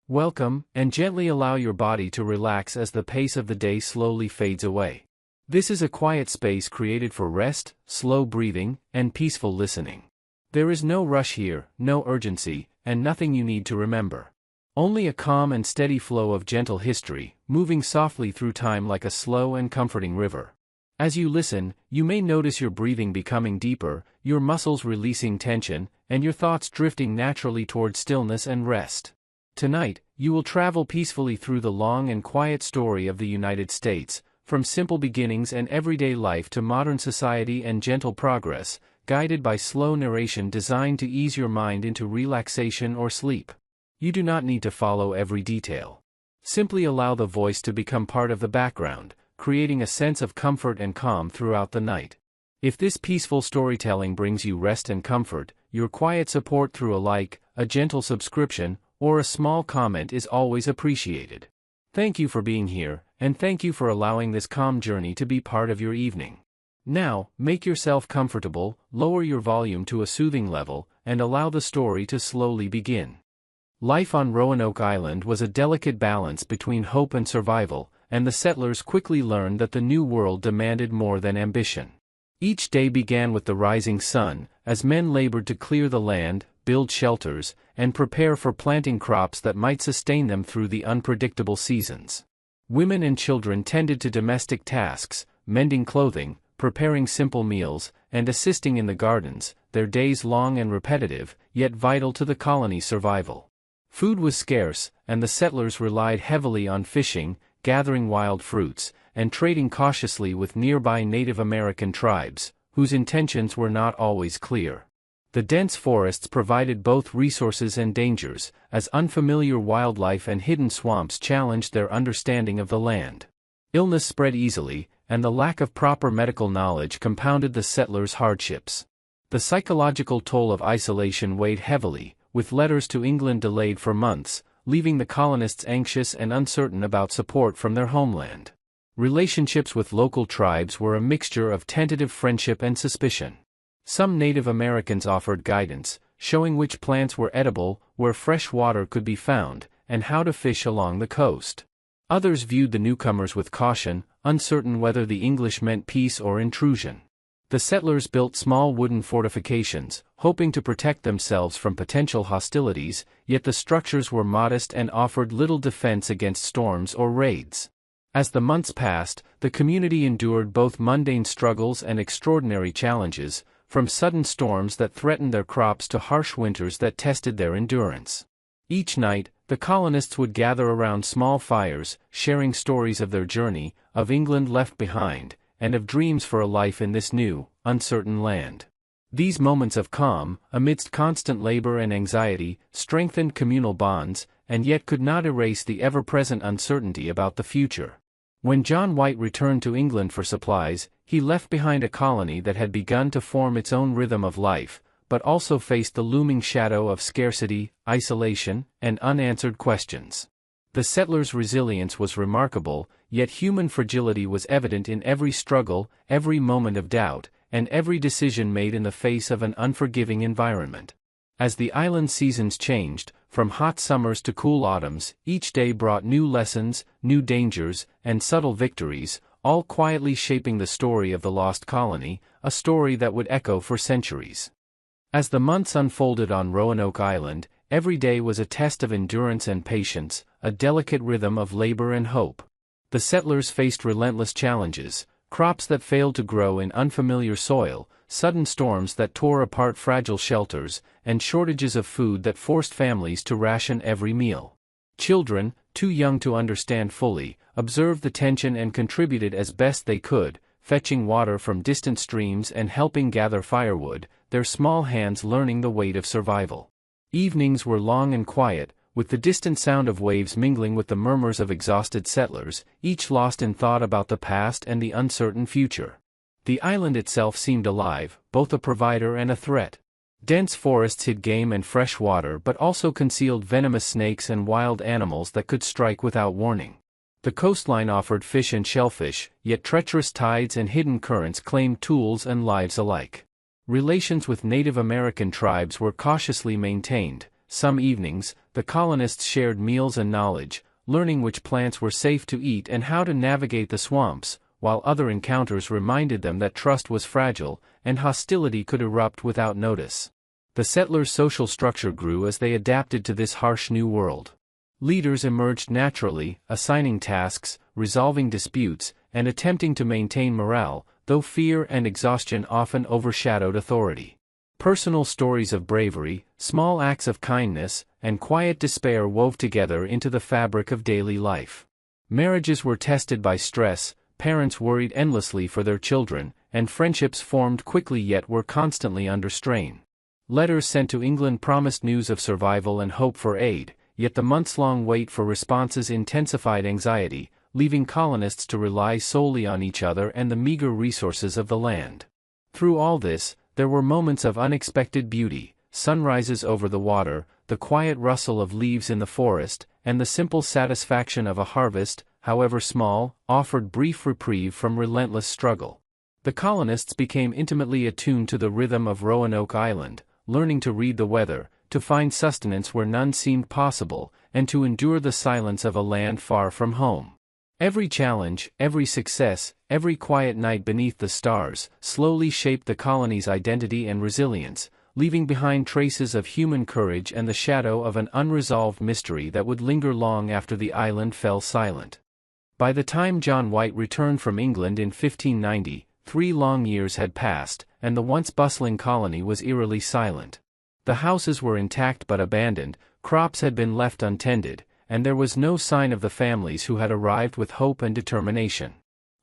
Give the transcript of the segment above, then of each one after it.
Welcome, and gently allow your body to relax as the pace of the day slowly fades away. This is a quiet space created for rest, slow breathing, and peaceful listening. There is no rush here, no urgency, and nothing you need to remember. Only a calm and steady flow of gentle history, moving softly through time like a slow and comforting river. As you listen, you may notice your breathing becoming deeper, your muscles releasing tension, and your thoughts drifting naturally toward stillness and rest. Tonight, you will travel peacefully through the long and quiet story of the United States, from simple beginnings and everyday life to modern society and gentle progress, guided by slow narration designed to ease your mind into relaxation or sleep. You do not need to follow every detail. Simply allow the voice to become part of the background, creating a sense of comfort and calm throughout the night. If this peaceful storytelling brings you rest and comfort, your quiet support through a like, a gentle subscription, or a small comment is always appreciated. Thank you for being here, and thank you for allowing this calm journey to be part of your evening. Now, make yourself comfortable, lower your volume to a soothing level, and allow the story to slowly begin. Life on Roanoke Island was a delicate balance between hope and survival, and the settlers quickly learned that the new world demanded more than ambition. Each day began with the rising sun, as men labored to clear the land, build shelters, and prepare for planting crops that might sustain them through the unpredictable seasons. Women and children tended to domestic tasks, mending clothing, preparing simple meals, and assisting in the gardens, their days long and repetitive, yet vital to the colony's survival. Food was scarce, and the settlers relied heavily on fishing, gathering wild fruits, and trading cautiously with nearby Native American tribes, whose intentions were not always clear. The dense forests provided both resources and dangers, as unfamiliar wildlife and hidden swamps challenged their understanding of the land. Illness spread easily, and the lack of proper medical knowledge compounded the settlers' hardships. The psychological toll of isolation weighed heavily, with letters to England delayed for months, leaving the colonists anxious and uncertain about support from their homeland. Relationships with local tribes were a mixture of tentative friendship and suspicion. Some Native Americans offered guidance, showing which plants were edible, where fresh water could be found, and how to fish along the coast. Others viewed the newcomers with caution, uncertain whether the English meant peace or intrusion. The settlers built small wooden fortifications, hoping to protect themselves from potential hostilities, yet the structures were modest and offered little defense against storms or raids. As the months passed, the community endured both mundane struggles and extraordinary challenges, from sudden storms that threatened their crops to harsh winters that tested their endurance. Each night, the colonists would gather around small fires, sharing stories of their journey, of England left behind, and of dreams for a life in this new, uncertain land. These moments of calm, amidst constant labor and anxiety, strengthened communal bonds, and yet could not erase the ever-present uncertainty about the future. When John White returned to England for supplies, he left behind a colony that had begun to form its own rhythm of life, but also faced the looming shadow of scarcity, isolation, and unanswered questions. The settlers' resilience was remarkable, yet human fragility was evident in every struggle, every moment of doubt, and every decision made in the face of an unforgiving environment. As the island's seasons changed, from hot summers to cool autumns, each day brought new lessons, new dangers, and subtle victories, all quietly shaping the story of the lost colony, a story that would echo for centuries. As the months unfolded on Roanoke Island, every day was a test of endurance and patience, a delicate rhythm of labor and hope. The settlers faced relentless challenges, crops that failed to grow in unfamiliar soil, sudden storms that tore apart fragile shelters, and shortages of food that forced families to ration every meal. Children, too young to understand fully, observed the tension and contributed as best they could, fetching water from distant streams and helping gather firewood, their small hands learning the weight of survival. Evenings were long and quiet, with the distant sound of waves mingling with the murmurs of exhausted settlers, each lost in thought about the past and the uncertain future. The island itself seemed alive, both a provider and a threat. Dense forests hid game and fresh water but also concealed venomous snakes and wild animals that could strike without warning. The coastline offered fish and shellfish, yet treacherous tides and hidden currents claimed tools and lives alike. Relations with Native American tribes were cautiously maintained, some evenings, the colonists shared meals and knowledge, learning which plants were safe to eat and how to navigate the swamps, while other encounters reminded them that trust was fragile, and hostility could erupt without notice. The settlers' social structure grew as they adapted to this harsh new world. Leaders emerged naturally, assigning tasks, resolving disputes, and attempting to maintain morale, though fear and exhaustion often overshadowed authority. Personal stories of bravery, small acts of kindness, and quiet despair wove together into the fabric of daily life. Marriages were tested by stress, parents worried endlessly for their children, and friendships formed quickly yet were constantly under strain. Letters sent to England promised news of survival and hope for aid, yet the months-long wait for responses intensified anxiety, leaving colonists to rely solely on each other and the meager resources of the land. Through all this, there were moments of unexpected beauty: sunrises over the water, the quiet rustle of leaves in the forest, and the simple satisfaction of a harvest, however small, offered brief reprieve from relentless struggle. The colonists became intimately attuned to the rhythm of Roanoke Island, learning to read the weather, to find sustenance where none seemed possible, and to endure the silence of a land far from home. Every challenge, every success, every quiet night beneath the stars, slowly shaped the colony's identity and resilience, leaving behind traces of human courage and the shadow of an unresolved mystery that would linger long after the island fell silent. By the time John White returned from England in 1590, 3 long years had passed, and the once bustling colony was eerily silent. The houses were intact but abandoned, crops had been left untended, and there was no sign of the families who had arrived with hope and determination.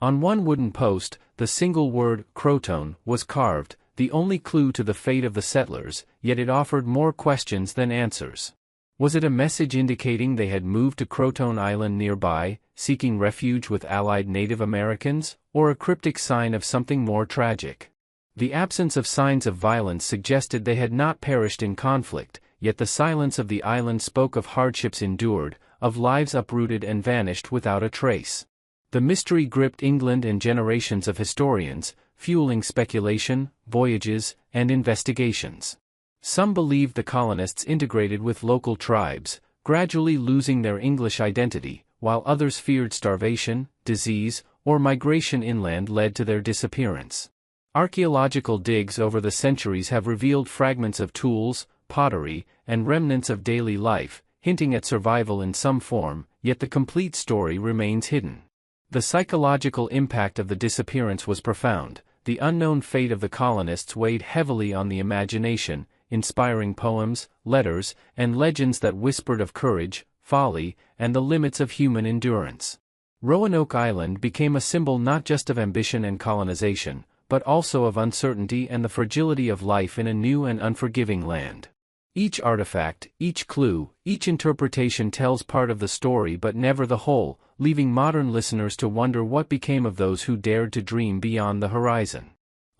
On one wooden post, the single word, Croton, was carved, the only clue to the fate of the settlers, yet it offered more questions than answers. Was it a message indicating they had moved to Croton Island nearby, seeking refuge with allied Native Americans, or a cryptic sign of something more tragic? The absence of signs of violence suggested they had not perished in conflict, yet the silence of the island spoke of hardships endured, of lives uprooted and vanished without a trace. The mystery gripped England and generations of historians, fueling speculation, voyages, and investigations. Some believed the colonists integrated with local tribes, gradually losing their English identity, while others feared starvation, disease, or migration inland led to their disappearance. Archaeological digs over the centuries have revealed fragments of tools, pottery, and remnants of daily life, hinting at survival in some form, yet the complete story remains hidden. The psychological impact of the disappearance was profound. The unknown fate of the colonists weighed heavily on the imagination, inspiring poems, letters, and legends that whispered of courage, folly, and the limits of human endurance. Roanoke Island became a symbol not just of ambition and colonization, but also of uncertainty and the fragility of life in a new and unforgiving land. Each artifact, each clue, each interpretation tells part of the story but never the whole, leaving modern listeners to wonder what became of those who dared to dream beyond the horizon.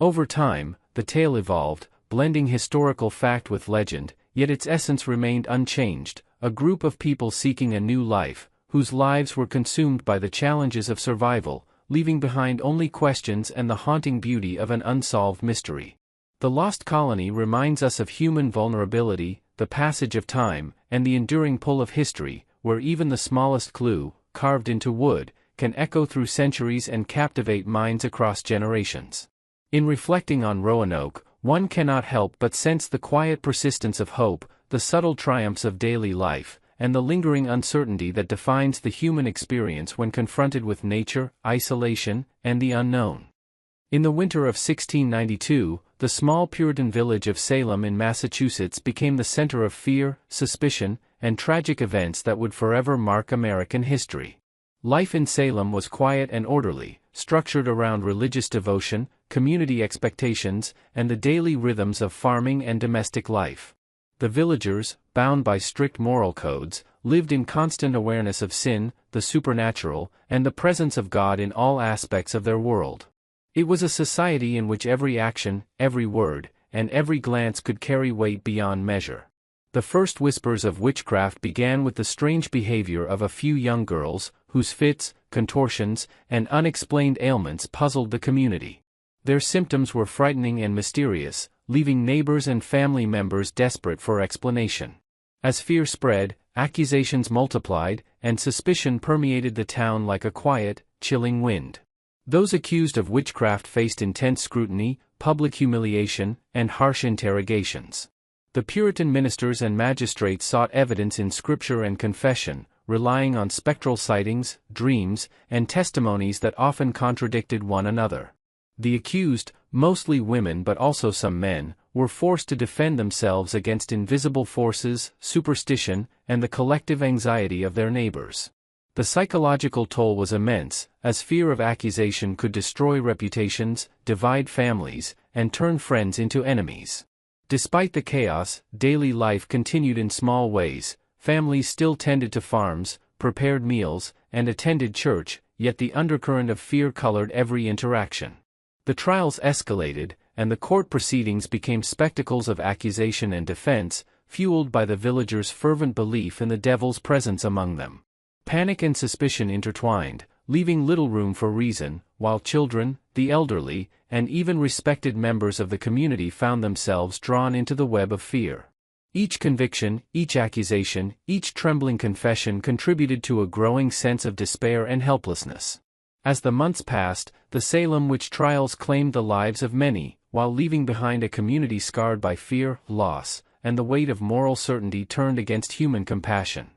Over time, the tale evolved, blending historical fact with legend, yet its essence remained unchanged: a group of people seeking a new life, whose lives were consumed by the challenges of survival, leaving behind only questions and the haunting beauty of an unsolved mystery. The Lost Colony reminds us of human vulnerability, the passage of time, and the enduring pull of history, where even the smallest clue, carved into wood, can echo through centuries and captivate minds across generations. In reflecting on Roanoke, one cannot help but sense the quiet persistence of hope, the subtle triumphs of daily life, and the lingering uncertainty that defines the human experience when confronted with nature, isolation, and the unknown. In the winter of 1692, the small Puritan village of Salem in Massachusetts became the center of fear, suspicion, and tragic events that would forever mark American history. Life in Salem was quiet and orderly, structured around religious devotion, community expectations, and the daily rhythms of farming and domestic life. The villagers, bound by strict moral codes, lived in constant awareness of sin, the supernatural, and the presence of God in all aspects of their world. It was a society in which every action, every word, and every glance could carry weight beyond measure. The first whispers of witchcraft began with the strange behavior of a few young girls, whose fits, contortions, and unexplained ailments puzzled the community. Their symptoms were frightening and mysterious, leaving neighbors and family members desperate for explanation. As fear spread, accusations multiplied, and suspicion permeated the town like a quiet, chilling wind. Those accused of witchcraft faced intense scrutiny, public humiliation, and harsh interrogations. The Puritan ministers and magistrates sought evidence in scripture and confession, relying on spectral sightings, dreams, and testimonies that often contradicted one another. The accused, mostly women but also some men, were forced to defend themselves against invisible forces, superstition, and the collective anxiety of their neighbors. The psychological toll was immense, as fear of accusation could destroy reputations, divide families, and turn friends into enemies. Despite the chaos, daily life continued in small ways. Families still tended to farms, prepared meals, and attended church, yet the undercurrent of fear colored every interaction. The trials escalated, and the court proceedings became spectacles of accusation and defense, fueled by the villagers' fervent belief in the devil's presence among them. Panic and suspicion intertwined, leaving little room for reason, while children, the elderly, and even respected members of the community found themselves drawn into the web of fear. Each conviction, each accusation, each trembling confession contributed to a growing sense of despair and helplessness. As the months passed, the Salem witch trials claimed the lives of many, while leaving behind a community scarred by fear, loss, and the weight of moral certainty turned against human compassion.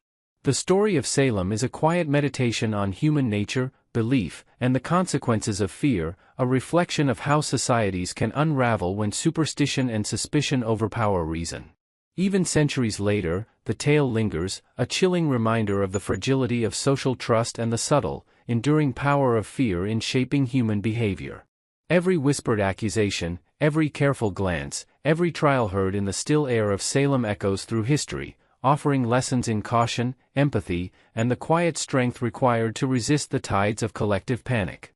The story of Salem is a quiet meditation on human nature, belief, and the consequences of fear, a reflection of how societies can unravel when superstition and suspicion overpower reason. Even centuries later, the tale lingers, a chilling reminder of the fragility of social trust and the subtle, enduring power of fear in shaping human behavior. Every whispered accusation, every careful glance, every trial heard in the still air of Salem echoes through history, offering lessons in caution, empathy, and the quiet strength required to resist the tides of collective panic.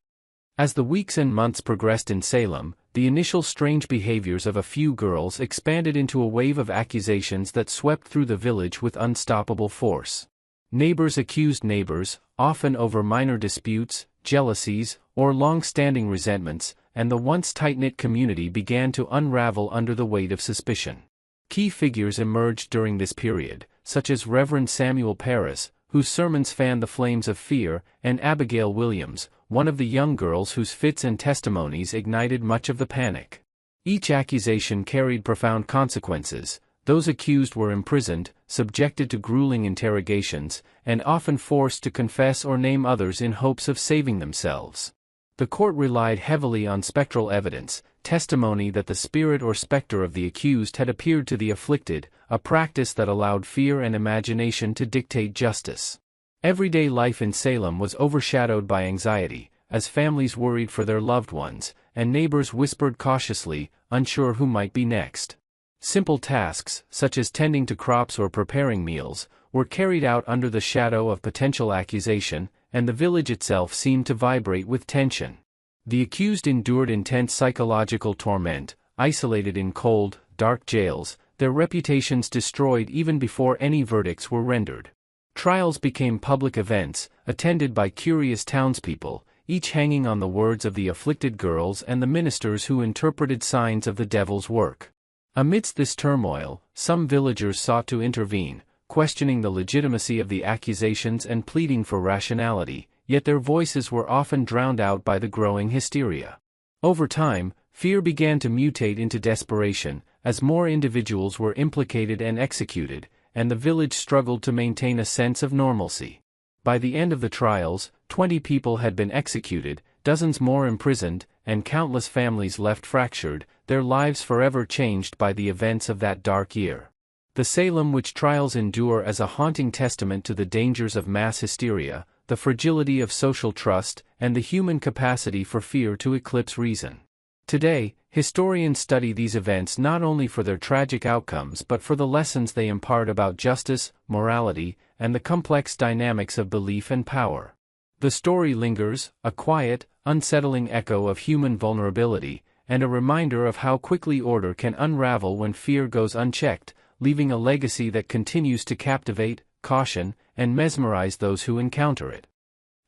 As the weeks and months progressed in Salem, the initial strange behaviors of a few girls expanded into a wave of accusations that swept through the village with unstoppable force. Neighbors accused neighbors, often over minor disputes, jealousies, or long-standing resentments, and the once tight-knit community began to unravel under the weight of suspicion. Key figures emerged during this period, such as Reverend Samuel Parris, whose sermons fanned the flames of fear, and Abigail Williams, one of the young girls whose fits and testimonies ignited much of the panic. Each accusation carried profound consequences. Those accused were imprisoned, subjected to grueling interrogations, and often forced to confess or name others in hopes of saving themselves. The court relied heavily on spectral evidence, testimony that the spirit or specter of the accused had appeared to the afflicted, a practice that allowed fear and imagination to dictate justice. Everyday life in Salem was overshadowed by anxiety, as families worried for their loved ones, and neighbors whispered cautiously, unsure who might be next. Simple tasks, such as tending to crops or preparing meals, were carried out under the shadow of potential accusation, and the village itself seemed to vibrate with tension. The accused endured intense psychological torment, isolated in cold, dark jails, their reputations destroyed even before any verdicts were rendered. Trials became public events, attended by curious townspeople, each hanging on the words of the afflicted girls and the ministers who interpreted signs of the devil's work. Amidst this turmoil, some villagers sought to intervene, questioning the legitimacy of the accusations and pleading for rationality, yet their voices were often drowned out by the growing hysteria. Over time, fear began to mutate into desperation, as more individuals were implicated and executed, and the village struggled to maintain a sense of normalcy. By the end of the trials, 20 people had been executed, dozens more imprisoned, and countless families left fractured, their lives forever changed by the events of that dark year. The Salem witch trials endure as a haunting testament to the dangers of mass hysteria, the fragility of social trust, and the human capacity for fear to eclipse reason. Today, historians study these events not only for their tragic outcomes but for the lessons they impart about justice, morality, and the complex dynamics of belief and power. The story lingers, a quiet, unsettling echo of human vulnerability, and a reminder of how quickly order can unravel when fear goes unchecked, leaving a legacy that continues to captivate, caution, and mesmerize those who encounter it.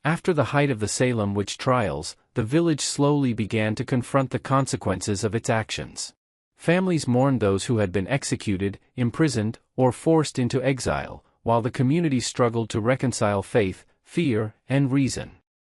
After the height of the Salem witch trials, the village slowly began to confront the consequences of its actions. Families mourned those who had been executed, imprisoned, or forced into exile, while the community struggled to reconcile faith, fear, and reason.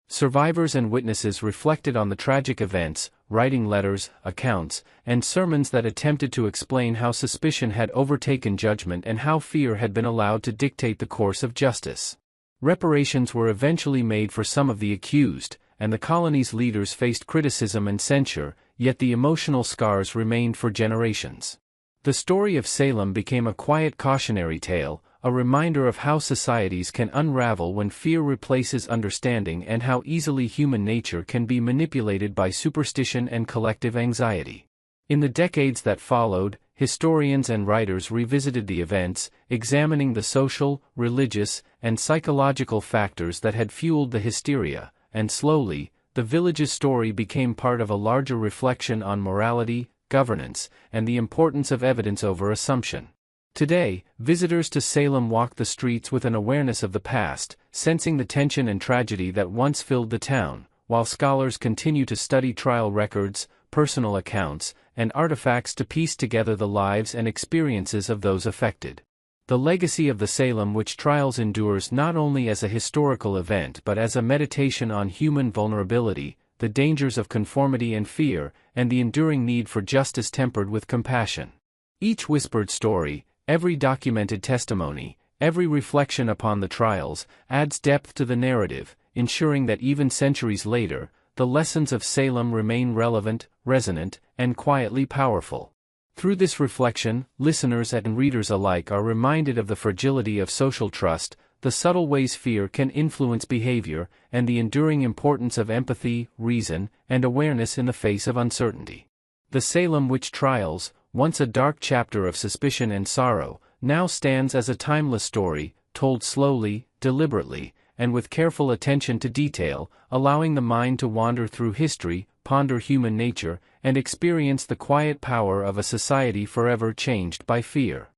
Survivors and witnesses reflected on the tragic events, writing letters, accounts, and sermons that attempted to explain how suspicion had overtaken judgment and how fear had been allowed to dictate the course of justice. Reparations were eventually made for some of the accused, and the colony's leaders faced criticism and censure, yet the emotional scars remained for generations. The story of Salem became a quiet cautionary tale, a reminder of how societies can unravel when fear replaces understanding and how easily human nature can be manipulated by superstition and collective anxiety. In the decades that followed, historians and writers revisited the events, examining the social, religious, and psychological factors that had fueled the hysteria, and slowly, the village's story became part of a larger reflection on morality, governance, and the importance of evidence over assumption. Today, visitors to Salem walk the streets with an awareness of the past, sensing the tension and tragedy that once filled the town, while scholars continue to study trial records, personal accounts, and artifacts to piece together the lives and experiences of those affected. The legacy of the Salem witch trials endures not only as a historical event but as a meditation on human vulnerability, the dangers of conformity and fear, and the enduring need for justice tempered with compassion. Each whispered story, every documented testimony, every reflection upon the trials, adds depth to the narrative, ensuring that even centuries later, the lessons of Salem remain relevant, resonant, and quietly powerful. Through this reflection, listeners and readers alike are reminded of the fragility of social trust, the subtle ways fear can influence behavior, and the enduring importance of empathy, reason, and awareness in the face of uncertainty. The Salem witch trials, once a dark chapter of suspicion and sorrow, now stands as a timeless story, told slowly, deliberately, and with careful attention to detail, allowing the mind to wander through history, ponder human nature, and experience the quiet power of a society forever changed by fear.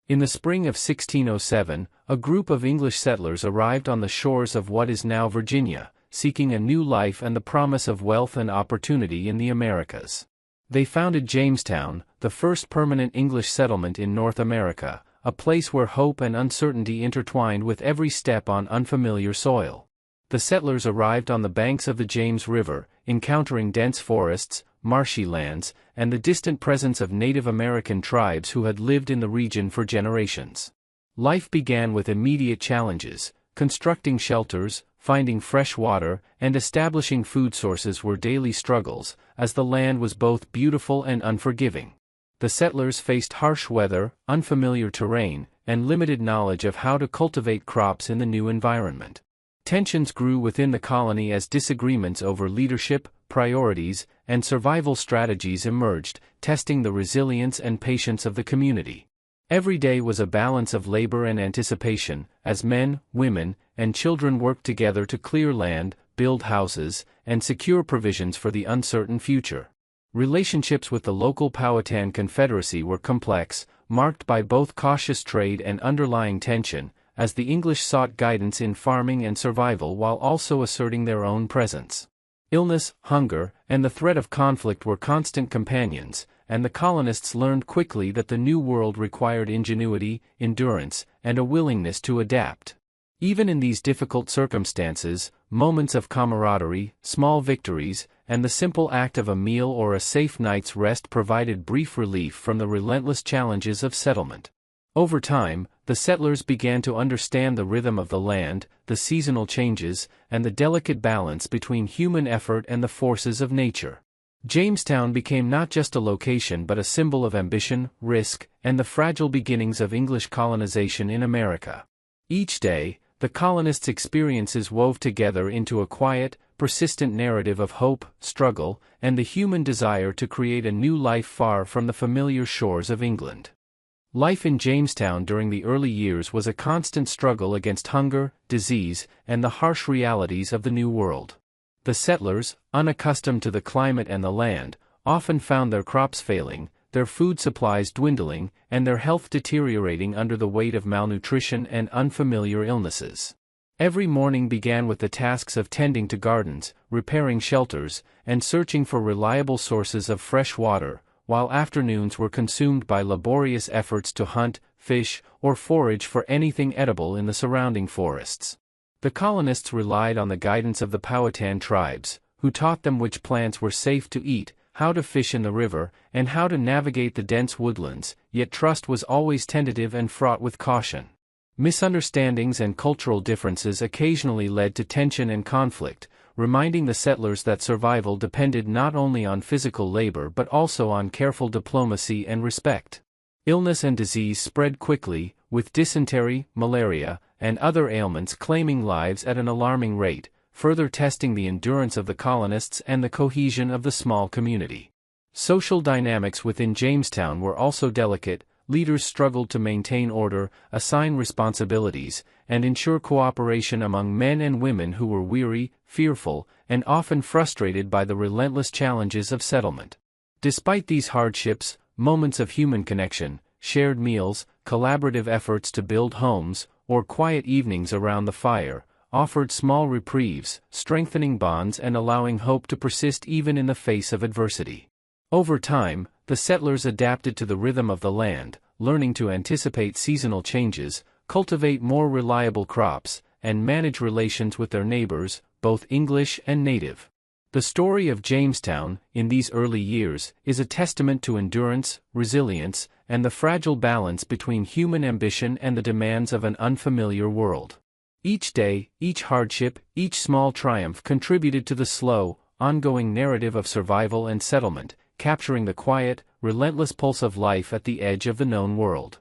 In the spring of 1607, a group of English settlers arrived on the shores of what is now Virginia, seeking a new life and the promise of wealth and opportunity in the Americas. They founded Jamestown, the first permanent English settlement in North America, a place where hope and uncertainty intertwined with every step on unfamiliar soil. The settlers arrived on the banks of the James River, encountering dense forests, marshy lands, and the distant presence of Native American tribes who had lived in the region for generations. Life began with immediate challenges. Constructing shelters, finding fresh water, and establishing food sources were daily struggles, as the land was both beautiful and unforgiving. The settlers faced harsh weather, unfamiliar terrain, and limited knowledge of how to cultivate crops in the new environment. Tensions grew within the colony as disagreements over leadership, priorities, and survival strategies emerged, testing the resilience and patience of the community. Every day was a balance of labor and anticipation, as men, women, and children worked together to clear land, build houses, and secure provisions for the uncertain future. Relationships with the local Powhatan Confederacy were complex, marked by both cautious trade and underlying tension, as the English sought guidance in farming and survival while also asserting their own presence. Illness, hunger, and the threat of conflict were constant companions, and the colonists learned quickly that the new world required ingenuity, endurance, and a willingness to adapt. Even in these difficult circumstances, moments of camaraderie, small victories, and the simple act of a meal or a safe night's rest provided brief relief from the relentless challenges of settlement. Over time, the settlers began to understand the rhythm of the land, the seasonal changes, and the delicate balance between human effort and the forces of nature. Jamestown became not just a location but a symbol of ambition, risk, and the fragile beginnings of English colonization in America. Each day, the colonists' experiences wove together into a quiet, persistent narrative of hope, struggle, and the human desire to create a new life far from the familiar shores of England. Life in Jamestown during the early years was a constant struggle against hunger, disease, and the harsh realities of the New World. The settlers, unaccustomed to the climate and the land, often found their crops failing, their food supplies dwindling, and their health deteriorating under the weight of malnutrition and unfamiliar illnesses. Every morning began with the tasks of tending to gardens, repairing shelters, and searching for reliable sources of fresh water, while afternoons were consumed by laborious efforts to hunt, fish, or forage for anything edible in the surrounding forests. The colonists relied on the guidance of the Powhatan tribes, who taught them which plants were safe to eat, how to fish in the river, and how to navigate the dense woodlands, yet trust was always tentative and fraught with caution. Misunderstandings and cultural differences occasionally led to tension and conflict, reminding the settlers that survival depended not only on physical labor but also on careful diplomacy and respect. Illness and disease spread quickly, with dysentery, malaria, and other ailments claiming lives at an alarming rate, further testing the endurance of the colonists and the cohesion of the small community. Social dynamics within Jamestown were also delicate. Leaders struggled to maintain order, assign responsibilities, and ensure cooperation among men and women who were weary, fearful, and often frustrated by the relentless challenges of settlement. Despite these hardships, moments of human connection, shared meals, collaborative efforts to build homes, or quiet evenings around the fire, offered small reprieves, strengthening bonds and allowing hope to persist even in the face of adversity. Over time, the settlers adapted to the rhythm of the land, learning to anticipate seasonal changes, cultivate more reliable crops, and manage relations with their neighbors, both English and native. The story of Jamestown, in these early years, is a testament to endurance, resilience, and the fragile balance between human ambition and the demands of an unfamiliar world. Each day, each hardship, each small triumph contributed to the slow, ongoing narrative of survival and settlement, capturing the quiet, relentless pulse of life at the edge of the known world.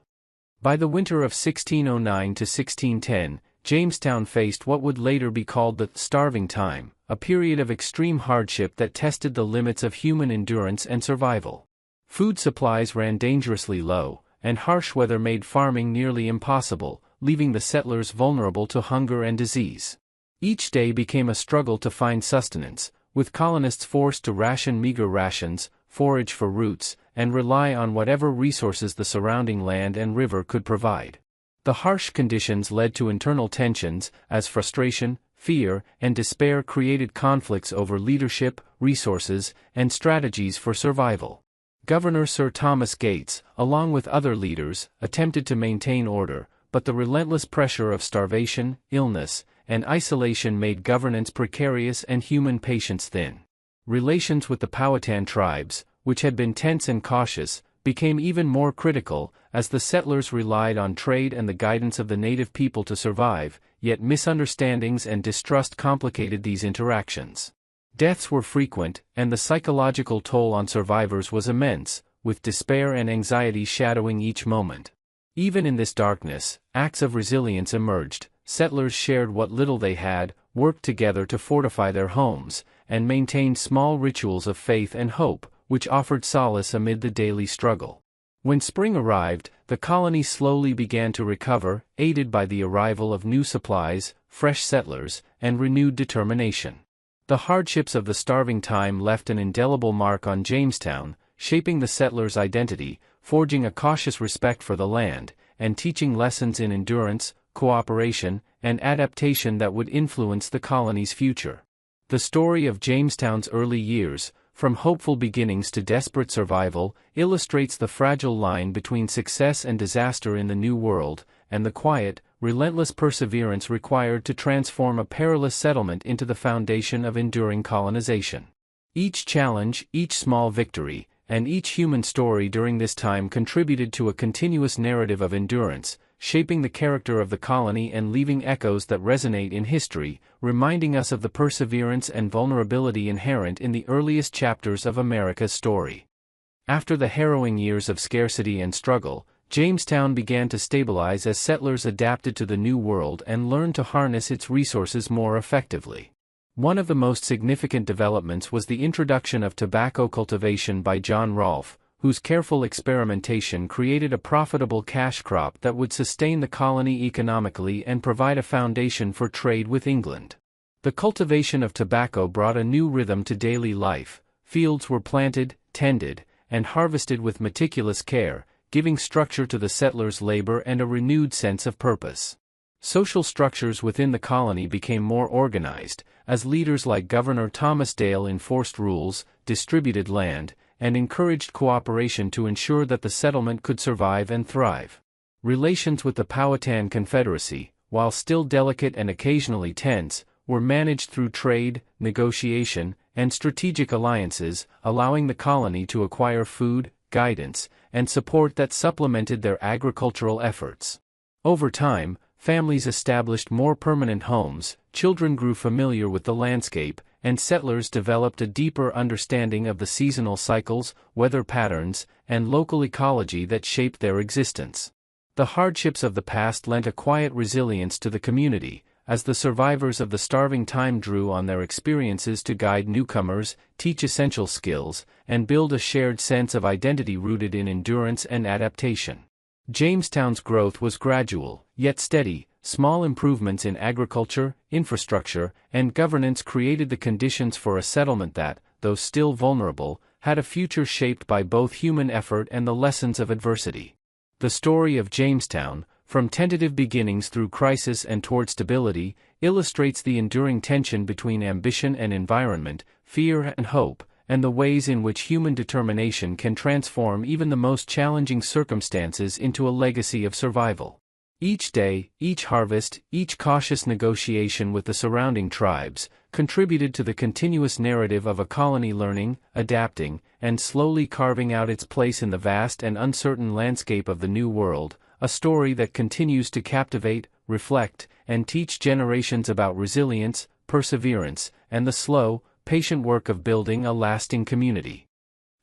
By the winter of 1609 to 1610, Jamestown faced what would later be called the starving time, a period of extreme hardship that tested the limits of human endurance and survival. Food supplies ran dangerously low, and harsh weather made farming nearly impossible, leaving the settlers vulnerable to hunger and disease. Each day became a struggle to find sustenance, with colonists forced to ration meager rations, forage for roots, and rely on whatever resources the surrounding land and river could provide. The harsh conditions led to internal tensions, as frustration, fear, and despair created conflicts over leadership, resources, and strategies for survival. Governor Sir Thomas Gates, along with other leaders, attempted to maintain order, but the relentless pressure of starvation, illness, and isolation made governance precarious and human patience thin. Relations with the Powhatan tribes, which had been tense and cautious, became even more critical, as the settlers relied on trade and the guidance of the native people to survive, yet misunderstandings and distrust complicated these interactions. Deaths were frequent, and the psychological toll on survivors was immense, with despair and anxiety shadowing each moment. Even in this darkness, acts of resilience emerged. Settlers shared what little they had, worked together to fortify their homes, and maintained small rituals of faith and hope, which offered solace amid the daily struggle. When spring arrived, the colony slowly began to recover, aided by the arrival of new supplies, fresh settlers, and renewed determination. The hardships of the starving time left an indelible mark on Jamestown, shaping the settlers' identity, forging a cautious respect for the land, and teaching lessons in endurance, cooperation, and adaptation that would influence the colony's future. The story of Jamestown's early years, from hopeful beginnings to desperate survival, illustrates the fragile line between success and disaster in the New World, and the quiet, relentless perseverance required to transform a perilous settlement into the foundation of enduring colonization. Each challenge, each small victory, and each human story during this time contributed to a continuous narrative of endurance, shaping the character of the colony and leaving echoes that resonate in history, reminding us of the perseverance and vulnerability inherent in the earliest chapters of America's story. After the harrowing years of scarcity and struggle, Jamestown began to stabilize as settlers adapted to the new world and learned to harness its resources more effectively. One of the most significant developments was the introduction of tobacco cultivation by John Rolfe, whose careful experimentation created a profitable cash crop that would sustain the colony economically and provide a foundation for trade with England. The cultivation of tobacco brought a new rhythm to daily life. Fields were planted, tended, and harvested with meticulous care, giving structure to the settlers' labor and a renewed sense of purpose. Social structures within the colony became more organized, as leaders like Governor Thomas Dale enforced rules, distributed land, and encouraged cooperation to ensure that the settlement could survive and thrive. Relations with the Powhatan Confederacy, while still delicate and occasionally tense, were managed through trade, negotiation, and strategic alliances, allowing the colony to acquire food, guidance, and support that supplemented their agricultural efforts. Over time, families established more permanent homes, children grew familiar with the landscape, and settlers developed a deeper understanding of the seasonal cycles, weather patterns, and local ecology that shaped their existence. The hardships of the past lent a quiet resilience to the community, as the survivors of the starving time drew on their experiences to guide newcomers, teach essential skills, and build a shared sense of identity rooted in endurance and adaptation. Jamestown's growth was gradual, yet steady. Small improvements in agriculture, infrastructure, and governance created the conditions for a settlement that, though still vulnerable, had a future shaped by both human effort and the lessons of adversity. The story of Jamestown, from tentative beginnings through crisis and toward stability, illustrates the enduring tension between ambition and environment, fear and hope, and the ways in which human determination can transform even the most challenging circumstances into a legacy of survival. Each day, each harvest, each cautious negotiation with the surrounding tribes, contributed to the continuous narrative of a colony learning, adapting, and slowly carving out its place in the vast and uncertain landscape of the New World, a story that continues to captivate, reflect, and teach generations about resilience, perseverance, and the slow, patient work of building a lasting community.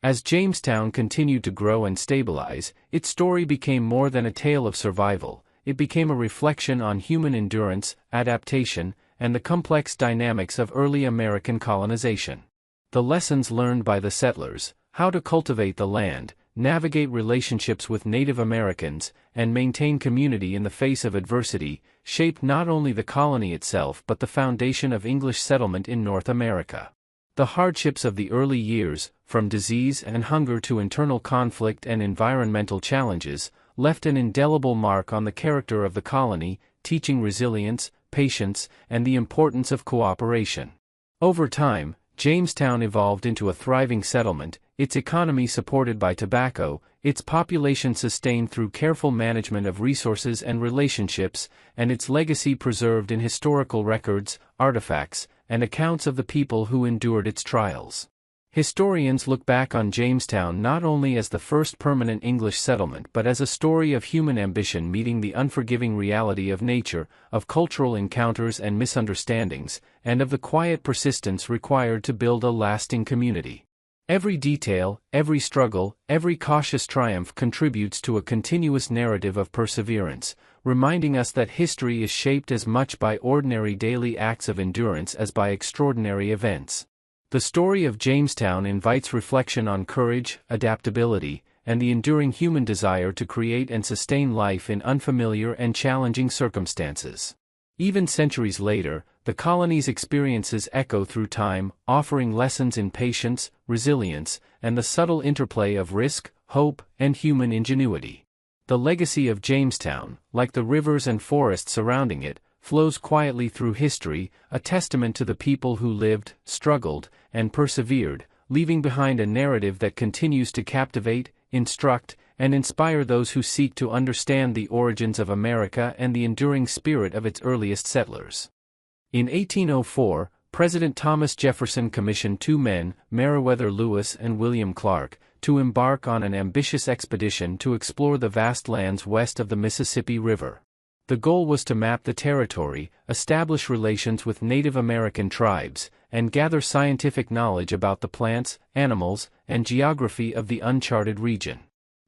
As Jamestown continued to grow and stabilize, its story became more than a tale of survival. It became a reflection on human endurance, adaptation, and the complex dynamics of early American colonization. The lessons learned by the settlers, how to cultivate the land, navigate relationships with Native Americans, and maintain community in the face of adversity, shaped not only the colony itself but the foundation of English settlement in North America. The hardships of the early years, from disease and hunger to internal conflict and environmental challenges, left an indelible mark on the character of the colony, teaching resilience, patience, and the importance of cooperation. Over time, Jamestown evolved into a thriving settlement, its economy supported by tobacco, its population sustained through careful management of resources and relationships, and its legacy preserved in historical records, artifacts, and accounts of the people who endured its trials. Historians look back on Jamestown not only as the first permanent English settlement but as a story of human ambition meeting the unforgiving reality of nature, of cultural encounters and misunderstandings, and of the quiet persistence required to build a lasting community. Every detail, every struggle, every cautious triumph contributes to a continuous narrative of perseverance, reminding us that history is shaped as much by ordinary daily acts of endurance as by extraordinary events. The story of Jamestown invites reflection on courage, adaptability, and the enduring human desire to create and sustain life in unfamiliar and challenging circumstances. Even centuries later, the colony's experiences echo through time, offering lessons in patience, resilience, and the subtle interplay of risk, hope, and human ingenuity. The legacy of Jamestown, like the rivers and forests surrounding it, flows quietly through history, a testament to the people who lived, struggled, and persevered, leaving behind a narrative that continues to captivate, instruct, and inspire those who seek to understand the origins of America and the enduring spirit of its earliest settlers. In 1804, President Thomas Jefferson commissioned two men, Meriwether Lewis and William Clark, to embark on an ambitious expedition to explore the vast lands west of the Mississippi River. The goal was to map the territory, establish relations with Native American tribes, and gather scientific knowledge about the plants, animals, and geography of the uncharted region.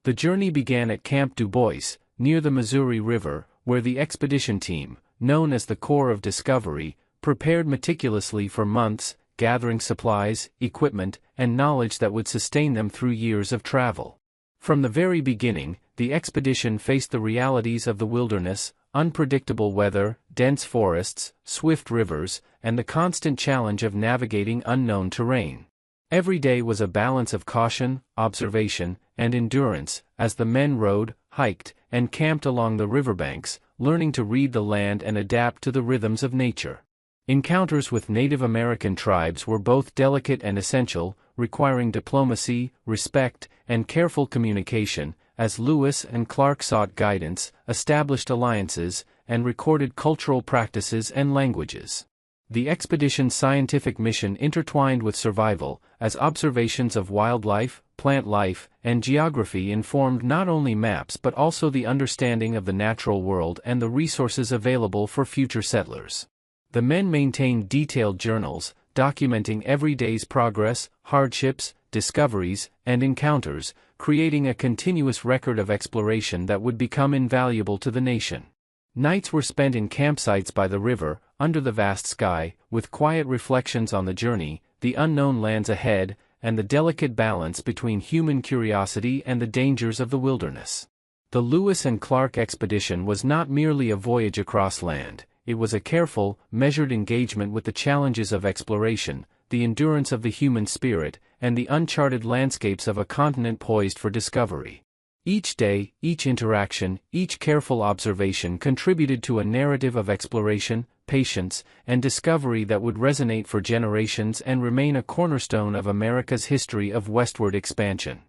The journey began at Camp Du Bois, near the Missouri River, where the expedition team, known as the Corps of Discovery, prepared meticulously for months, gathering supplies, equipment, and knowledge that would sustain them through years of travel. From the very beginning, the expedition faced the realities of the wilderness, unpredictable weather, dense forests, swift rivers, and the constant challenge of navigating unknown terrain. Every day was a balance of caution, observation, and endurance, as the men rode, hiked, and camped along the riverbanks, learning to read the land and adapt to the rhythms of nature. Encounters with Native American tribes were both delicate and essential, requiring diplomacy, respect, and careful communication, as Lewis and Clark sought guidance, established alliances, and recorded cultural practices and languages. The expedition's scientific mission intertwined with survival, as observations of wildlife, plant life, and geography informed not only maps but also the understanding of the natural world and the resources available for future settlers. The men maintained detailed journals, documenting every day's progress, hardships, discoveries, and encounters, creating a continuous record of exploration that would become invaluable to the nation. Nights were spent in campsites by the river, under the vast sky, with quiet reflections on the journey, the unknown lands ahead, and the delicate balance between human curiosity and the dangers of the wilderness. The Lewis and Clark expedition was not merely a voyage across land, it was a careful, measured engagement with the challenges of exploration, the endurance of the human spirit, and the uncharted landscapes of a continent poised for discovery. Each day, each interaction, each careful observation contributed to a narrative of exploration, patience, and discovery that would resonate for generations and remain a cornerstone of America's history of westward expansion.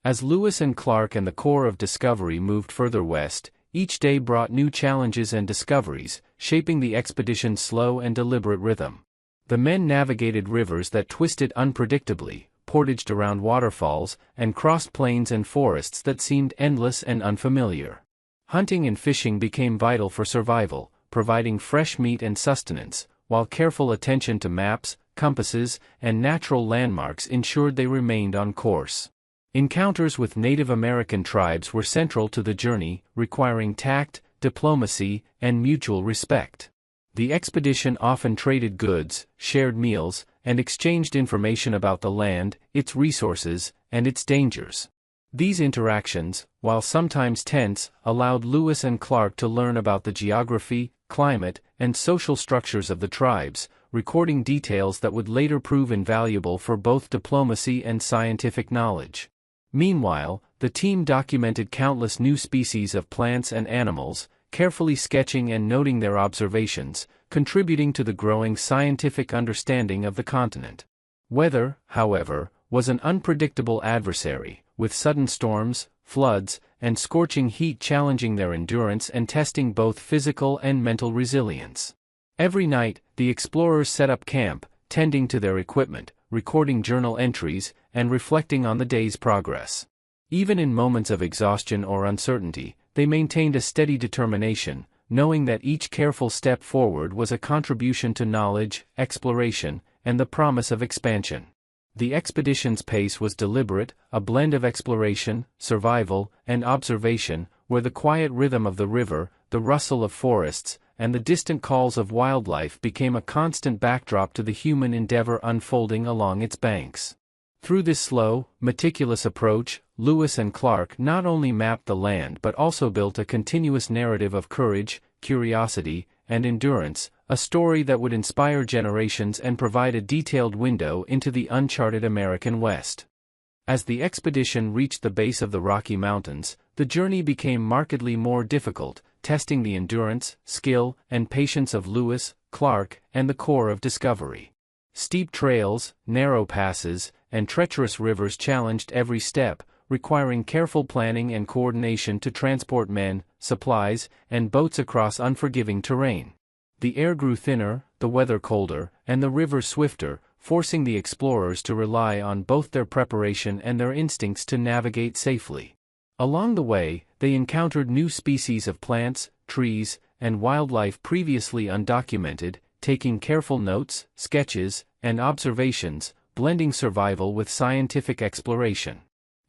As Lewis and Clark and the Corps of Discovery moved further west, each day brought new challenges and discoveries, shaping the expedition's slow and deliberate rhythm. The men navigated rivers that twisted unpredictably, portaged around waterfalls, and crossed plains and forests that seemed endless and unfamiliar. Hunting and fishing became vital for survival, providing fresh meat and sustenance, while careful attention to maps, compasses, and natural landmarks ensured they remained on course. Encounters with Native American tribes were central to the journey, requiring tact, diplomacy, and mutual respect. The expedition often traded goods, shared meals, and exchanged information about the land, its resources, and its dangers. These interactions, while sometimes tense, allowed Lewis and Clark to learn about the geography, climate, and social structures of the tribes, recording details that would later prove invaluable for both diplomacy and scientific knowledge. Meanwhile, the team documented countless new species of plants and animals, carefully sketching and noting their observations, contributing to the growing scientific understanding of the continent. Weather, however, was an unpredictable adversary, with sudden storms, floods, and scorching heat challenging their endurance and testing both physical and mental resilience. Every night, the explorers set up camp, tending to their equipment, recording journal entries, and reflecting on the day's progress. Even in moments of exhaustion or uncertainty, they maintained a steady determination, knowing that each careful step forward was a contribution to knowledge, exploration, and the promise of expansion. The expedition's pace was deliberate, a blend of exploration, survival, and observation, where the quiet rhythm of the river, the rustle of forests, and the distant calls of wildlife became a constant backdrop to the human endeavor unfolding along its banks. Through this slow, meticulous approach, Lewis and Clark not only mapped the land but also built a continuous narrative of courage, curiosity, and endurance, a story that would inspire generations and provide a detailed window into the uncharted American West. As the expedition reached the base of the Rocky Mountains, the journey became markedly more difficult, testing the endurance, skill, and patience of Lewis, Clark, and the Corps of Discovery. Steep trails, narrow passes, and treacherous rivers challenged every step, requiring careful planning and coordination to transport men, supplies, and boats across unforgiving terrain. The air grew thinner, the weather colder, and the river swifter, forcing the explorers to rely on both their preparation and their instincts to navigate safely. Along the way, they encountered new species of plants, trees, and wildlife previously undocumented, taking careful notes, sketches, and observations, blending survival with scientific exploration.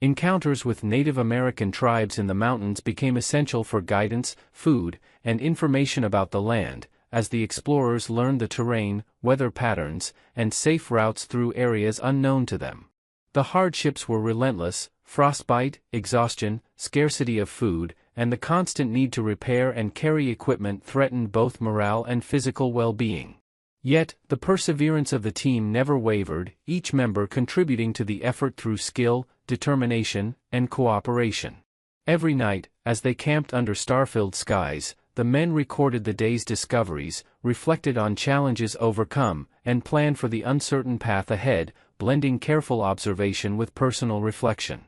Encounters with Native American tribes in the mountains became essential for guidance, food, and information about the land, as the explorers learned the terrain, weather patterns, and safe routes through areas unknown to them. The hardships were relentless: frostbite, exhaustion, scarcity of food, and the constant need to repair and carry equipment threatened both morale and physical well-being. Yet, the perseverance of the team never wavered, each member contributing to the effort through skill, determination, and cooperation. Every night, as they camped under star-filled skies, the men recorded the day's discoveries, reflected on challenges overcome, and planned for the uncertain path ahead, blending careful observation with personal reflection.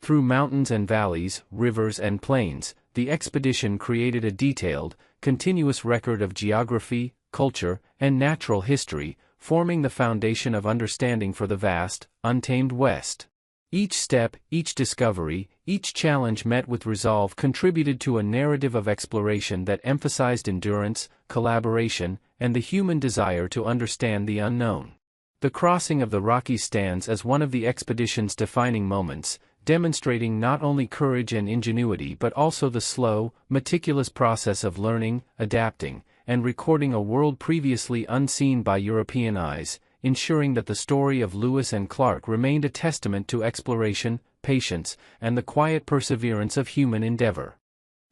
Through mountains and valleys, rivers and plains, the expedition created a detailed, continuous record of geography, culture, and natural history, forming the foundation of understanding for the vast, untamed West. Each step, each discovery, each challenge met with resolve contributed to a narrative of exploration that emphasized endurance, collaboration, and the human desire to understand the unknown. The crossing of the Rockies stands as one of the expedition's defining moments, demonstrating not only courage and ingenuity but also the slow, meticulous process of learning, adapting, and recording a world previously unseen by European eyes, ensuring that the story of Lewis and Clark remained a testament to exploration, patience, and the quiet perseverance of human endeavor.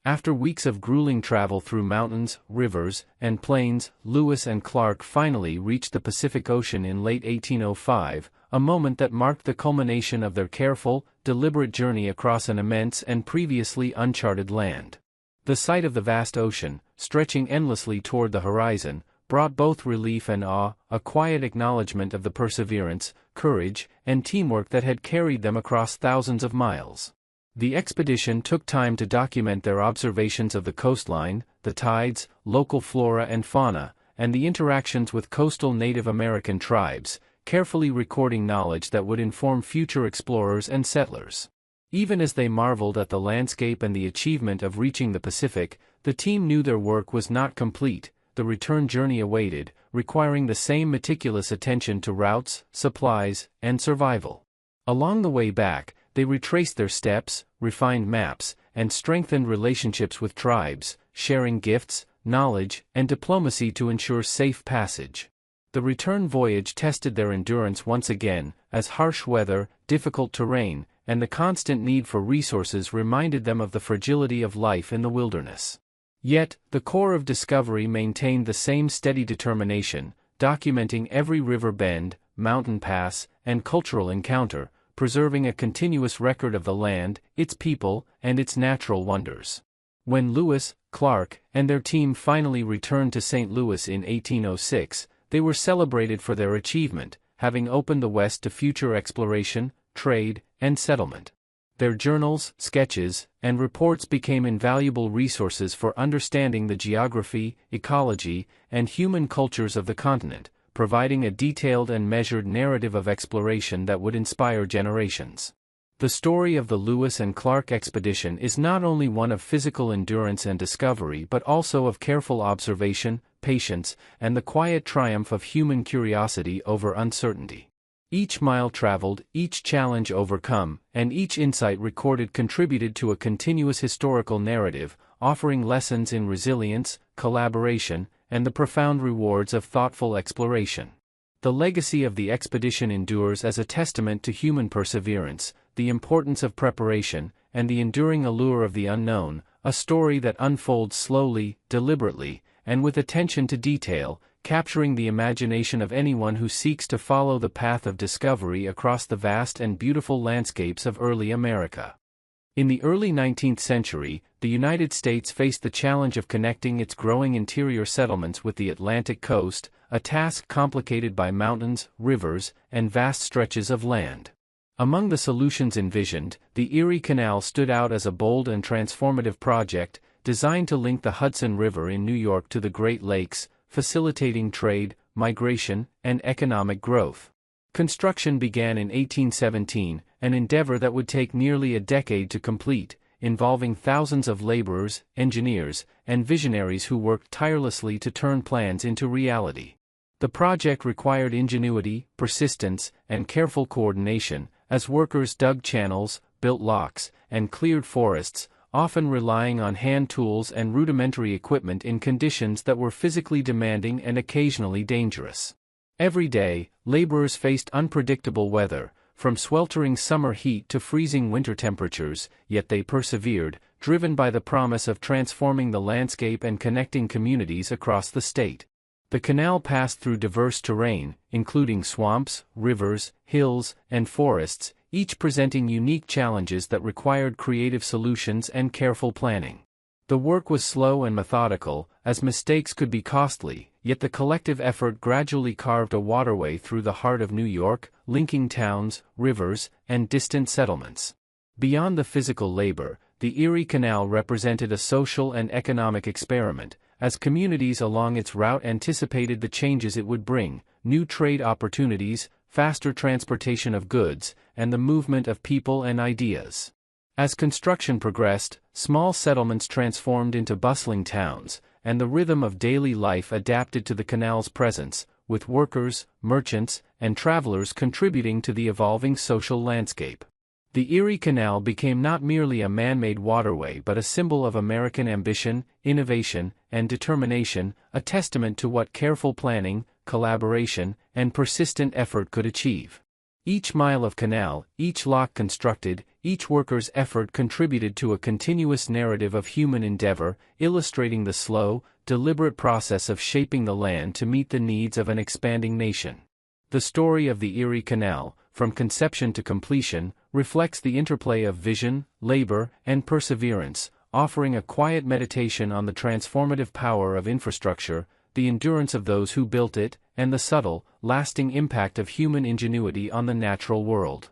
After weeks of grueling travel through mountains, rivers, and plains, Lewis and Clark finally reached the Pacific Ocean in late 1805, a moment that marked the culmination of their careful, deliberate journey across an immense and previously uncharted land. The sight of the vast ocean, stretching endlessly toward the horizon, brought both relief and awe, a quiet acknowledgement of the perseverance, courage, and teamwork that had carried them across thousands of miles. The expedition took time to document their observations of the coastline, the tides, local flora and fauna, and the interactions with coastal Native American tribes, carefully recording knowledge that would inform future explorers and settlers. Even as they marveled at the landscape and the achievement of reaching the Pacific, the team knew their work was not complete. The return journey awaited, requiring the same meticulous attention to routes, supplies, and survival. Along the way back, they retraced their steps, refined maps, and strengthened relationships with tribes, sharing gifts, knowledge, and diplomacy to ensure safe passage. The return voyage tested their endurance once again, as harsh weather, difficult terrain, and the constant need for resources reminded them of the fragility of life in the wilderness. Yet, the core of Discovery maintained the same steady determination, documenting every river bend, mountain pass, and cultural encounter, preserving a continuous record of the land, its people, and its natural wonders. When Lewis, Clark, and their team finally returned to St. Louis in 1806, they were celebrated for their achievement, having opened the West to future exploration, trade, and settlement. Their journals, sketches, and reports became invaluable resources for understanding the geography, ecology, and human cultures of the continent, providing a detailed and measured narrative of exploration that would inspire generations. The story of the Lewis and Clark expedition is not only one of physical endurance and discovery but also of careful observation, patience, and the quiet triumph of human curiosity over uncertainty. Each mile traveled, each challenge overcome, and each insight recorded contributed to a continuous historical narrative, offering lessons in resilience, collaboration, and the profound rewards of thoughtful exploration. The legacy of the expedition endures as a testament to human perseverance, the importance of preparation, and the enduring allure of the unknown, a story that unfolds slowly, deliberately, and with attention to detail, capturing the imagination of anyone who seeks to follow the path of discovery across the vast and beautiful landscapes of early America. In the early 19th century, the United States faced the challenge of connecting its growing interior settlements with the Atlantic coast, a task complicated by mountains, rivers, and vast stretches of land. Among the solutions envisioned, the Erie Canal stood out as a bold and transformative project, designed to link the Hudson River in New York to the Great Lakes, facilitating trade, migration, and economic growth. Construction began in 1817, an endeavor that would take nearly a decade to complete, involving thousands of laborers, engineers, and visionaries who worked tirelessly to turn plans into reality. The project required ingenuity, persistence, and careful coordination, as workers dug channels, built locks, and cleared forests, often relying on hand tools and rudimentary equipment in conditions that were physically demanding and occasionally dangerous. Every day, laborers faced unpredictable weather, from sweltering summer heat to freezing winter temperatures, yet they persevered, driven by the promise of transforming the landscape and connecting communities across the state. The canal passed through diverse terrain, including swamps, rivers, hills, and forests, each presenting unique challenges that required creative solutions and careful planning. The work was slow and methodical, as mistakes could be costly, yet the collective effort gradually carved a waterway through the heart of New York, linking towns, rivers, and distant settlements. Beyond the physical labor, the Erie Canal represented a social and economic experiment, as communities along its route anticipated the changes it would bring: new trade opportunities, faster transportation of goods, and the movement of people and ideas. As construction progressed, small settlements transformed into bustling towns, and the rhythm of daily life adapted to the canal's presence, with workers, merchants, and travelers contributing to the evolving social landscape. The Erie Canal became not merely a man-made waterway but a symbol of American ambition, innovation, and determination, a testament to what careful planning, collaboration, and persistent effort could achieve. Each mile of canal, each lock constructed, each worker's effort contributed to a continuous narrative of human endeavor, illustrating the slow, deliberate process of shaping the land to meet the needs of an expanding nation. The story of the Erie Canal, from conception to completion, reflects the interplay of vision, labor, and perseverance, offering a quiet meditation on the transformative power of infrastructure, the endurance of those who built it, and the subtle, lasting impact of human ingenuity on the natural world.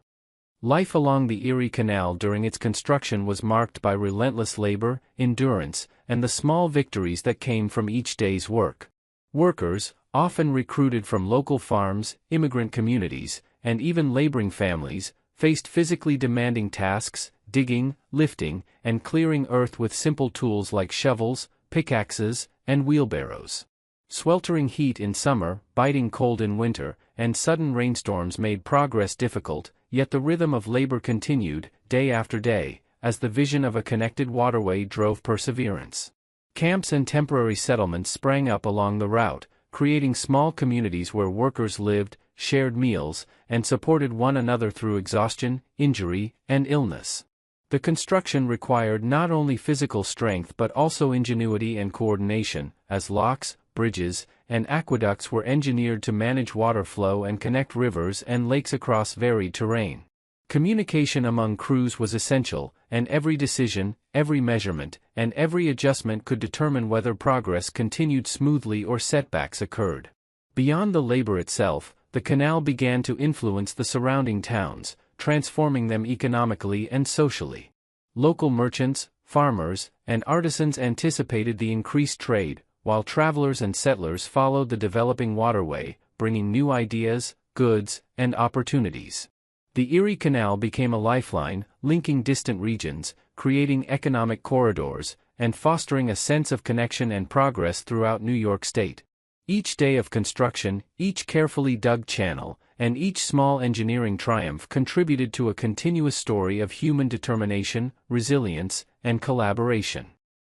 Life along the Erie Canal during its construction was marked by relentless labor, endurance, and the small victories that came from each day's work. Workers, often recruited from local farms, immigrant communities, and even laboring families, faced physically demanding tasks: digging, lifting, and clearing earth with simple tools like shovels, pickaxes, and wheelbarrows. Sweltering heat in summer, biting cold in winter, and sudden rainstorms made progress difficult, yet the rhythm of labor continued, day after day, as the vision of a connected waterway drove perseverance. Camps and temporary settlements sprang up along the route, creating small communities where workers lived, shared meals, and supported one another through exhaustion, injury, and illness. The construction required not only physical strength but also ingenuity and coordination, as locks, bridges, and aqueducts were engineered to manage water flow and connect rivers and lakes across varied terrain. Communication among crews was essential, and every decision, every measurement, and every adjustment could determine whether progress continued smoothly or setbacks occurred. Beyond the labor itself, the canal began to influence the surrounding towns, transforming them economically and socially. Local merchants, farmers, and artisans anticipated the increased trade, while travelers and settlers followed the developing waterway, bringing new ideas, goods, and opportunities. The Erie Canal became a lifeline, linking distant regions, creating economic corridors, and fostering a sense of connection and progress throughout New York State. Each day of construction, each carefully dug channel, and each small engineering triumph contributed to a continuous story of human determination, resilience, and collaboration.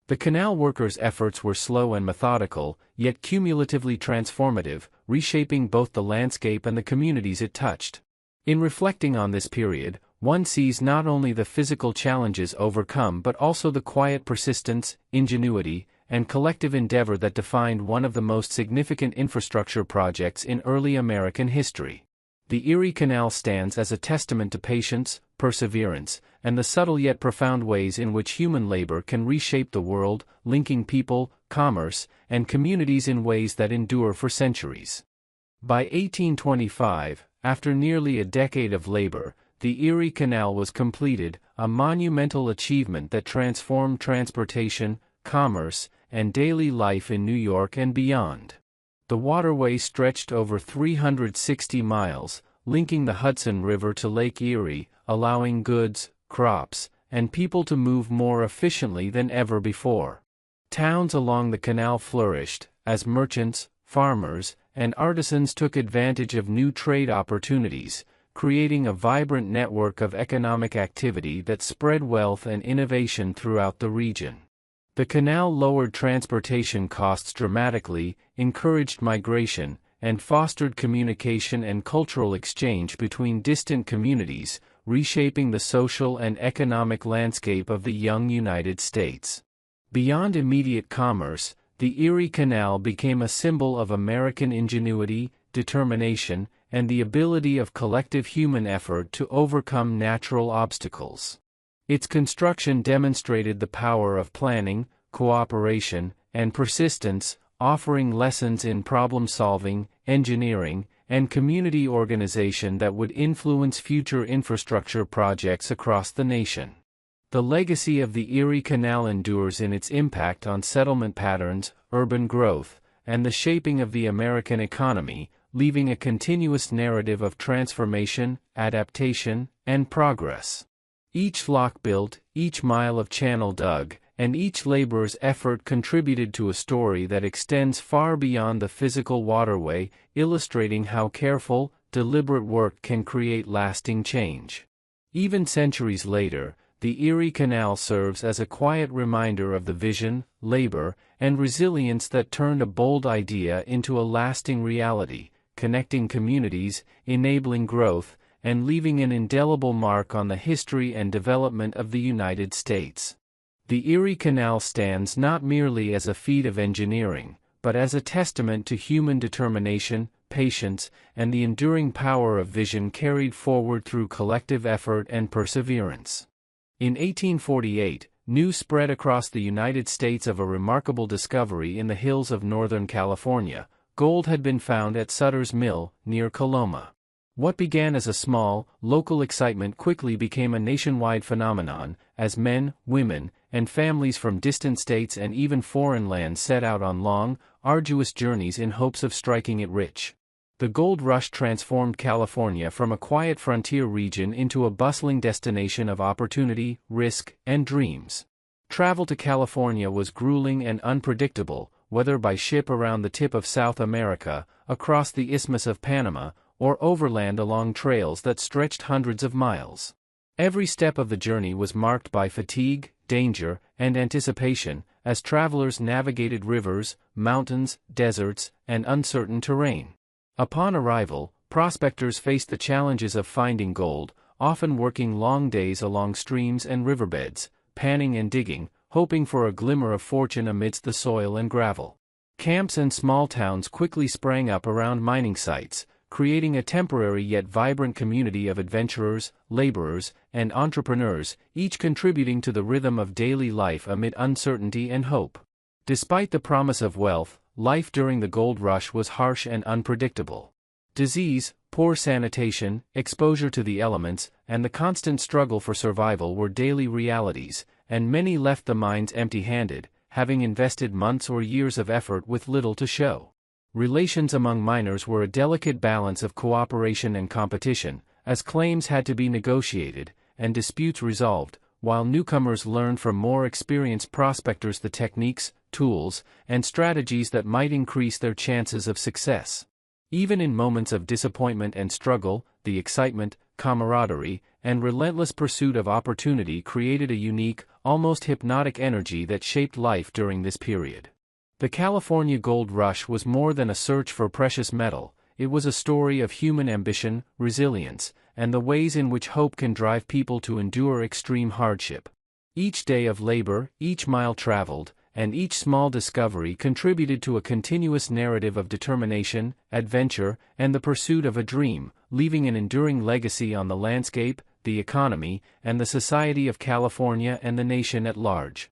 The canal workers' efforts were slow and methodical, yet cumulatively transformative, reshaping both the landscape and the communities it touched. In reflecting on this period, one sees not only the physical challenges overcome but also the quiet persistence, ingenuity, and collective endeavor that defined one of the most significant infrastructure projects in early American history. The Erie Canal stands as a testament to patience, perseverance, and the subtle yet profound ways in which human labor can reshape the world, linking people, commerce, and communities in ways that endure for centuries. By 1825, after nearly a decade of labor, the Erie Canal was completed, a monumental achievement that transformed transportation, commerce, and daily life in New York and beyond. The waterway stretched over 360 miles, linking the Hudson River to Lake Erie, allowing goods, crops, and people to move more efficiently than ever before. Towns along the canal flourished, as merchants, farmers, and artisans took advantage of new trade opportunities, creating a vibrant network of economic activity that spread wealth and innovation throughout the region. The canal lowered transportation costs dramatically, encouraged migration, and fostered communication and cultural exchange between distant communities, reshaping the social and economic landscape of the young United States. Beyond immediate commerce, the Erie Canal became a symbol of American ingenuity, determination, and the ability of collective human effort to overcome natural obstacles. Its construction demonstrated the power of planning, cooperation, and persistence, offering lessons in problem-solving, engineering, and community organization that would influence future infrastructure projects across the nation. The legacy of the Erie Canal endures in its impact on settlement patterns, urban growth, and the shaping of the American economy, leaving a continuous narrative of transformation, adaptation, and progress. Each lock built, each mile of channel dug, and each laborer's effort contributed to a story that extends far beyond the physical waterway, illustrating how careful, deliberate work can create lasting change. Even centuries later, the Erie Canal serves as a quiet reminder of the vision, labor, and resilience that turned a bold idea into a lasting reality, connecting communities, enabling growth, and leaving an indelible mark on the history and development of the United States. The Erie Canal stands not merely as a feat of engineering, but as a testament to human determination, patience, and the enduring power of vision carried forward through collective effort and perseverance. In 1848, news spread across the United States of a remarkable discovery in the hills of Northern California. Gold had been found at Sutter's Mill, near Coloma. What began as a small, local excitement quickly became a nationwide phenomenon, as men, women, and families from distant states and even foreign lands set out on long, arduous journeys in hopes of striking it rich. The gold rush transformed California from a quiet frontier region into a bustling destination of opportunity, risk, and dreams. Travel to California was grueling and unpredictable, whether by ship around the tip of South America, across the Isthmus of Panama, or overland along trails that stretched hundreds of miles. Every step of the journey was marked by fatigue, danger, and anticipation, as travelers navigated rivers, mountains, deserts, and uncertain terrain. Upon arrival, prospectors faced the challenges of finding gold, often working long days along streams and riverbeds, panning and digging, hoping for a glimmer of fortune amidst the soil and gravel. Camps and small towns quickly sprang up around mining sites, creating a temporary yet vibrant community of adventurers, laborers, and entrepreneurs, each contributing to the rhythm of daily life amid uncertainty and hope. Despite the promise of wealth, life during the gold rush was harsh and unpredictable. Disease, poor sanitation, exposure to the elements, and the constant struggle for survival were daily realities, and many left the mines empty-handed, having invested months or years of effort with little to show. Relations among miners were a delicate balance of cooperation and competition, as claims had to be negotiated, and disputes resolved, while newcomers learned from more experienced prospectors the techniques, tools, and strategies that might increase their chances of success. Even in moments of disappointment and struggle, the excitement, camaraderie, and relentless pursuit of opportunity created a unique, almost hypnotic energy that shaped life during this period. The California Gold Rush was more than a search for precious metal. It was a story of human ambition, resilience, and the ways in which hope can drive people to endure extreme hardship. Each day of labor, each mile traveled, and each small discovery contributed to a continuous narrative of determination, adventure, and the pursuit of a dream, leaving an enduring legacy on the landscape, the economy, and the society of California and the nation at large.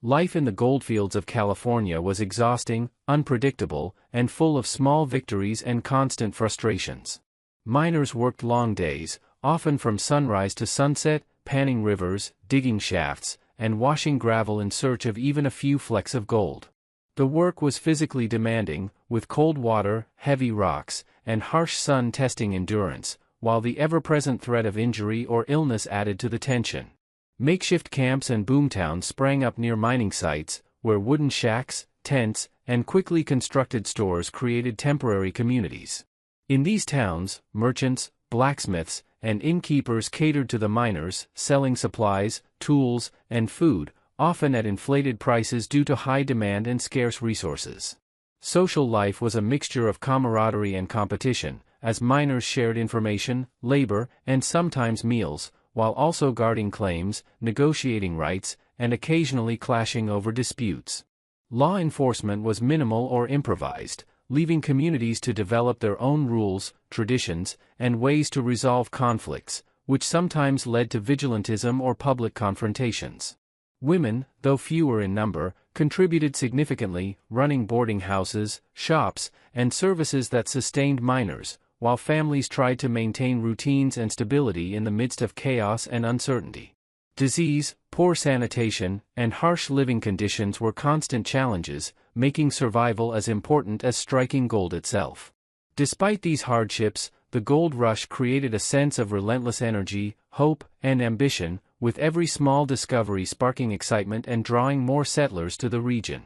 Life in the goldfields of California was exhausting, unpredictable, and full of small victories and constant frustrations. Miners worked long days, often from sunrise to sunset, panning rivers, digging shafts, and washing gravel in search of even a few flecks of gold. The work was physically demanding, with cold water, heavy rocks, and harsh sun testing endurance, while the ever-present threat of injury or illness added to the tension. Makeshift camps and boomtowns sprang up near mining sites, where wooden shacks, tents, and quickly constructed stores created temporary communities. In these towns, merchants, blacksmiths, and innkeepers catered to the miners, selling supplies, tools, and food, often at inflated prices due to high demand and scarce resources. Social life was a mixture of camaraderie and competition, as miners shared information, labor, and sometimes meals, while also guarding claims, negotiating rights, and occasionally clashing over disputes. Law enforcement was minimal or improvised, leaving communities to develop their own rules, traditions, and ways to resolve conflicts, which sometimes led to vigilantism or public confrontations. Women, though fewer in number, contributed significantly, running boarding houses, shops, and services that sustained miners, while families tried to maintain routines and stability in the midst of chaos and uncertainty. Disease, poor sanitation, and harsh living conditions were constant challenges, making survival as important as striking gold itself. Despite these hardships, the gold rush created a sense of relentless energy, hope, and ambition, with every small discovery sparking excitement and drawing more settlers to the region.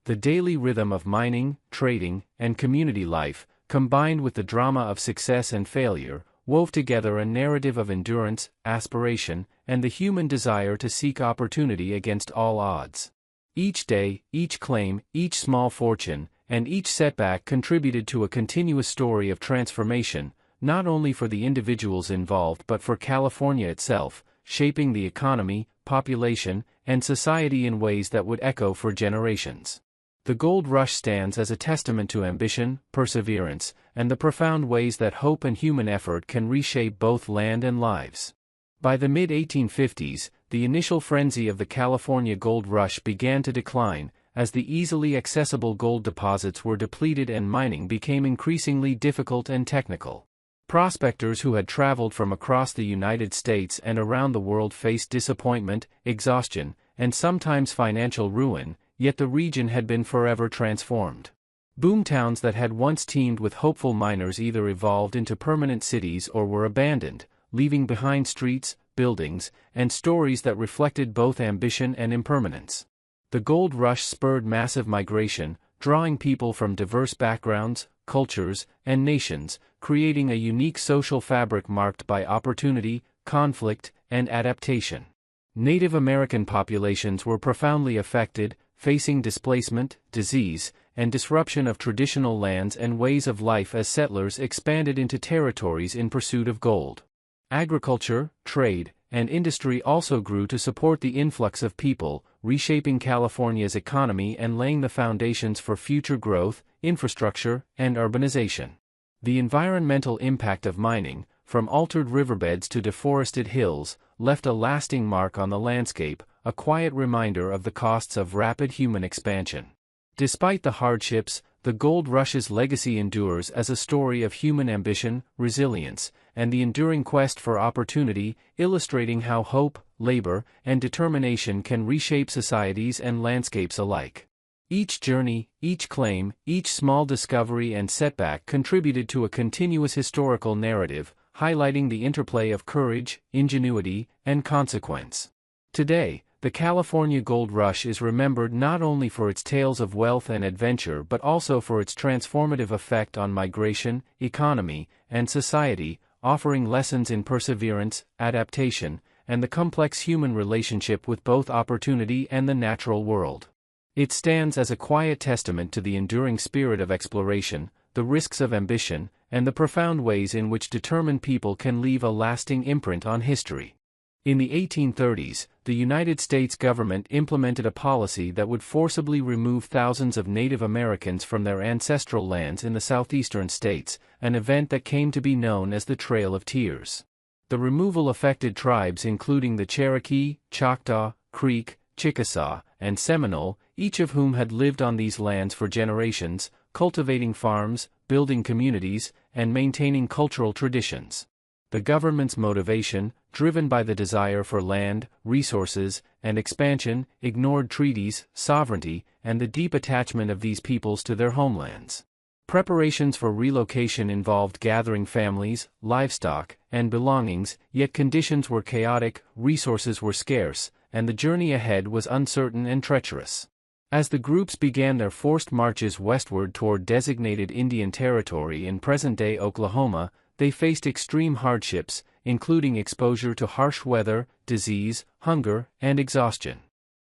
The daily rhythm of mining, trading, and community life, combined with the drama of success and failure, wove together a narrative of endurance, aspiration, and the human desire to seek opportunity against all odds. Each day, each claim, each small fortune, and each setback contributed to a continuous story of transformation, not only for the individuals involved but for California itself, shaping the economy, population, and society in ways that would echo for generations. The gold rush stands as a testament to ambition, perseverance, and the profound ways that hope and human effort can reshape both land and lives. By the mid-1850s, the initial frenzy of the California gold rush began to decline, as the easily accessible gold deposits were depleted and mining became increasingly difficult and technical. Prospectors who had traveled from across the United States and around the world faced disappointment, exhaustion, and sometimes financial ruin, yet the region had been forever transformed. Boomtowns that had once teemed with hopeful miners either evolved into permanent cities or were abandoned, leaving behind streets, buildings, and stories that reflected both ambition and impermanence. The gold rush spurred massive migration, drawing people from diverse backgrounds, cultures, and nations, creating a unique social fabric marked by opportunity, conflict, and adaptation. Native American populations were profoundly affected, facing displacement, disease, and disruption of traditional lands and ways of life as settlers expanded into territories in pursuit of gold. Agriculture, trade, and industry also grew to support the influx of people, reshaping California's economy and laying the foundations for future growth, infrastructure, and urbanization. The environmental impact of mining, from altered riverbeds to deforested hills, left a lasting mark on the landscape, a quiet reminder of the costs of rapid human expansion. Despite the hardships, the gold rush's legacy endures as a story of human ambition, resilience, and the enduring quest for opportunity, illustrating how hope, labor, and determination can reshape societies and landscapes alike. Each journey, each claim, each small discovery and setback contributed to a continuous historical narrative, highlighting the interplay of courage, ingenuity, and consequence. Today, the California Gold Rush is remembered not only for its tales of wealth and adventure but also for its transformative effect on migration, economy, and society, offering lessons in perseverance, adaptation, and the complex human relationship with both opportunity and the natural world. It stands as a quiet testament to the enduring spirit of exploration, the risks of ambition, and the profound ways in which determined people can leave a lasting imprint on history. In the 1830s, the United States government implemented a policy that would forcibly remove thousands of Native Americans from their ancestral lands in the southeastern states, an event that came to be known as the Trail of Tears. The removal affected tribes including the Cherokee, Choctaw, Creek, Chickasaw, and Seminole, each of whom had lived on these lands for generations, cultivating farms, building communities, and maintaining cultural traditions. The government's motivation, driven by the desire for land, resources, and expansion, ignored treaties, sovereignty, and the deep attachment of these peoples to their homelands. Preparations for relocation involved gathering families, livestock, and belongings, yet conditions were chaotic, resources were scarce, and the journey ahead was uncertain and treacherous. As the groups began their forced marches westward toward designated Indian territory in present-day Oklahoma, they faced extreme hardships, including exposure to harsh weather, disease, hunger, and exhaustion.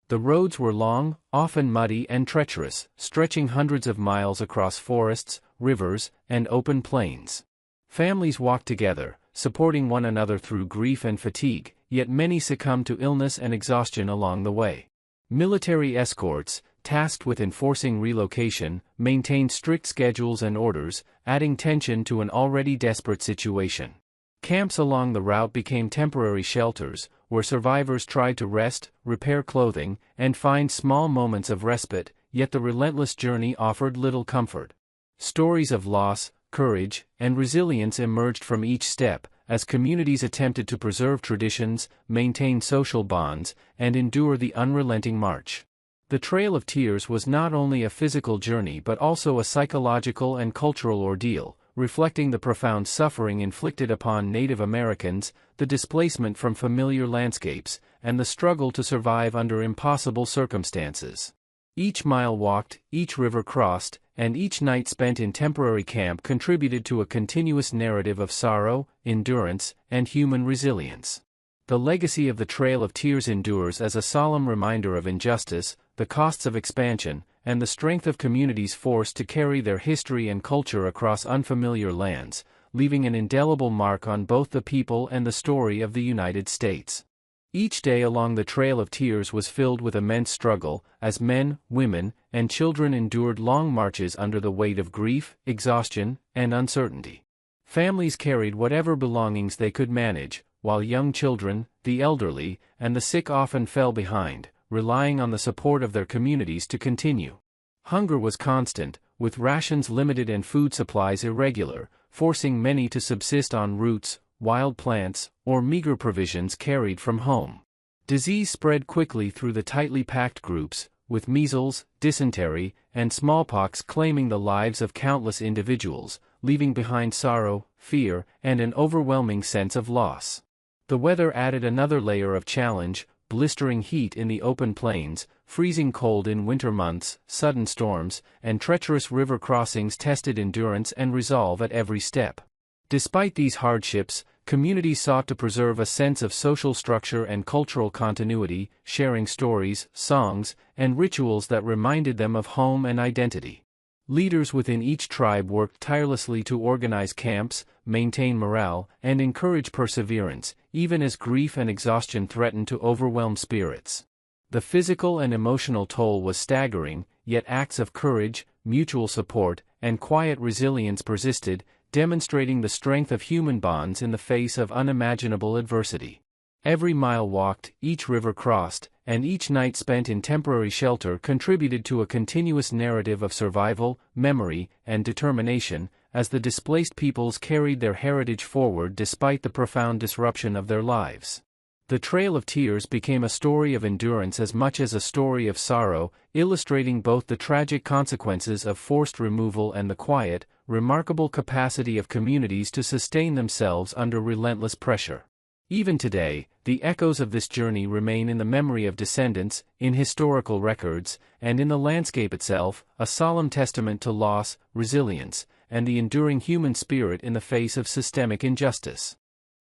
The roads were long, often muddy and treacherous, stretching hundreds of miles across forests, rivers, and open plains. Families walked together, supporting one another through grief and fatigue, yet many succumbed to illness and exhaustion along the way. Military escorts, tasked with enforcing relocation, maintained strict schedules and orders, adding tension to an already desperate situation. Camps along the route became temporary shelters, where survivors tried to rest, repair clothing, and find small moments of respite, yet the relentless journey offered little comfort. Stories of loss, courage, and resilience emerged from each step, as communities attempted to preserve traditions, maintain social bonds, and endure the unrelenting march. The Trail of Tears was not only a physical journey but also a psychological and cultural ordeal, reflecting the profound suffering inflicted upon Native Americans, the displacement from familiar landscapes, and the struggle to survive under impossible circumstances. Each mile walked, each river crossed, and each night spent in temporary camp contributed to a continuous narrative of sorrow, endurance, and human resilience. The legacy of the Trail of Tears endures as a solemn reminder of injustice, the costs of expansion, and the strength of communities forced to carry their history and culture across unfamiliar lands, leaving an indelible mark on both the people and the story of the United States. Each day along the Trail of Tears was filled with immense struggle, as men, women, and children endured long marches under the weight of grief, exhaustion, and uncertainty. Families carried whatever belongings they could manage, while young children, the elderly, and the sick often fell behind, relying on the support of their communities to continue. Hunger was constant, with rations limited and food supplies irregular, forcing many to subsist on roots, wild plants, or meager provisions carried from home. Disease spread quickly through the tightly packed groups, with measles, dysentery, and smallpox claiming the lives of countless individuals, leaving behind sorrow, fear, and an overwhelming sense of loss. The weather added another layer of challenge: blistering heat in the open plains, freezing cold in winter months, sudden storms, and treacherous river crossings tested endurance and resolve at every step. Despite these hardships, communities sought to preserve a sense of social structure and cultural continuity, sharing stories, songs, and rituals that reminded them of home and identity. Leaders within each tribe worked tirelessly to organize camps, maintain morale, and encourage perseverance, even as grief and exhaustion threatened to overwhelm spirits. The physical and emotional toll was staggering, yet acts of courage, mutual support, and quiet resilience persisted, demonstrating the strength of human bonds in the face of unimaginable adversity. Every mile walked, each river crossed, and each night spent in temporary shelter contributed to a continuous narrative of survival, memory, and determination, as the displaced peoples carried their heritage forward despite the profound disruption of their lives. The Trail of Tears became a story of endurance as much as a story of sorrow, illustrating both the tragic consequences of forced removal and the quiet, remarkable capacity of communities to sustain themselves under relentless pressure. Even today, the echoes of this journey remain in the memory of descendants, in historical records, and in the landscape itself, a solemn testament to loss, resilience, and the enduring human spirit in the face of systemic injustice.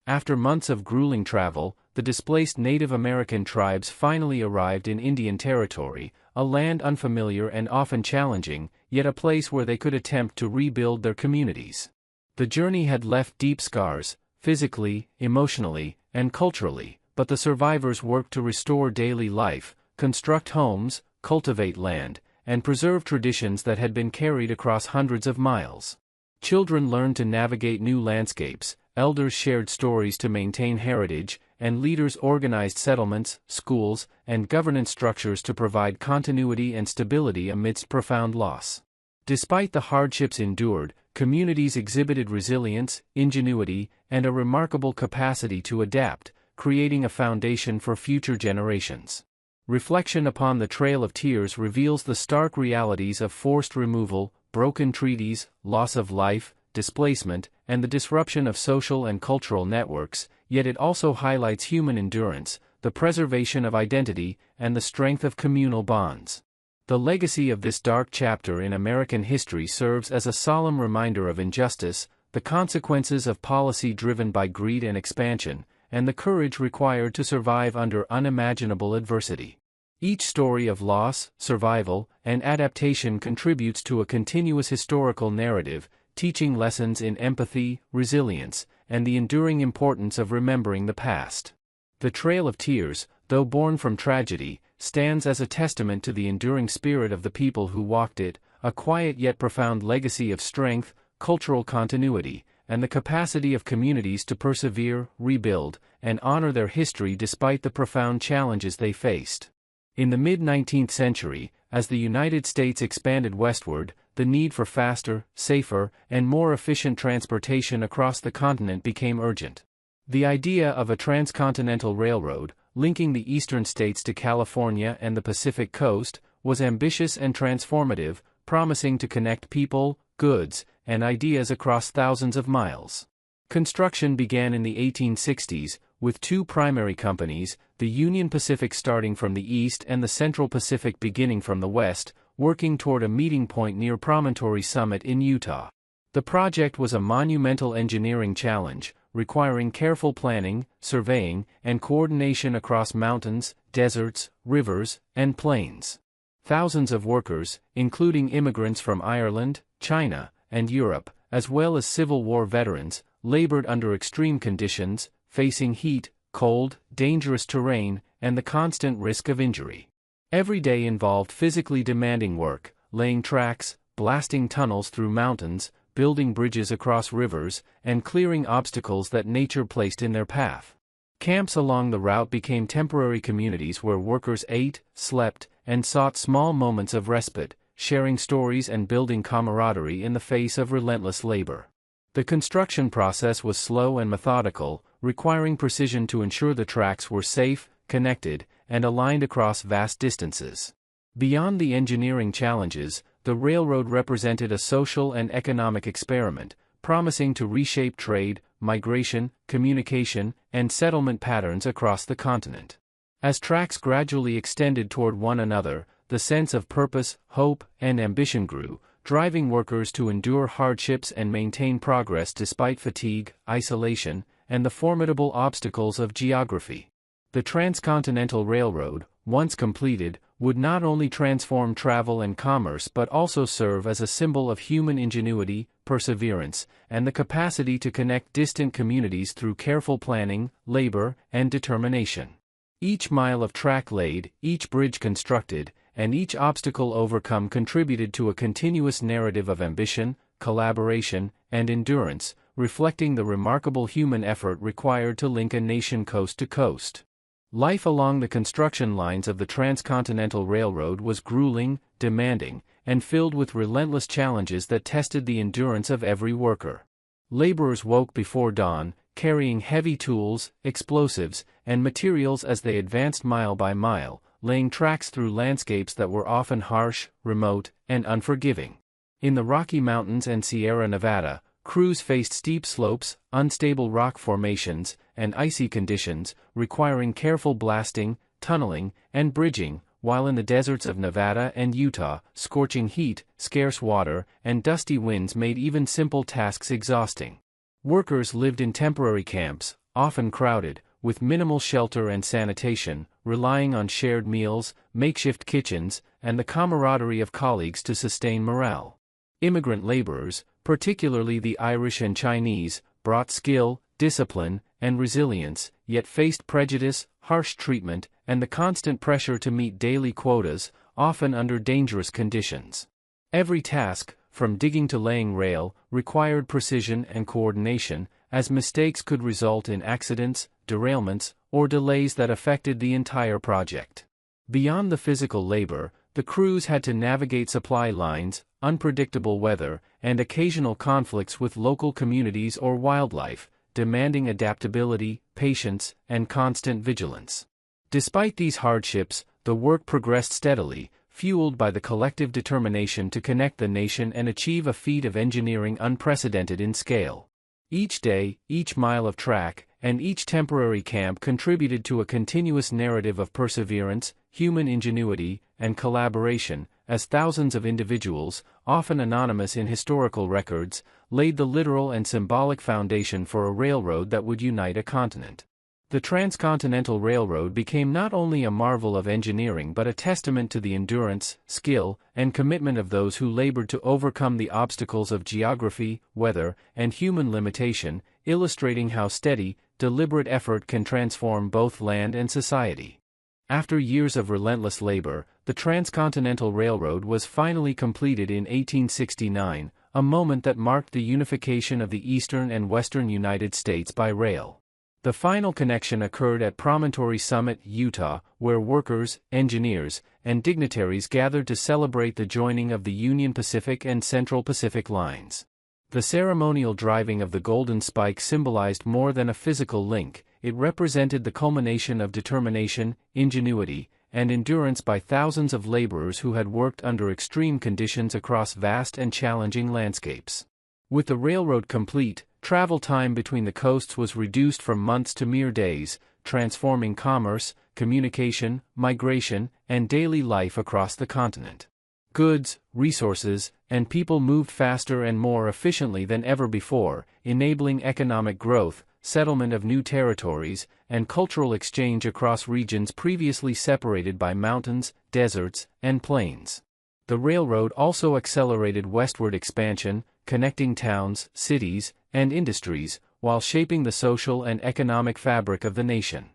After months of grueling travel, the displaced Native American tribes finally arrived in Indian Territory, a land unfamiliar and often challenging, yet a place where they could attempt to rebuild their communities. The journey had left deep scars, physically, emotionally, and culturally, but the survivors worked to restore daily life, construct homes, cultivate land, and preserve traditions that had been carried across hundreds of miles. Children learned to navigate new landscapes, elders shared stories to maintain heritage, and leaders organized settlements, schools, and governance structures to provide continuity and stability amidst profound loss. Despite the hardships endured, communities exhibited resilience, ingenuity, and a remarkable capacity to adapt, creating a foundation for future generations. Reflection upon the Trail of Tears reveals the stark realities of forced removal, broken treaties, loss of life, displacement, and the disruption of social and cultural networks, yet it also highlights human endurance, the preservation of identity, and the strength of communal bonds. The legacy of this dark chapter in American history serves as a solemn reminder of injustice, the consequences of policy driven by greed and expansion, and the courage required to survive under unimaginable adversity. Each story of loss, survival, and adaptation contributes to a continuous historical narrative, teaching lessons in empathy, resilience, and the enduring importance of remembering the past. The Trail of Tears, though born from tragedy, stands as a testament to the enduring spirit of the people who walked it, a quiet yet profound legacy of strength, cultural continuity, and the capacity of communities to persevere, rebuild, and honor their history despite the profound challenges they faced. In the mid-19th century, as the United States expanded westward, the need for faster, safer, and more efficient transportation across the continent became urgent. The idea of a transcontinental railroad, linking the eastern states to California and the Pacific coast, was ambitious and transformative, promising to connect people, goods, and ideas across thousands of miles. Construction began in the 1860s, with two primary companies, the Union Pacific starting from the east and the Central Pacific beginning from the west, working toward a meeting point near Promontory Summit in Utah. The project was a monumental engineering challenge, requiring careful planning, surveying, and coordination across mountains, deserts, rivers, and plains. Thousands of workers, including immigrants from Ireland, China, and Europe, as well as Civil War veterans, labored under extreme conditions, facing heat, cold, dangerous terrain, and the constant risk of injury. Every day involved physically demanding work, laying tracks, blasting tunnels through mountains, building bridges across rivers, and clearing obstacles that nature placed in their path. Camps along the route became temporary communities where workers ate, slept, and sought small moments of respite, sharing stories and building camaraderie in the face of relentless labor. The construction process was slow and methodical, requiring precision to ensure the tracks were safe, connected, and aligned across vast distances. Beyond the engineering challenges, the railroad represented a social and economic experiment, promising to reshape trade, migration, communication, and settlement patterns across the continent. As tracks gradually extended toward one another, the sense of purpose, hope, and ambition grew, driving workers to endure hardships and maintain progress despite fatigue, isolation, and the formidable obstacles of geography. The Transcontinental Railroad, once completed, would not only transform travel and commerce but also serve as a symbol of human ingenuity, perseverance, and the capacity to connect distant communities through careful planning, labor, and determination. Each mile of track laid, each bridge constructed, and each obstacle overcome contributed to a continuous narrative of ambition, collaboration, and endurance, reflecting the remarkable human effort required to link a nation coast to coast. Life along the construction lines of the Transcontinental Railroad was grueling, demanding, and filled with relentless challenges that tested the endurance of every worker. Laborers woke before dawn, carrying heavy tools, explosives, and materials as they advanced mile by mile, laying tracks through landscapes that were often harsh, remote, and unforgiving. In the Rocky Mountains and Sierra Nevada, crews faced steep slopes, unstable rock formations, and icy conditions, requiring careful blasting, tunneling, and bridging, while in the deserts of Nevada and Utah, scorching heat, scarce water, and dusty winds made even simple tasks exhausting. Workers lived in temporary camps, often crowded, with minimal shelter and sanitation, relying on shared meals, makeshift kitchens, and the camaraderie of colleagues to sustain morale. Immigrant laborers, particularly the Irish and Chinese, brought skill, discipline, and resilience, yet faced prejudice, harsh treatment, and the constant pressure to meet daily quotas, often under dangerous conditions. Every task, from digging to laying rail, required precision and coordination, as mistakes could result in accidents, derailments, or delays that affected the entire project. Beyond the physical labor, the crews had to navigate supply lines, unpredictable weather, and occasional conflicts with local communities or wildlife, demanding adaptability, patience, and constant vigilance. Despite these hardships, the work progressed steadily, fueled by the collective determination to connect the nation and achieve a feat of engineering unprecedented in scale. Each day, each mile of track, and each temporary camp contributed to a continuous narrative of perseverance, human ingenuity, and collaboration, as thousands of individuals, often anonymous in historical records, laid the literal and symbolic foundation for a railroad that would unite a continent. The Transcontinental Railroad became not only a marvel of engineering but a testament to the endurance, skill, and commitment of those who labored to overcome the obstacles of geography, weather, and human limitation, illustrating how steady, deliberate effort can transform both land and society. After years of relentless labor, the Transcontinental Railroad was finally completed in 1869, a moment that marked the unification of the eastern and western United States by rail. The final connection occurred at Promontory Summit, Utah, where workers, engineers, and dignitaries gathered to celebrate the joining of the Union Pacific and Central Pacific lines. The ceremonial driving of the golden spike symbolized more than a physical link. It represented the culmination of determination, ingenuity, and endurance by thousands of laborers who had worked under extreme conditions across vast and challenging landscapes. With the railroad complete, travel time between the coasts was reduced from months to mere days, transforming commerce, communication, migration, and daily life across the continent. Goods, resources, and people moved faster and more efficiently than ever before, enabling economic growth, settlement of new territories, and cultural exchange across regions previously separated by mountains, deserts, and plains. The railroad also accelerated westward expansion, connecting towns, cities, and industries, while shaping the social and economic fabric of the nation.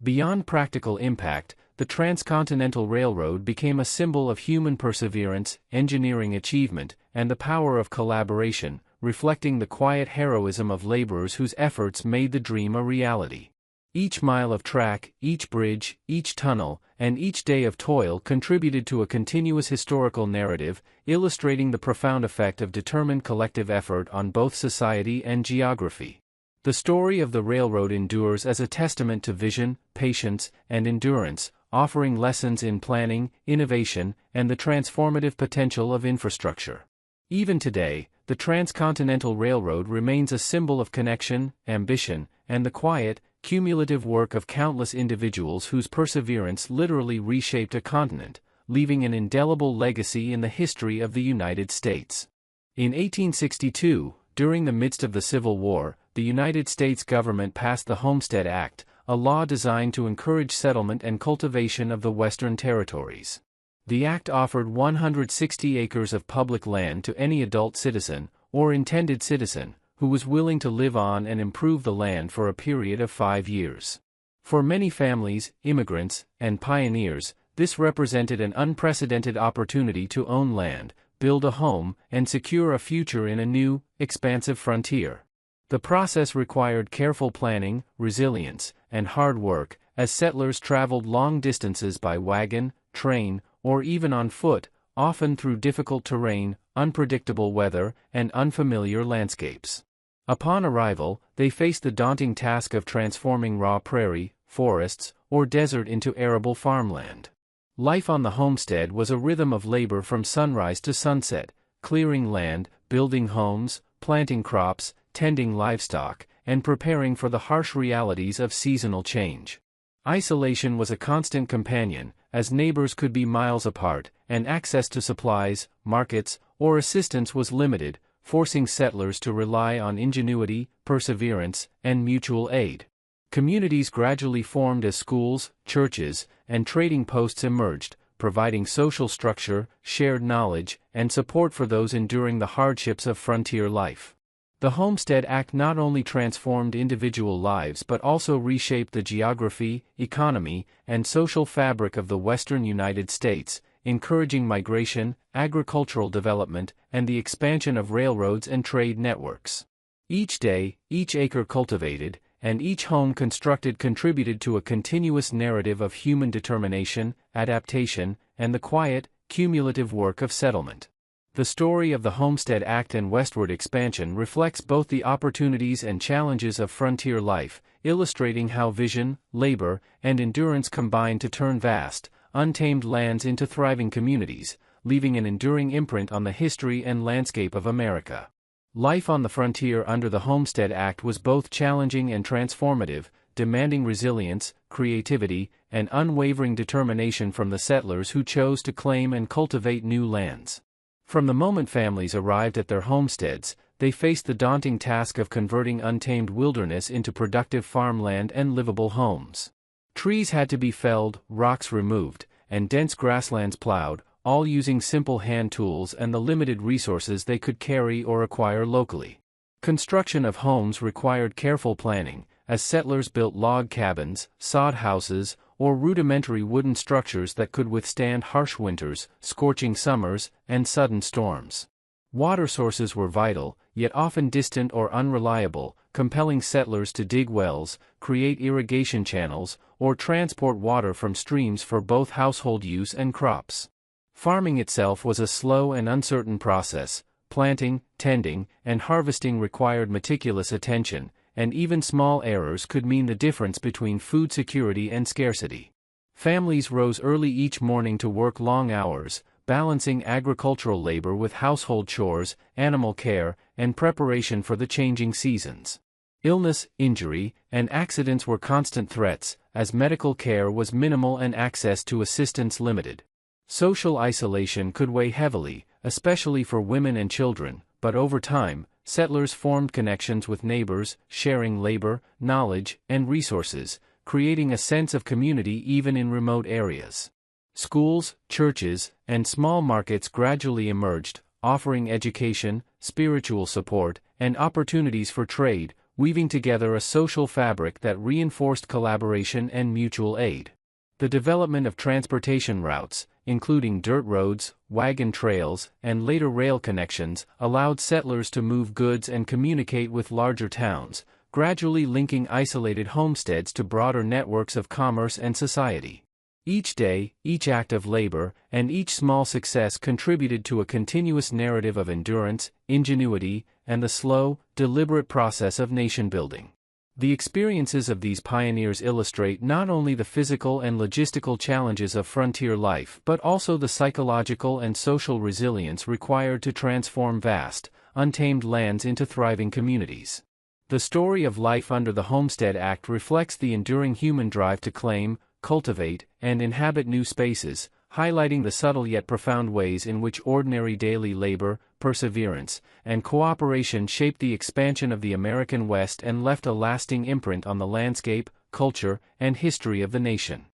Beyond practical impact, the Transcontinental Railroad became a symbol of human perseverance, engineering achievement, and the power of collaboration, reflecting the quiet heroism of laborers whose efforts made the dream a reality. Each mile of track, each bridge, each tunnel, and each day of toil contributed to a continuous historical narrative, illustrating the profound effect of determined collective effort on both society and geography. The story of the railroad endures as a testament to vision, patience, and endurance, offering lessons in planning, innovation, and the transformative potential of infrastructure. Even today, the Transcontinental Railroad remains a symbol of connection, ambition, and the quiet, cumulative work of countless individuals whose perseverance literally reshaped a continent, leaving an indelible legacy in the history of the United States. In 1862, during the midst of the Civil War, the United States government passed the Homestead Act, a law designed to encourage settlement and cultivation of the Western territories. The act offered 160 acres of public land to any adult citizen, or intended citizen, who was willing to live on and improve the land for a period of 5 years. For many families, immigrants, and pioneers, this represented an unprecedented opportunity to own land, build a home, and secure a future in a new, expansive frontier. The process required careful planning, resilience, and hard work, as settlers traveled long distances by wagon, train, or even on foot, often through difficult terrain, unpredictable weather, and unfamiliar landscapes. Upon arrival, they faced the daunting task of transforming raw prairie, forests, or desert into arable farmland. Life on the homestead was a rhythm of labor from sunrise to sunset, clearing land, building homes, planting crops, tending livestock, and preparing for the harsh realities of seasonal change. Isolation was a constant companion, as neighbors could be miles apart, and access to supplies, markets, or assistance was limited, forcing settlers to rely on ingenuity, perseverance, and mutual aid. Communities gradually formed as schools, churches, and trading posts emerged, providing social structure, shared knowledge, and support for those enduring the hardships of frontier life. The Homestead Act not only transformed individual lives but also reshaped the geography, economy, and social fabric of the western United States, encouraging migration, agricultural development, and the expansion of railroads and trade networks. Each day, each acre cultivated, and each home constructed contributed to a continuous narrative of human determination, adaptation, and the quiet, cumulative work of settlement. The story of the Homestead Act and westward expansion reflects both the opportunities and challenges of frontier life, illustrating how vision, labor, and endurance combine to turn vast, untamed lands into thriving communities, leaving an enduring imprint on the history and landscape of America. Life on the frontier under the Homestead Act was both challenging and transformative, demanding resilience, creativity, and unwavering determination from the settlers who chose to claim and cultivate new lands. From the moment families arrived at their homesteads, they faced the daunting task of converting untamed wilderness into productive farmland and livable homes. Trees had to be felled, rocks removed, and dense grasslands plowed, all using simple hand tools and the limited resources they could carry or acquire locally. Construction of homes required careful planning, as settlers built log cabins, sod houses, or rudimentary wooden structures that could withstand harsh winters, scorching summers, and sudden storms. Water sources were vital, yet often distant or unreliable, compelling settlers to dig wells, create irrigation channels, or transport water from streams for both household use and crops. Farming itself was a slow and uncertain process. Planting, tending, and harvesting required meticulous attention, and even small errors could mean the difference between food security and scarcity. Families rose early each morning to work long hours, balancing agricultural labor with household chores, animal care, and preparation for the changing seasons. Illness, injury, and accidents were constant threats, as medical care was minimal and access to assistance limited. Social isolation could weigh heavily, especially for women and children, but over time, settlers formed connections with neighbors, sharing labor, knowledge, and resources, creating a sense of community even in remote areas. Schools, churches, and small markets gradually emerged, offering education, spiritual support, and opportunities for trade, weaving together a social fabric that reinforced collaboration and mutual aid. The development of transportation routes, including dirt roads, wagon trails, and later rail connections, allowed settlers to move goods and communicate with larger towns, gradually linking isolated homesteads to broader networks of commerce and society. Each day, each act of labor, and each small success contributed to a continuous narrative of endurance, ingenuity, and the slow, deliberate process of nation-building. The experiences of these pioneers illustrate not only the physical and logistical challenges of frontier life but also the psychological and social resilience required to transform vast, untamed lands into thriving communities. The story of life under the Homestead Act reflects the enduring human drive to claim, cultivate, and inhabit new spaces, highlighting the subtle yet profound ways in which ordinary daily labor, perseverance, and cooperation shaped the expansion of the American West and left a lasting imprint on the landscape, culture, and history of the nation.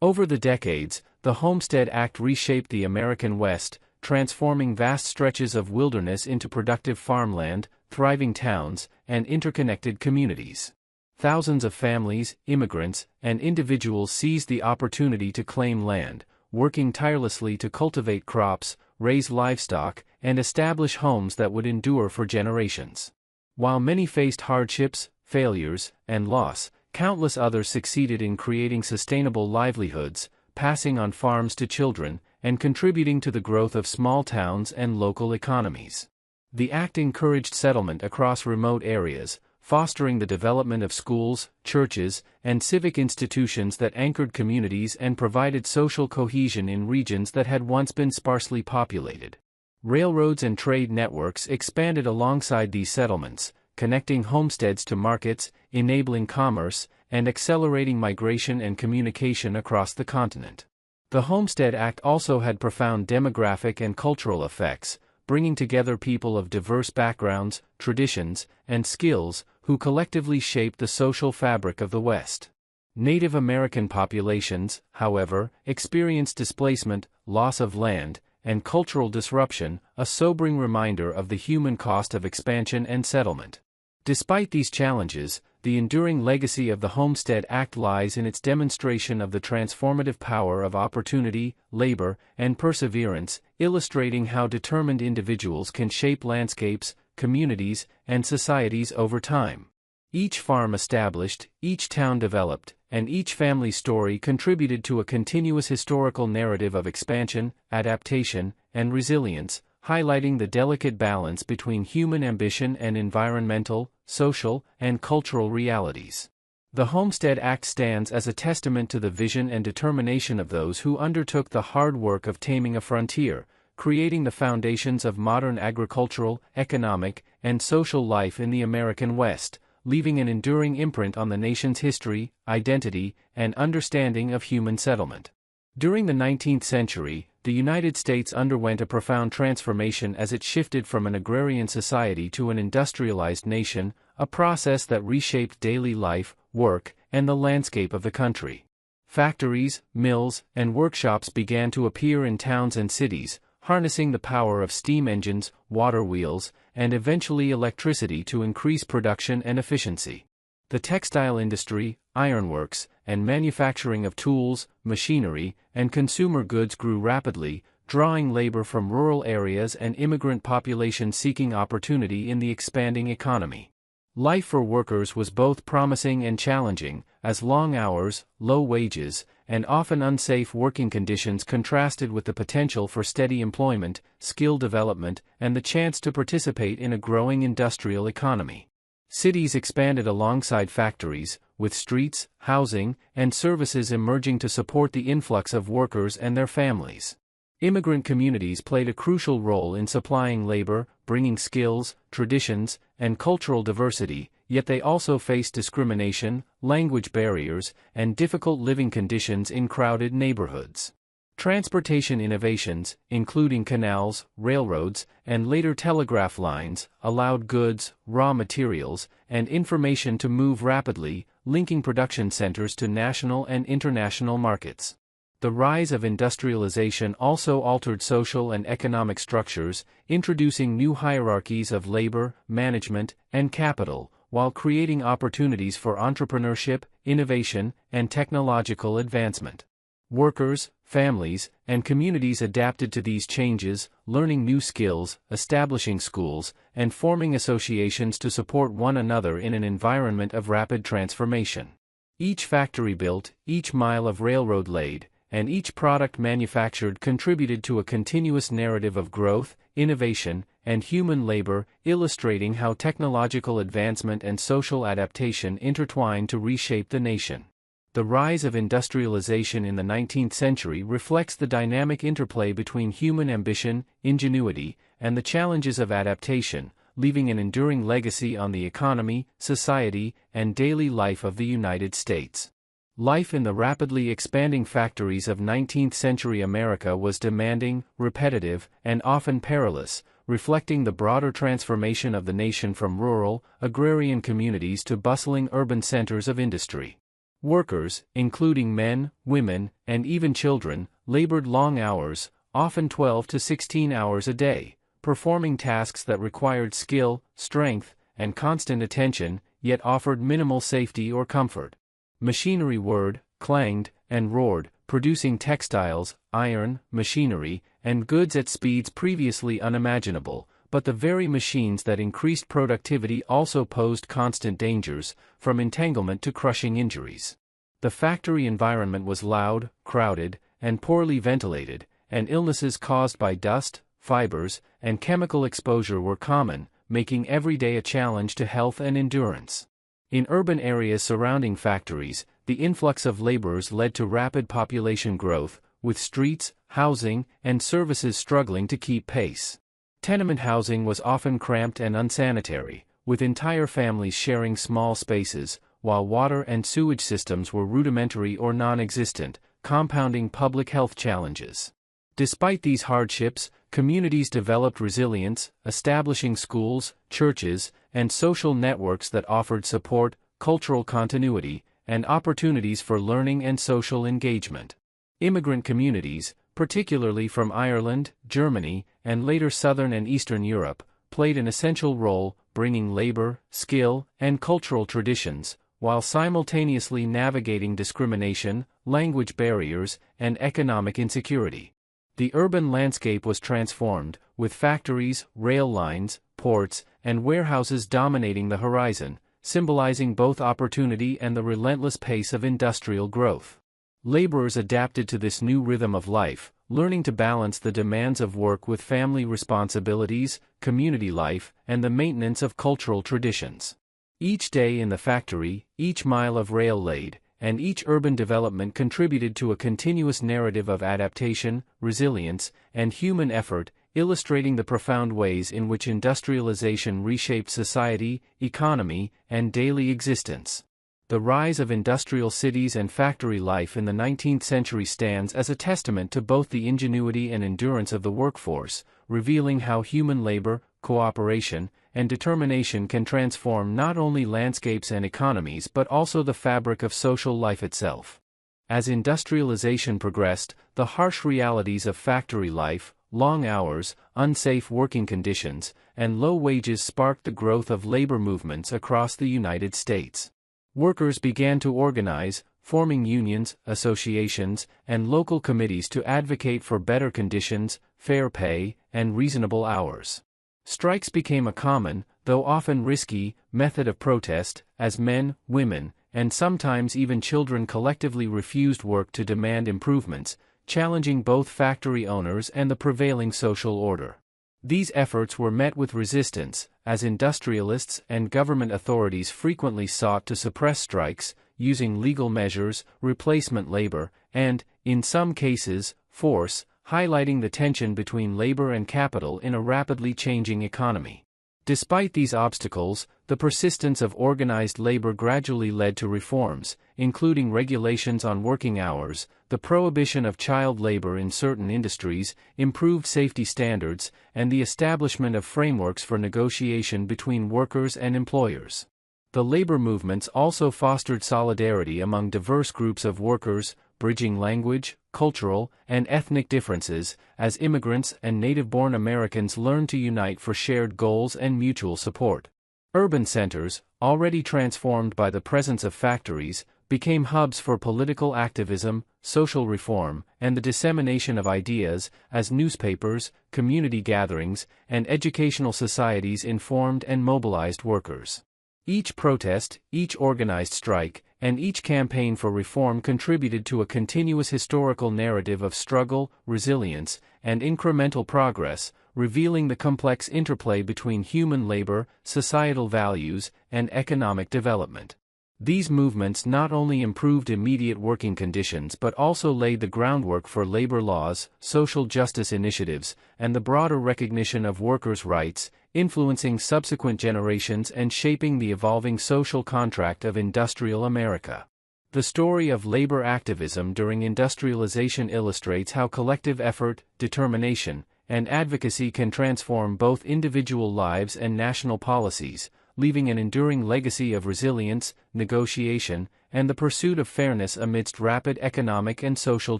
Over the decades, the Homestead Act reshaped the American West, transforming vast stretches of wilderness into productive farmland, thriving towns, and interconnected communities. Thousands of families, immigrants, and individuals seized the opportunity to claim land, working tirelessly to cultivate crops, raise livestock, and establish homes that would endure for generations. While many faced hardships, failures, and loss, countless others succeeded in creating sustainable livelihoods, passing on farms to children, and contributing to the growth of small towns and local economies. The act encouraged settlement across remote areas, fostering the development of schools, churches, and civic institutions that anchored communities and provided social cohesion in regions that had once been sparsely populated. Railroads and trade networks expanded alongside these settlements, connecting homesteads to markets, enabling commerce, and accelerating migration and communication across the continent. The Homestead Act also had profound demographic and cultural effects, bringing together people of diverse backgrounds, traditions, and skills, who collectively shaped the social fabric of the West. Native American populations, however, experienced displacement, loss of land, and cultural disruption, a sobering reminder of the human cost of expansion and settlement. Despite these challenges, the enduring legacy of the Homestead Act lies in its demonstration of the transformative power of opportunity, labor, and perseverance, illustrating how determined individuals can shape landscapes, communities, and societies over time. Each farm established, each town developed, and each family story contributed to a continuous historical narrative of expansion, adaptation, and resilience, highlighting the delicate balance between human ambition and environmental, social, and cultural realities. The Homestead Act stands as a testament to the vision and determination of those who undertook the hard work of taming a frontier, creating the foundations of modern agricultural, economic, and social life in the American West, leaving an enduring imprint on the nation's history, identity, and understanding of human settlement. During the 19th century, the United States underwent a profound transformation as it shifted from an agrarian society to an industrialized nation, a process that reshaped daily life, work, and the landscape of the country. Factories, mills, and workshops began to appear in towns and cities, harnessing the power of steam engines, water wheels, and eventually electricity to increase production and efficiency. The textile industry, ironworks, and manufacturing of tools, machinery, and consumer goods grew rapidly, drawing labor from rural areas and immigrant populations seeking opportunity in the expanding economy. Life for workers was both promising and challenging, as long hours, low wages, and often unsafe working conditions contrasted with the potential for steady employment, skill development, and the chance to participate in a growing industrial economy. Cities expanded alongside factories, with streets, housing, and services emerging to support the influx of workers and their families. Immigrant communities played a crucial role in supplying labor, bringing skills, traditions, and cultural diversity, yet they also faced discrimination, language barriers, and difficult living conditions in crowded neighborhoods. Transportation innovations, including canals, railroads, and later telegraph lines, allowed goods, raw materials, and information to move rapidly, linking production centers to national and international markets. The rise of industrialization also altered social and economic structures, introducing new hierarchies of labor, management, and capital, while creating opportunities for entrepreneurship, innovation, and technological advancement. Workers, families, and communities adapted to these changes, learning new skills, establishing schools, and forming associations to support one another in an environment of rapid transformation. Each factory built, each mile of railroad laid, and each product manufactured contributed to a continuous narrative of growth, innovation, and human labor, illustrating how technological advancement and social adaptation intertwine to reshape the nation. The rise of industrialization in the 19th century reflects the dynamic interplay between human ambition, ingenuity, and the challenges of adaptation, leaving an enduring legacy on the economy, society, and daily life of the United States. Life in the rapidly expanding factories of 19th-century America was demanding, repetitive, and often perilous, reflecting the broader transformation of the nation from rural, agrarian communities to bustling urban centers of industry. Workers, including men, women, and even children, labored long hours, often 12 to 16 hours a day, performing tasks that required skill, strength, and constant attention, yet offered minimal safety or comfort. Machinery whirred, clanged, and roared, producing textiles, iron, machinery, and goods at speeds previously unimaginable, but the very machines that increased productivity also posed constant dangers, from entanglement to crushing injuries. The factory environment was loud, crowded, and poorly ventilated, and illnesses caused by dust, fibers, and chemical exposure were common, making every day a challenge to health and endurance. In urban areas surrounding factories, the influx of laborers led to rapid population growth, with streets, housing, and services struggling to keep pace. Tenement housing was often cramped and unsanitary, with entire families sharing small spaces, while water and sewage systems were rudimentary or non-existent, compounding public health challenges. Despite these hardships, communities developed resilience, establishing schools, churches, and social networks that offered support, cultural continuity, and opportunities for learning and social engagement. Immigrant communities, particularly from Ireland, Germany, and later Southern and Eastern Europe, played an essential role, bringing labor, skill, and cultural traditions, while simultaneously navigating discrimination, language barriers, and economic insecurity. The urban landscape was transformed, with factories, rail lines, ports, and warehouses dominating the horizon, symbolizing both opportunity and the relentless pace of industrial growth. Laborers adapted to this new rhythm of life, learning to balance the demands of work with family responsibilities, community life, and the maintenance of cultural traditions. Each day in the factory, each mile of rail laid, and each urban development contributed to a continuous narrative of adaptation, resilience, and human effort, illustrating the profound ways in which industrialization reshaped society, economy, and daily existence. The rise of industrial cities and factory life in the 19th century stands as a testament to both the ingenuity and endurance of the workforce, revealing how human labor, cooperation, and determination can transform not only landscapes and economies but also the fabric of social life itself. As industrialization progressed, the harsh realities of factory life, long hours, unsafe working conditions, and low wages sparked the growth of labor movements across the United States. Workers began to organize, forming unions, associations, and local committees to advocate for better conditions, fair pay, and reasonable hours. Strikes became a common, though often risky, method of protest, as men, women, and sometimes even children collectively refused work to demand improvements, challenging both factory owners and the prevailing social order. These efforts were met with resistance, as industrialists and government authorities frequently sought to suppress strikes, using legal measures, replacement labor, and, in some cases, force, highlighting the tension between labor and capital in a rapidly changing economy. Despite these obstacles, the persistence of organized labor gradually led to reforms, including regulations on working hours, the prohibition of child labor in certain industries, improved safety standards, and the establishment of frameworks for negotiation between workers and employers. The labor movements also fostered solidarity among diverse groups of workers, bridging language, cultural, and ethnic differences, as immigrants and native-born Americans learned to unite for shared goals and mutual support. Urban centers, already transformed by the presence of factories, became hubs for political activism, social reform, and the dissemination of ideas, as newspapers, community gatherings, and educational societies informed and mobilized workers. Each protest, each organized strike, and each campaign for reform contributed to a continuous historical narrative of struggle, resilience, and incremental progress, revealing the complex interplay between human labor, societal values, and economic development. These movements not only improved immediate working conditions but also laid the groundwork for labor laws, social justice initiatives, and the broader recognition of workers' rights, influencing subsequent generations and shaping the evolving social contract of industrial America. The story of labor activism during industrialization illustrates how collective effort, determination, and advocacy can transform both individual lives and national policies, leaving an enduring legacy of resilience, negotiation, and the pursuit of fairness amidst rapid economic and social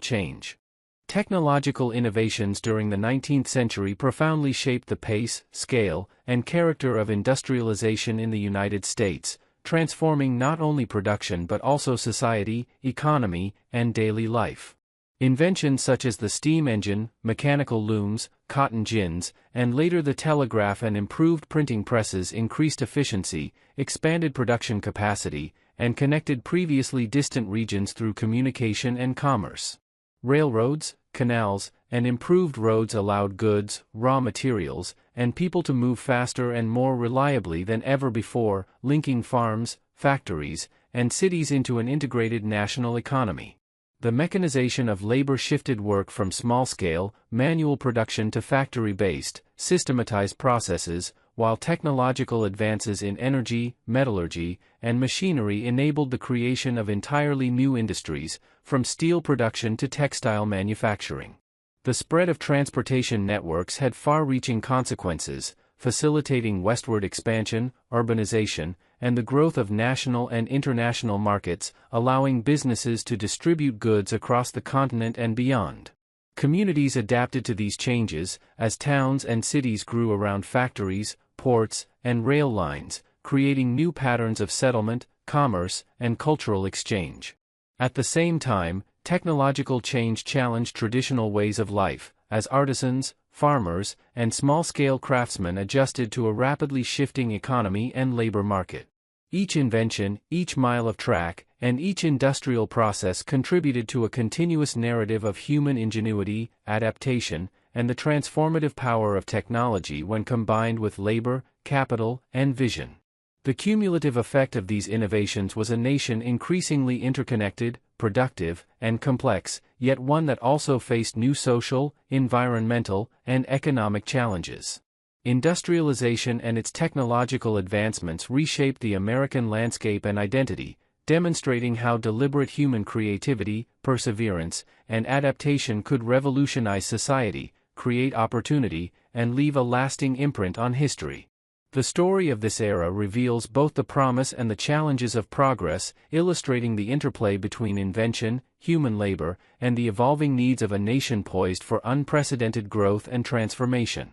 change. Technological innovations during the 19th century profoundly shaped the pace, scale, and character of industrialization in the United States, transforming not only production but also society, economy, and daily life. Inventions such as the steam engine, mechanical looms, cotton gins, and later the telegraph and improved printing presses increased efficiency, expanded production capacity, and connected previously distant regions through communication and commerce. Railroads, canals, and improved roads allowed goods, raw materials, and people to move faster and more reliably than ever before, linking farms, factories, and cities into an integrated national economy. The mechanization of labor shifted work from small-scale, manual production to factory-based, systematized processes, while technological advances in energy, metallurgy, and machinery enabled the creation of entirely new industries, from steel production to textile manufacturing. The spread of transportation networks had far-reaching consequences, facilitating westward expansion, urbanization, and the growth of national and international markets, allowing businesses to distribute goods across the continent and beyond. Communities adapted to these changes, as towns and cities grew around factories, ports, and rail lines, creating new patterns of settlement, commerce, and cultural exchange. At the same time, technological change challenged traditional ways of life, as artisans, farmers, and small-scale craftsmen adjusted to a rapidly shifting economy and labor market. Each invention, each mile of track, and each industrial process contributed to a continuous narrative of human ingenuity, adaptation, and the transformative power of technology when combined with labor, capital, and vision. The cumulative effect of these innovations was a nation increasingly interconnected, productive, and complex, yet one that also faced new social, environmental, and economic challenges. Industrialization and its technological advancements reshaped the American landscape and identity, demonstrating how deliberate human creativity, perseverance, and adaptation could revolutionize society, create opportunity, and leave a lasting imprint on history. The story of this era reveals both the promise and the challenges of progress, illustrating the interplay between invention, human labor, and the evolving needs of a nation poised for unprecedented growth and transformation.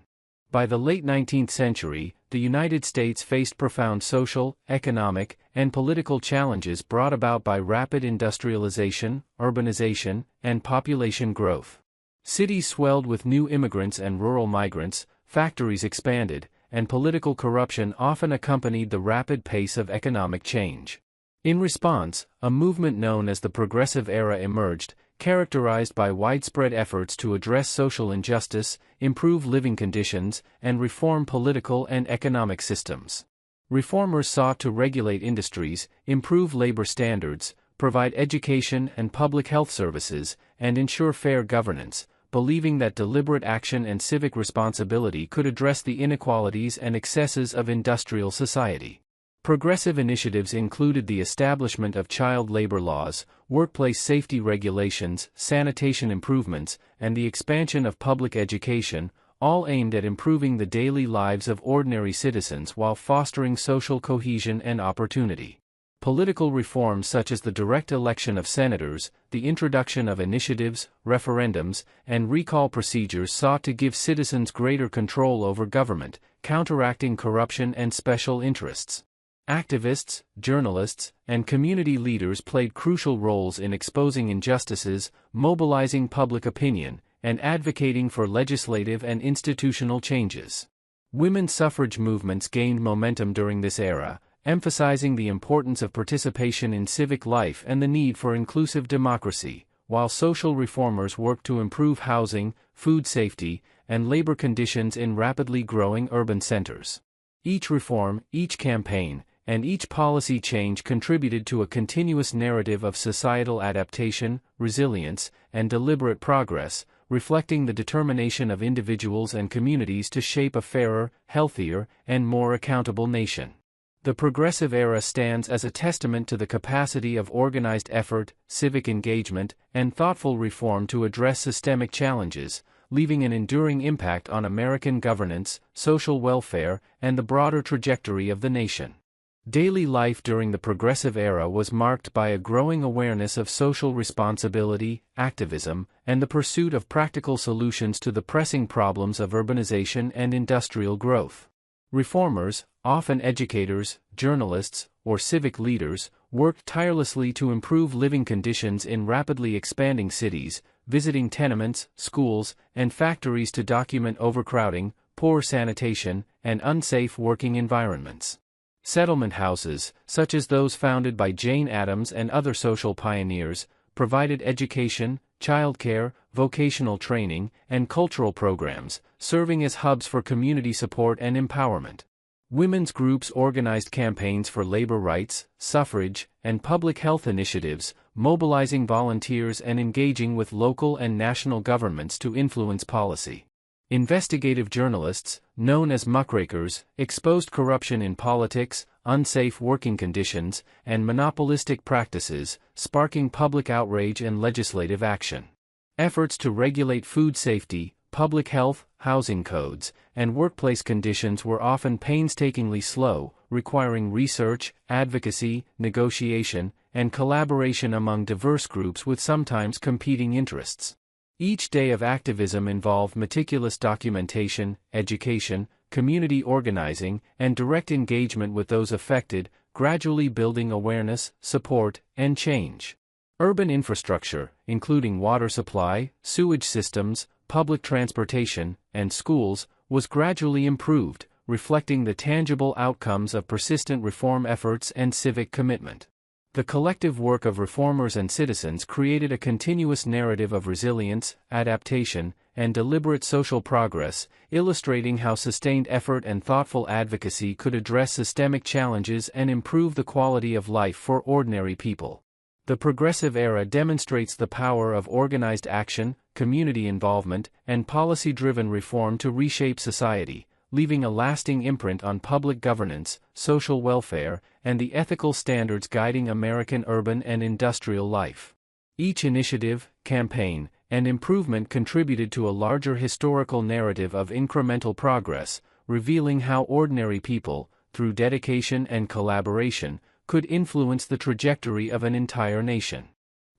By the late 19th century, the United States faced profound social, economic, and political challenges brought about by rapid industrialization, urbanization, and population growth. Cities swelled with new immigrants and rural migrants, factories expanded, and political corruption often accompanied the rapid pace of economic change. In response, a movement known as the Progressive Era emerged, characterized by widespread efforts to address social injustice, improve living conditions, and reform political and economic systems. Reformers sought to regulate industries, improve labor standards, provide education and public health services, and ensure fair governance, believing that deliberate action and civic responsibility could address the inequalities and excesses of industrial society. Progressive initiatives included the establishment of child labor laws, workplace safety regulations, sanitation improvements, and the expansion of public education, all aimed at improving the daily lives of ordinary citizens while fostering social cohesion and opportunity. Political reforms such as the direct election of senators, the introduction of initiatives, referendums, and recall procedures sought to give citizens greater control over government, counteracting corruption and special interests. Activists, journalists, and community leaders played crucial roles in exposing injustices, mobilizing public opinion, and advocating for legislative and institutional changes. Women's suffrage movements gained momentum during this era, emphasizing the importance of participation in civic life and the need for inclusive democracy, while social reformers worked to improve housing, food safety, and labor conditions in rapidly growing urban centers. Each reform, each campaign, and each policy change contributed to a continuous narrative of societal adaptation, resilience, and deliberate progress, reflecting the determination of individuals and communities to shape a fairer, healthier, and more accountable nation. The Progressive Era stands as a testament to the capacity of organized effort, civic engagement, and thoughtful reform to address systemic challenges, leaving an enduring impact on American governance, social welfare, and the broader trajectory of the nation. Daily life during the Progressive Era was marked by a growing awareness of social responsibility, activism, and the pursuit of practical solutions to the pressing problems of urbanization and industrial growth. Reformers, often educators, journalists, or civic leaders, worked tirelessly to improve living conditions in rapidly expanding cities, visiting tenements, schools, and factories to document overcrowding, poor sanitation, and unsafe working environments. Settlement houses, such as those founded by Jane Addams and other social pioneers, provided education, childcare, vocational training, and cultural programs, serving as hubs for community support and empowerment. Women's groups organized campaigns for labor rights, suffrage, and public health initiatives, mobilizing volunteers and engaging with local and national governments to influence policy. Investigative journalists, known as muckrakers, exposed corruption in politics, unsafe working conditions, and monopolistic practices, sparking public outrage and legislative action. Efforts to regulate food safety, public health, housing codes, and workplace conditions were often painstakingly slow, requiring research, advocacy, negotiation, and collaboration among diverse groups with sometimes competing interests. Each day of activism involved meticulous documentation, education, community organizing, and direct engagement with those affected, gradually building awareness, support, and change. Urban infrastructure, including water supply, sewage systems, public transportation, and schools, was gradually improved, reflecting the tangible outcomes of persistent reform efforts and civic commitment. The collective work of reformers and citizens created a continuous narrative of resilience, adaptation, and deliberate social progress, illustrating how sustained effort and thoughtful advocacy could address systemic challenges and improve the quality of life for ordinary people. The Progressive Era demonstrates the power of organized action, community involvement, and policy-driven reform to reshape society, leaving a lasting imprint on public governance, social welfare, and the ethical standards guiding American urban and industrial life. Each initiative, campaign, and improvement contributed to a larger historical narrative of incremental progress, revealing how ordinary people, through dedication and collaboration, could influence the trajectory of an entire nation.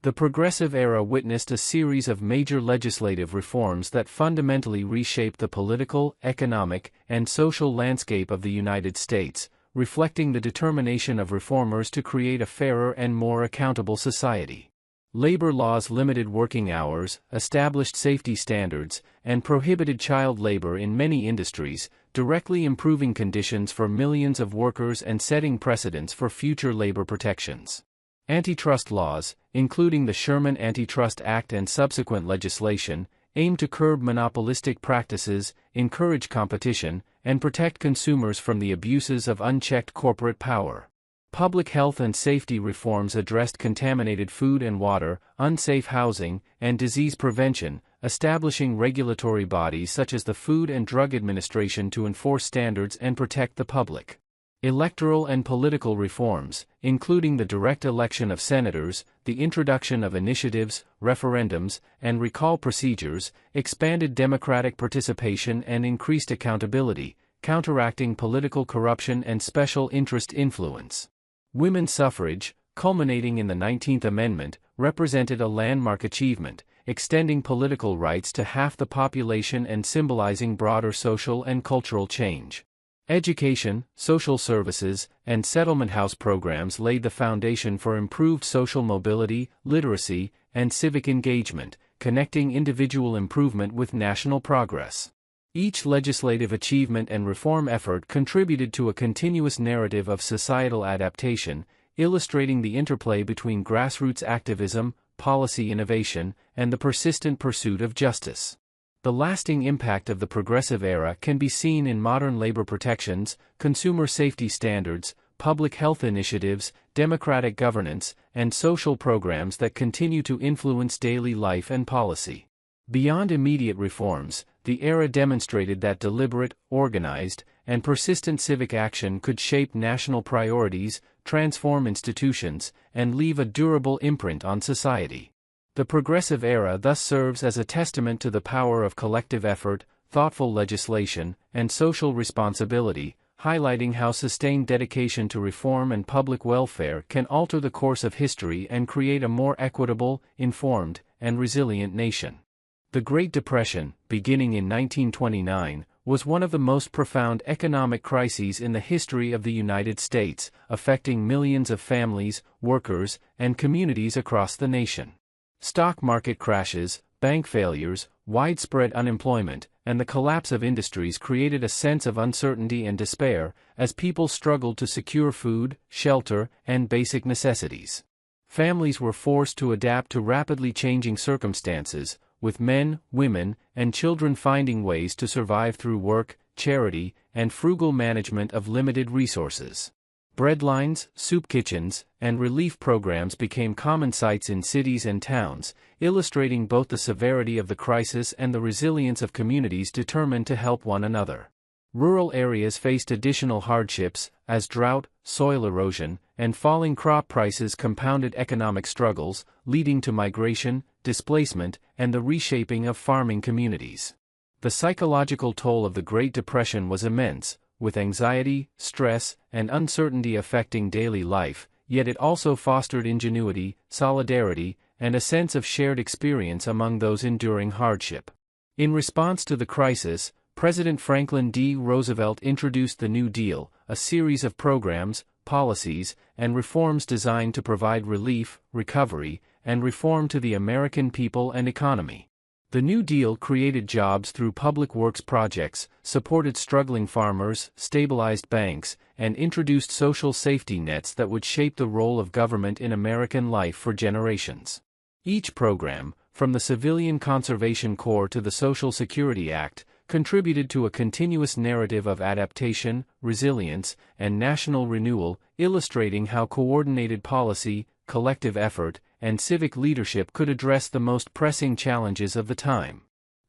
The Progressive Era witnessed a series of major legislative reforms that fundamentally reshaped the political, economic, and social landscape of the United States, reflecting the determination of reformers to create a fairer and more accountable society. Labor laws limited working hours, established safety standards, and prohibited child labor in many industries, directly improving conditions for millions of workers and setting precedents for future labor protections. Antitrust laws, including the Sherman Antitrust Act and subsequent legislation, aim to curb monopolistic practices, encourage competition, and protect consumers from the abuses of unchecked corporate power. Public health and safety reforms addressed contaminated food and water, unsafe housing, and disease prevention, establishing regulatory bodies such as the Food and Drug Administration to enforce standards and protect the public. Electoral and political reforms, including the direct election of senators, the introduction of initiatives, referendums, and recall procedures, expanded democratic participation and increased accountability, counteracting political corruption and special interest influence. Women's suffrage, culminating in the 19th Amendment, represented a landmark achievement, extending political rights to half the population and symbolizing broader social and cultural change. Education, social services, and settlement house programs laid the foundation for improved social mobility, literacy, and civic engagement, connecting individual improvement with national progress. Each legislative achievement and reform effort contributed to a continuous narrative of societal adaptation, illustrating the interplay between grassroots activism, policy innovation, and the persistent pursuit of justice. The lasting impact of the Progressive Era can be seen in modern labor protections, consumer safety standards, public health initiatives, democratic governance, and social programs that continue to influence daily life and policy. Beyond immediate reforms, the era demonstrated that deliberate, organized, and persistent civic action could shape national priorities, transform institutions, and leave a durable imprint on society. The Progressive Era thus serves as a testament to the power of collective effort, thoughtful legislation, and social responsibility, highlighting how sustained dedication to reform and public welfare can alter the course of history and create a more equitable, informed, and resilient nation. The Great Depression, beginning in 1929, was one of the most profound economic crises in the history of the United States, affecting millions of families, workers, and communities across the nation. Stock market crashes, bank failures, widespread unemployment, and the collapse of industries created a sense of uncertainty and despair as people struggled to secure food, shelter, and basic necessities. Families were forced to adapt to rapidly changing circumstances, with men, women, and children finding ways to survive through work, charity, and frugal management of limited resources. Breadlines, soup kitchens, and relief programs became common sights in cities and towns, illustrating both the severity of the crisis and the resilience of communities determined to help one another. Rural areas faced additional hardships, as drought, soil erosion, and falling crop prices compounded economic struggles, leading to migration, displacement, and the reshaping of farming communities. The psychological toll of the Great Depression was immense, with anxiety, stress, and uncertainty affecting daily life, yet it also fostered ingenuity, solidarity, and a sense of shared experience among those enduring hardship. In response to the crisis, President Franklin D. Roosevelt introduced the New Deal, a series of programs, policies, and reforms designed to provide relief, recovery, and reform to the American people and economy. The New Deal created jobs through public works projects, supported struggling farmers, stabilized banks, and introduced social safety nets that would shape the role of government in American life for generations. Each program, from the Civilian Conservation Corps to the Social Security Act, contributed to a continuous narrative of adaptation, resilience, and national renewal, illustrating how coordinated policy, collective effort, and civic leadership could address the most pressing challenges of the time.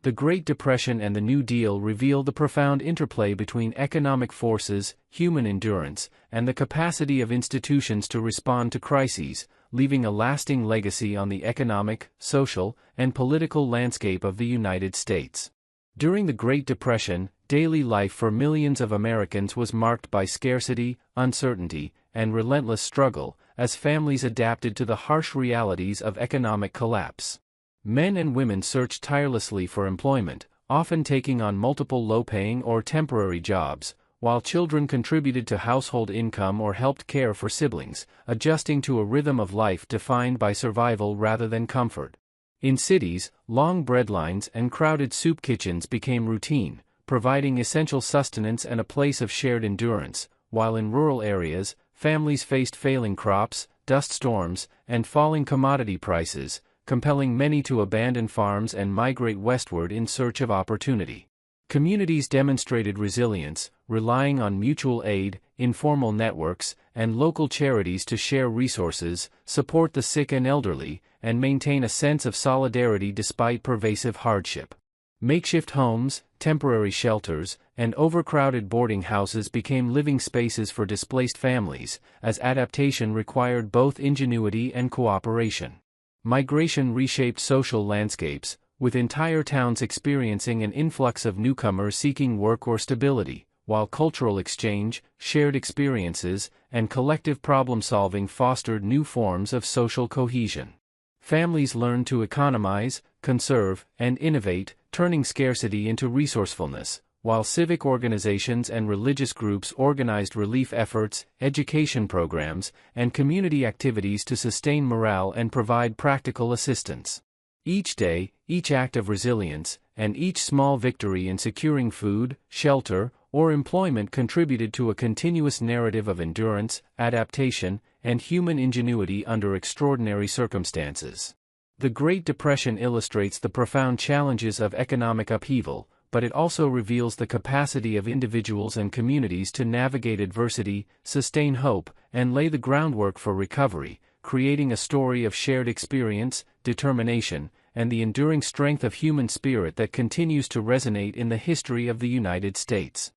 The Great Depression and the New Deal reveal the profound interplay between economic forces, human endurance, and the capacity of institutions to respond to crises, leaving a lasting legacy on the economic, social, and political landscape of the United States. During the Great Depression, daily life for millions of Americans was marked by scarcity, uncertainty, and relentless struggle, as families adapted to the harsh realities of economic collapse. Men and women searched tirelessly for employment, often taking on multiple low-paying or temporary jobs, while children contributed to household income or helped care for siblings, adjusting to a rhythm of life defined by survival rather than comfort. In cities, long breadlines and crowded soup kitchens became routine, providing essential sustenance and a place of shared endurance, while in rural areas, families faced failing crops, dust storms, and falling commodity prices, compelling many to abandon farms and migrate westward in search of opportunity. Communities demonstrated resilience, relying on mutual aid, informal networks, and local charities to share resources, support the sick and elderly, and maintain a sense of solidarity despite pervasive hardship. Makeshift homes, temporary shelters, and overcrowded boarding houses became living spaces for displaced families, as adaptation required both ingenuity and cooperation. Migration reshaped social landscapes, with entire towns experiencing an influx of newcomers seeking work or stability, while cultural exchange, shared experiences, and collective problem-solving fostered new forms of social cohesion. Families learned to economize, conserve, and innovate, turning scarcity into resourcefulness, while civic organizations and religious groups organized relief efforts, education programs, and community activities to sustain morale and provide practical assistance. Each day, each act of resilience, and each small victory in securing food, shelter, or employment contributed to a continuous narrative of endurance, adaptation, and human ingenuity under extraordinary circumstances. The Great Depression illustrates the profound challenges of economic upheaval, but it also reveals the capacity of individuals and communities to navigate adversity, sustain hope, and lay the groundwork for recovery, creating a story of shared experience, determination, and the enduring strength of human spirit that continues to resonate in the history of the United States.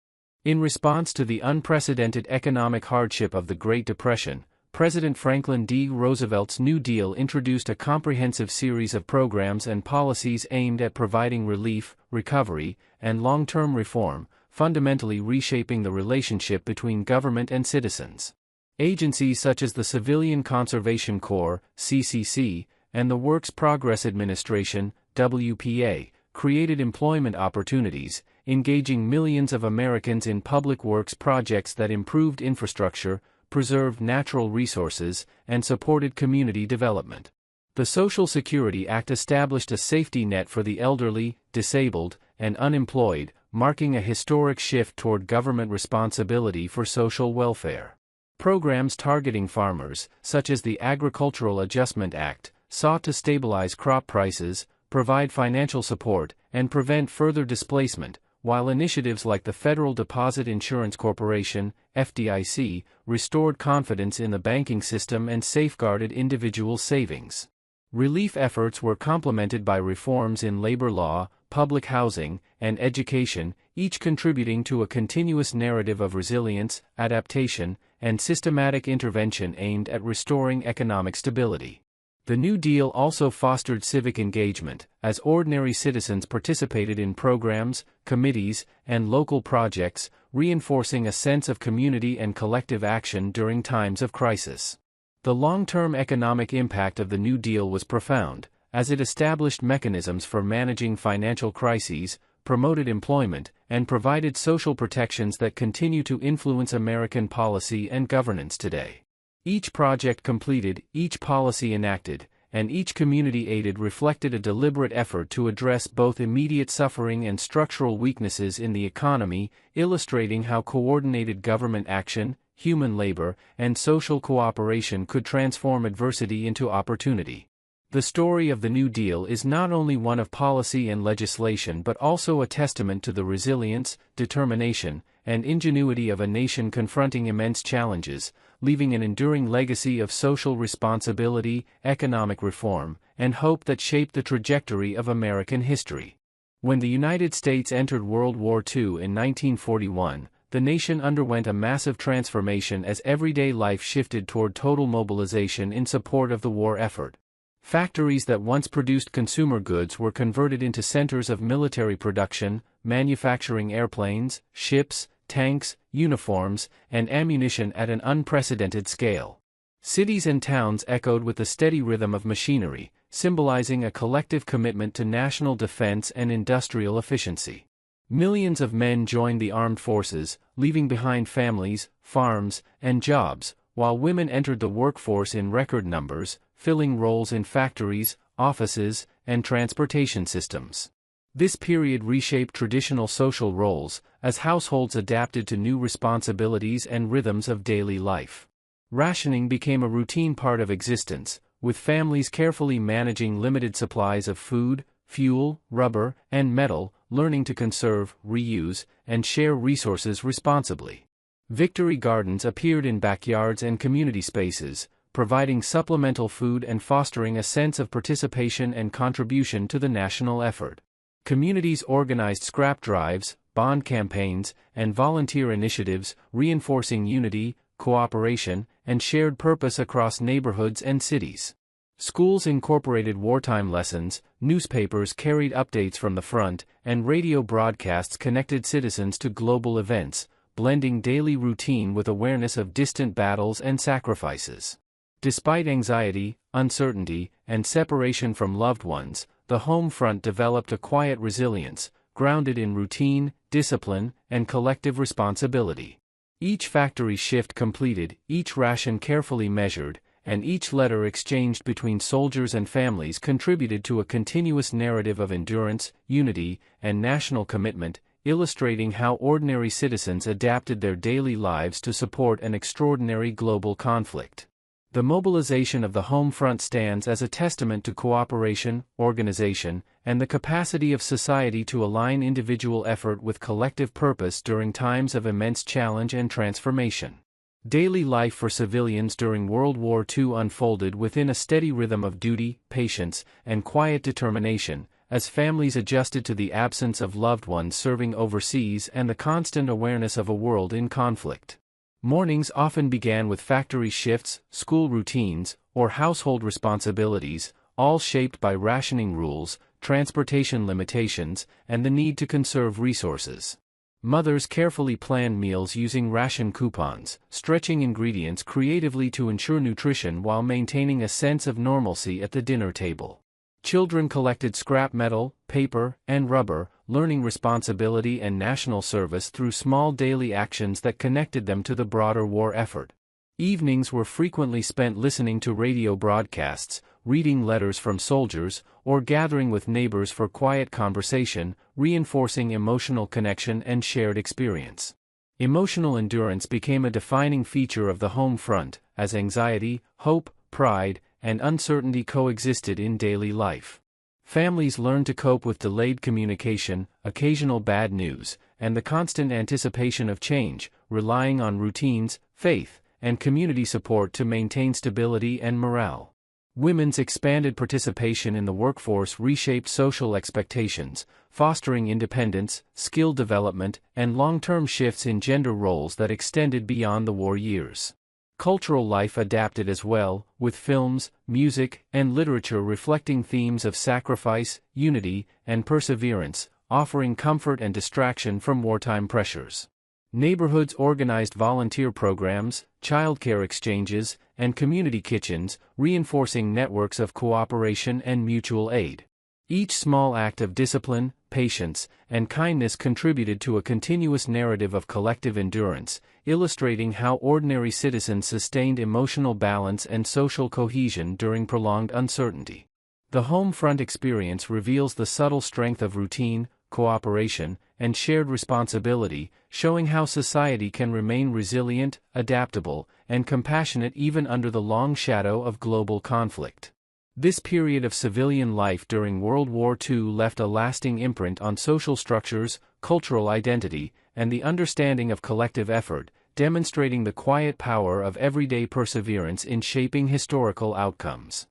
In response to the unprecedented economic hardship of the Great Depression, President Franklin D. Roosevelt's New Deal introduced a comprehensive series of programs and policies aimed at providing relief, recovery, and long-term reform, fundamentally reshaping the relationship between government and citizens. Agencies such as the Civilian Conservation Corps, CCC, and the Works Progress Administration, WPA, created employment opportunities, engaging millions of Americans in public works projects that improved infrastructure, preserved natural resources, and supported community development. The Social Security Act established a safety net for the elderly, disabled, and unemployed, marking a historic shift toward government responsibility for social welfare. Programs targeting farmers, such as the Agricultural Adjustment Act, sought to stabilize crop prices, provide financial support, and prevent further displacement, while initiatives like the Federal Deposit Insurance Corporation, FDIC, restored confidence in the banking system and safeguarded individual savings. Relief efforts were complemented by reforms in labor law, public housing, and education, each contributing to a continuous narrative of resilience, adaptation, and systematic intervention aimed at restoring economic stability. The New Deal also fostered civic engagement, as ordinary citizens participated in programs, committees, and local projects, reinforcing a sense of community and collective action during times of crisis. The long-term economic impact of the New Deal was profound, as it established mechanisms for managing financial crises, promoted employment, and provided social protections that continue to influence American policy and governance today. Each project completed, each policy enacted, and each community aided reflected a deliberate effort to address both immediate suffering and structural weaknesses in the economy, illustrating how coordinated government action, human labor, and social cooperation could transform adversity into opportunity. The story of the New Deal is not only one of policy and legislation but also a testament to the resilience, determination, and ingenuity of a nation confronting immense challenges, leaving an enduring legacy of social responsibility, economic reform, and hope that shaped the trajectory of American history. When the United States entered World War II in 1941, the nation underwent a massive transformation as everyday life shifted toward total mobilization in support of the war effort. Factories that once produced consumer goods were converted into centers of military production, manufacturing airplanes, ships, tanks, uniforms, and ammunition at an unprecedented scale. Cities and towns echoed with the steady rhythm of machinery, symbolizing a collective commitment to national defense and industrial efficiency. Millions of men joined the armed forces, leaving behind families, farms, and jobs, while women entered the workforce in record numbers, filling roles in factories, offices, and transportation systems. This period reshaped traditional social roles, as households adapted to new responsibilities and rhythms of daily life. Rationing became a routine part of existence, with families carefully managing limited supplies of food, fuel, rubber, and metal, learning to conserve, reuse, and share resources responsibly. Victory gardens appeared in backyards and community spaces, providing supplemental food and fostering a sense of participation and contribution to the national effort. Communities organized scrap drives, bond campaigns, and volunteer initiatives, reinforcing unity, cooperation, and shared purpose across neighborhoods and cities. Schools incorporated wartime lessons, newspapers carried updates from the front, and radio broadcasts connected citizens to global events, blending daily routine with awareness of distant battles and sacrifices. Despite anxiety, uncertainty, and separation from loved ones, the home front developed a quiet resilience, grounded in routine, discipline, and collective responsibility. Each factory shift completed, each ration carefully measured, and each letter exchanged between soldiers and families contributed to a continuous narrative of endurance, unity, and national commitment, illustrating how ordinary citizens adapted their daily lives to support an extraordinary global conflict. The mobilization of the home front stands as a testament to cooperation, organization, and the capacity of society to align individual effort with collective purpose during times of immense challenge and transformation. Daily life for civilians during World War II unfolded within a steady rhythm of duty, patience, and quiet determination, as families adjusted to the absence of loved ones serving overseas and the constant awareness of a world in conflict. Mornings often began with factory shifts, school routines, or household responsibilities, all shaped by rationing rules, transportation limitations, and the need to conserve resources. Mothers carefully planned meals using ration coupons, stretching ingredients creatively to ensure nutrition while maintaining a sense of normalcy at the dinner table. Children collected scrap metal, paper, and rubber, learning responsibility and national service through small daily actions that connected them to the broader war effort. Evenings were frequently spent listening to radio broadcasts, reading letters from soldiers, or gathering with neighbors for quiet conversation, reinforcing emotional connection and shared experience. Emotional endurance became a defining feature of the home front, as anxiety, hope, pride, and uncertainty coexisted in daily life. Families learned to cope with delayed communication, occasional bad news, and the constant anticipation of change, relying on routines, faith, and community support to maintain stability and morale. Women's expanded participation in the workforce reshaped social expectations, fostering independence, skill development, and long-term shifts in gender roles that extended beyond the war years. Cultural life adapted as well, with films, music, and literature reflecting themes of sacrifice, unity, and perseverance, offering comfort and distraction from wartime pressures. Neighborhoods organized volunteer programs, childcare exchanges, and community kitchens, reinforcing networks of cooperation and mutual aid. Each small act of discipline, patience, and kindness contributed to a continuous narrative of collective endurance, illustrating how ordinary citizens sustained emotional balance and social cohesion during prolonged uncertainty. The home front experience reveals the subtle strength of routine, cooperation, and shared responsibility, showing how society can remain resilient, adaptable, and compassionate even under the long shadow of global conflict. This period of civilian life during World War II left a lasting imprint on social structures, cultural identity, and the understanding of collective effort, demonstrating the quiet power of everyday perseverance in shaping historical outcomes.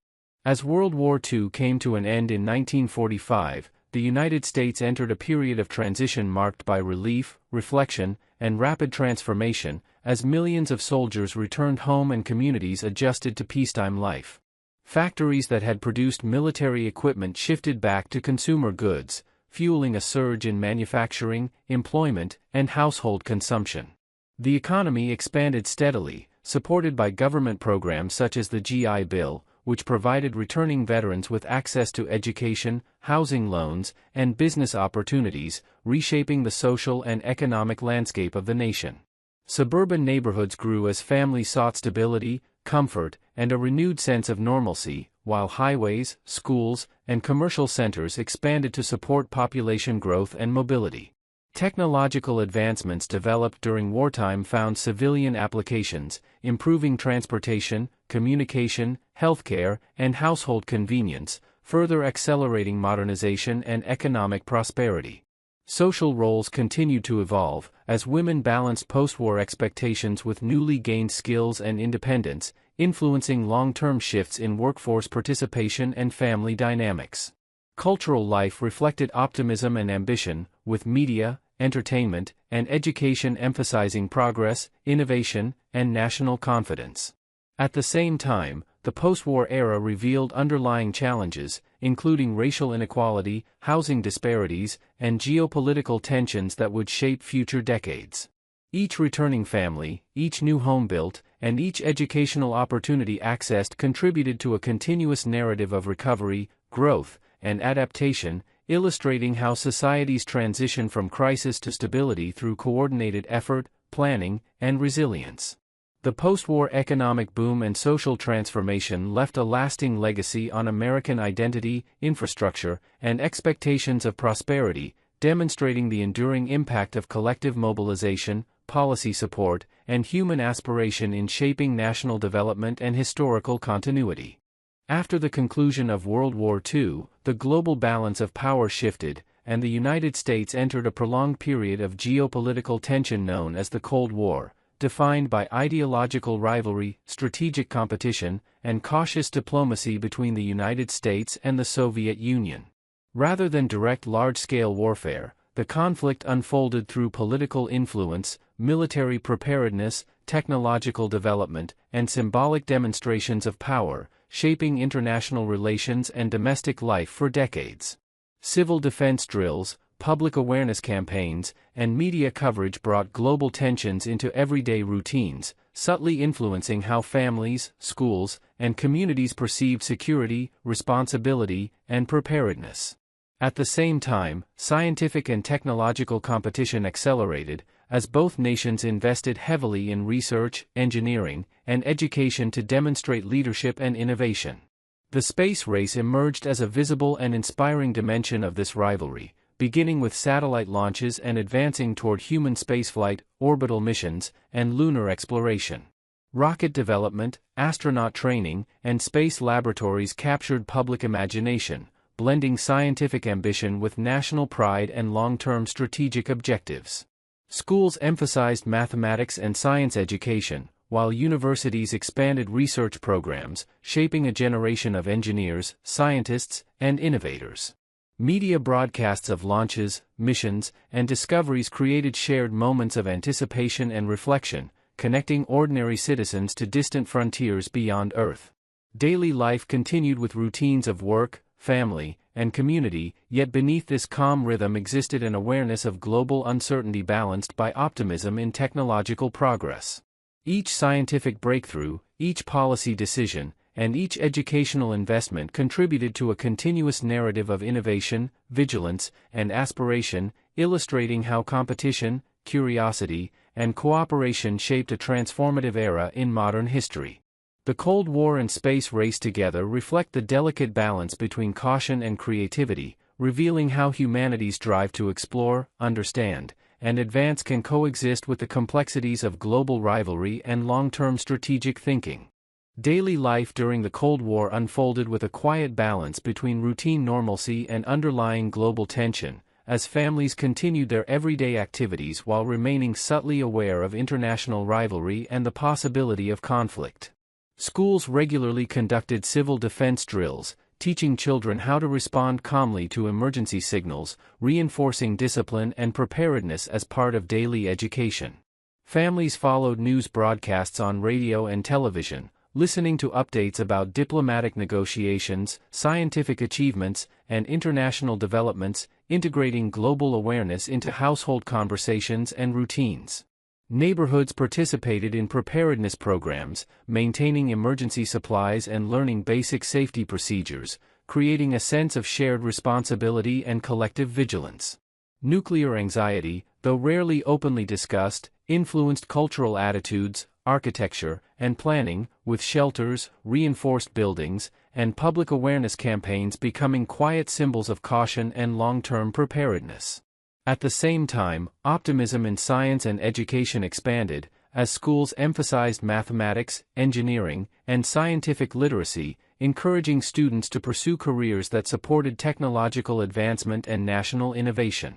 As World War II came to an end in 1945, the United States entered a period of transition marked by relief, reflection, and rapid transformation, as millions of soldiers returned home and communities adjusted to peacetime life. Factories that had produced military equipment shifted back to consumer goods, fueling a surge in manufacturing, employment, and household consumption. The economy expanded steadily, supported by government programs such as the GI Bill, which provided returning veterans with access to education, housing loans, and business opportunities, reshaping the social and economic landscape of the nation. Suburban neighborhoods grew as families sought stability, comfort, and a renewed sense of normalcy, while highways, schools, and commercial centers expanded to support population growth and mobility. Technological advancements developed during wartime found civilian applications, improving transportation, communication, healthcare, and household convenience, further accelerating modernization and economic prosperity. Social roles continued to evolve, as women balanced post-war expectations with newly gained skills and independence, influencing long-term shifts in workforce participation and family dynamics. Cultural life reflected optimism and ambition, with media, entertainment, and education emphasizing progress, innovation, and national confidence. At the same time, the post-war era revealed underlying challenges, including racial inequality, housing disparities, and geopolitical tensions that would shape future decades. Each returning family, each new home built, and each educational opportunity accessed contributed to a continuous narrative of recovery, growth, and adaptation, illustrating how societies transition from crisis to stability through coordinated effort, planning, and resilience. The post-war economic boom and social transformation left a lasting legacy on American identity, infrastructure, and expectations of prosperity, demonstrating the enduring impact of collective mobilization, policy support, and human aspiration in shaping national development and historical continuity. After the conclusion of World War II, the global balance of power shifted, and the United States entered a prolonged period of geopolitical tension known as the Cold War, defined by ideological rivalry, strategic competition, and cautious diplomacy between the United States and the Soviet Union. Rather than direct large-scale warfare, the conflict unfolded through political influence, military preparedness, technological development, and symbolic demonstrations of power, shaping international relations and domestic life for decades. Civil defense drills, public awareness campaigns, and media coverage brought global tensions into everyday routines, subtly influencing how families, schools, and communities perceived security, responsibility, and preparedness. At the same time, scientific and technological competition accelerated, as both nations invested heavily in research, engineering, and education to demonstrate leadership and innovation. The space race emerged as a visible and inspiring dimension of this rivalry, beginning with satellite launches and advancing toward human spaceflight, orbital missions, and lunar exploration. Rocket development, astronaut training, and space laboratories captured public imagination, blending scientific ambition with national pride and long-term strategic objectives. Schools emphasized mathematics and science education, while universities expanded research programs, shaping a generation of engineers, scientists, and innovators. Media broadcasts of launches, missions, and discoveries created shared moments of anticipation and reflection, connecting ordinary citizens to distant frontiers beyond Earth. Daily life continued with routines of work, family, and community, yet beneath this calm rhythm existed an awareness of global uncertainty balanced by optimism in technological progress. Each scientific breakthrough, each policy decision, and each educational investment contributed to a continuous narrative of innovation, vigilance, and aspiration, illustrating how competition, curiosity, and cooperation shaped a transformative era in modern history. The Cold War and space race together reflect the delicate balance between caution and creativity, revealing how humanity's drive to explore, understand, and advance can coexist with the complexities of global rivalry and long-term strategic thinking. Daily life during the Cold War unfolded with a quiet balance between routine normalcy and underlying global tension, as families continued their everyday activities while remaining subtly aware of international rivalry and the possibility of conflict. Schools regularly conducted civil defense drills, teaching children how to respond calmly to emergency signals, reinforcing discipline and preparedness as part of daily education. Families followed news broadcasts on radio and television, listening to updates about diplomatic negotiations, scientific achievements, and international developments, integrating global awareness into household conversations and routines. Neighborhoods participated in preparedness programs, maintaining emergency supplies and learning basic safety procedures, creating a sense of shared responsibility and collective vigilance. Nuclear anxiety, though rarely openly discussed, influenced cultural attitudes, architecture, and planning, with shelters, reinforced buildings, and public awareness campaigns becoming quiet symbols of caution and long-term preparedness. At the same time, optimism in science and education expanded, as schools emphasized mathematics, engineering, and scientific literacy, encouraging students to pursue careers that supported technological advancement and national innovation.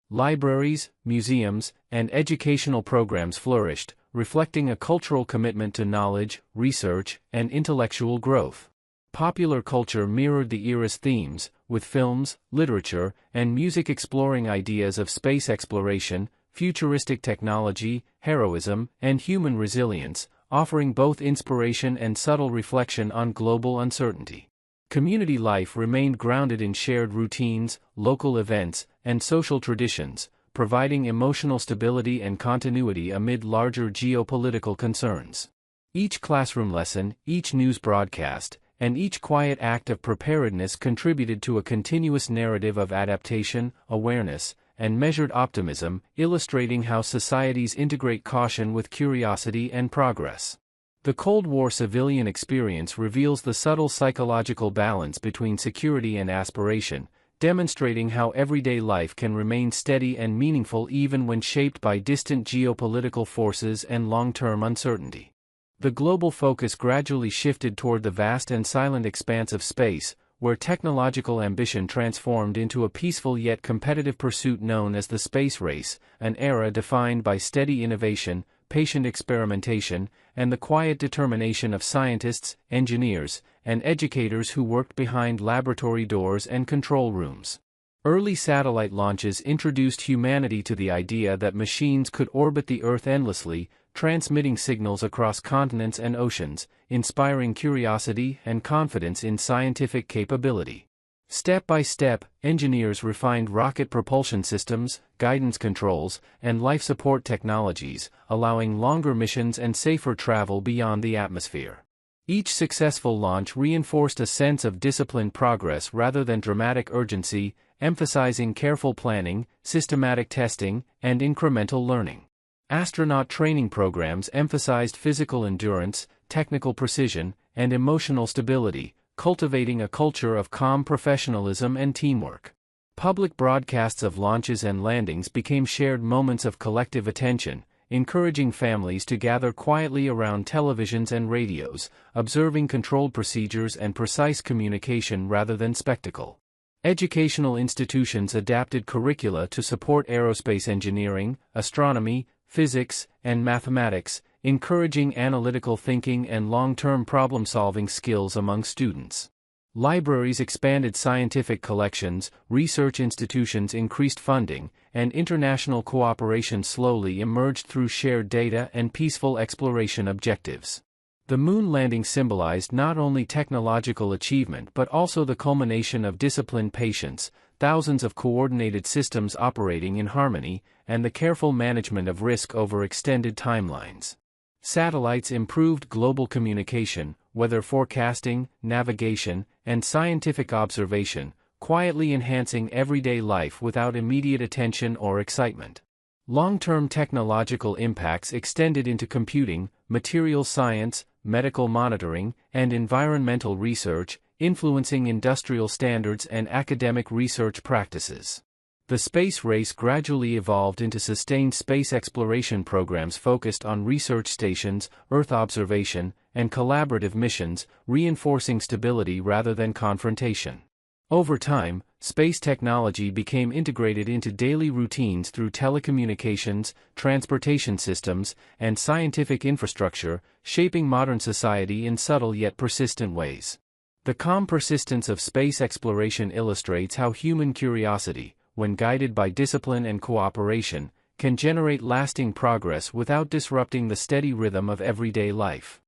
Libraries, museums, and educational programs flourished, reflecting a cultural commitment to knowledge, research, and intellectual growth. Popular culture mirrored the era's themes, with films, literature, and music exploring ideas of space exploration, futuristic technology, heroism, and human resilience, offering both inspiration and subtle reflection on global uncertainty. Community life remained grounded in shared routines, local events, and social traditions, providing emotional stability and continuity amid larger geopolitical concerns. Each classroom lesson, each news broadcast, and each quiet act of preparedness contributed to a continuous narrative of adaptation, awareness, and measured optimism, illustrating how societies integrate caution with curiosity and progress. The Cold War civilian experience reveals the subtle psychological balance between security and aspiration, demonstrating how everyday life can remain steady and meaningful even when shaped by distant geopolitical forces and long-term uncertainty. The global focus gradually shifted toward the vast and silent expanse of space, where technological ambition transformed into a peaceful yet competitive pursuit known as the space race, an era defined by steady innovation, patient experimentation, and the quiet determination of scientists, engineers, and educators who worked behind laboratory doors and control rooms. Early satellite launches introduced humanity to the idea that machines could orbit the Earth endlessly, transmitting signals across continents and oceans, inspiring curiosity and confidence in scientific capability. Step by step, engineers refined rocket propulsion systems, guidance controls, and life support technologies, allowing longer missions and safer travel beyond the atmosphere. Each successful launch reinforced a sense of disciplined progress rather than dramatic urgency, emphasizing careful planning, systematic testing, and incremental learning. Astronaut training programs emphasized physical endurance, technical precision, and emotional stability, cultivating a culture of calm professionalism and teamwork. Public broadcasts of launches and landings became shared moments of collective attention, encouraging families to gather quietly around televisions and radios, observing controlled procedures and precise communication rather than spectacle. Educational institutions adapted curricula to support aerospace engineering, astronomy, physics, and mathematics, encouraging analytical thinking and long-term problem-solving skills among students. Libraries expanded scientific collections, research institutions increased funding, and international cooperation slowly emerged through shared data and peaceful exploration objectives. The moon landing symbolized not only technological achievement but also the culmination of disciplined patience, thousands of coordinated systems operating in harmony, and the careful management of risk over extended timelines. Satellites improved global communication, weather forecasting, navigation, and scientific observation, quietly enhancing everyday life without immediate attention or excitement. Long-term technological impacts extended into computing, materials science, medical monitoring, and environmental research, influencing industrial standards and academic research practices. The space race gradually evolved into sustained space exploration programs focused on research stations, Earth observation, and collaborative missions, reinforcing stability rather than confrontation. Over time, space technology became integrated into daily routines through telecommunications, transportation systems, and scientific infrastructure, shaping modern society in subtle yet persistent ways. The calm persistence of space exploration illustrates how human curiosity, when guided by discipline and cooperation, can generate lasting progress without disrupting the steady rhythm of everyday life.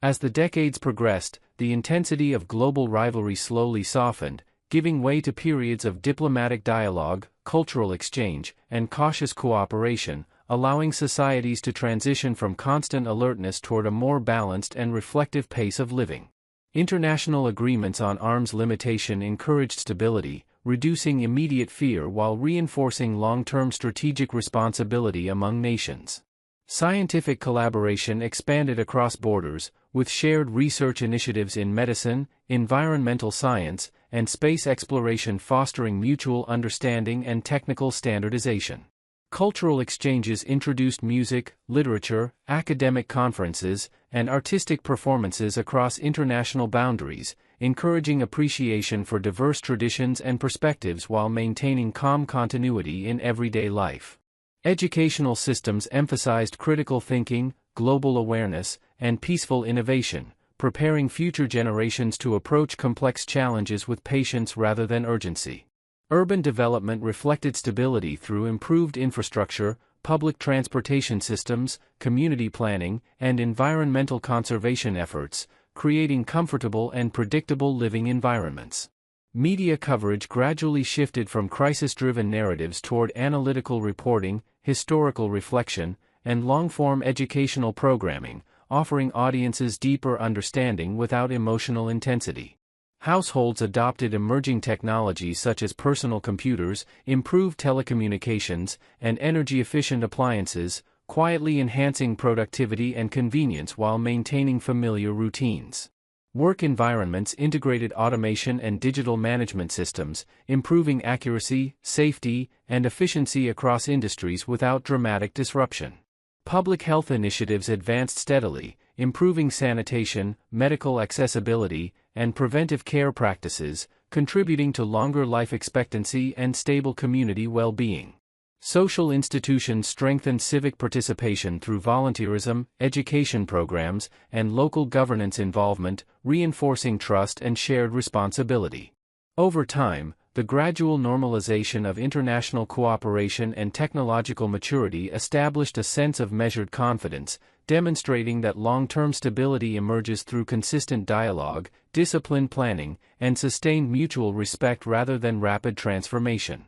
As the decades progressed, the intensity of global rivalry slowly softened, giving way to periods of diplomatic dialogue, cultural exchange, and cautious cooperation, allowing societies to transition from constant alertness toward a more balanced and reflective pace of living. International agreements on arms limitation encouraged stability, reducing immediate fear while reinforcing long-term strategic responsibility among nations. Scientific collaboration expanded across borders, with shared research initiatives in medicine, environmental science, and space exploration fostering mutual understanding and technical standardization. Cultural exchanges introduced music, literature, academic conferences, and artistic performances across international boundaries, encouraging appreciation for diverse traditions and perspectives while maintaining calm continuity in everyday life. Educational systems emphasized critical thinking, global awareness, and peaceful innovation, preparing future generations to approach complex challenges with patience rather than urgency. Urban development reflected stability through improved infrastructure, public transportation systems, community planning, and environmental conservation efforts, creating comfortable and predictable living environments. Media coverage gradually shifted from crisis-driven narratives toward analytical reporting, historical reflection, and long-form educational programming, offering audiences deeper understanding without emotional intensity. Households adopted emerging technologies such as personal computers, improved telecommunications, and energy-efficient appliances, quietly enhancing productivity and convenience while maintaining familiar routines. Work environments integrated automation and digital management systems, improving accuracy, safety, and efficiency across industries without dramatic disruption. Public health initiatives advanced steadily, improving sanitation, medical accessibility, and preventive care practices, contributing to longer life expectancy and stable community well-being. Social institutions strengthened civic participation through volunteerism, education programs, and local governance involvement, reinforcing trust and shared responsibility. Over time, the gradual normalization of international cooperation and technological maturity established a sense of measured confidence, demonstrating that long-term stability emerges through consistent dialogue, disciplined planning, and sustained mutual respect rather than rapid transformation.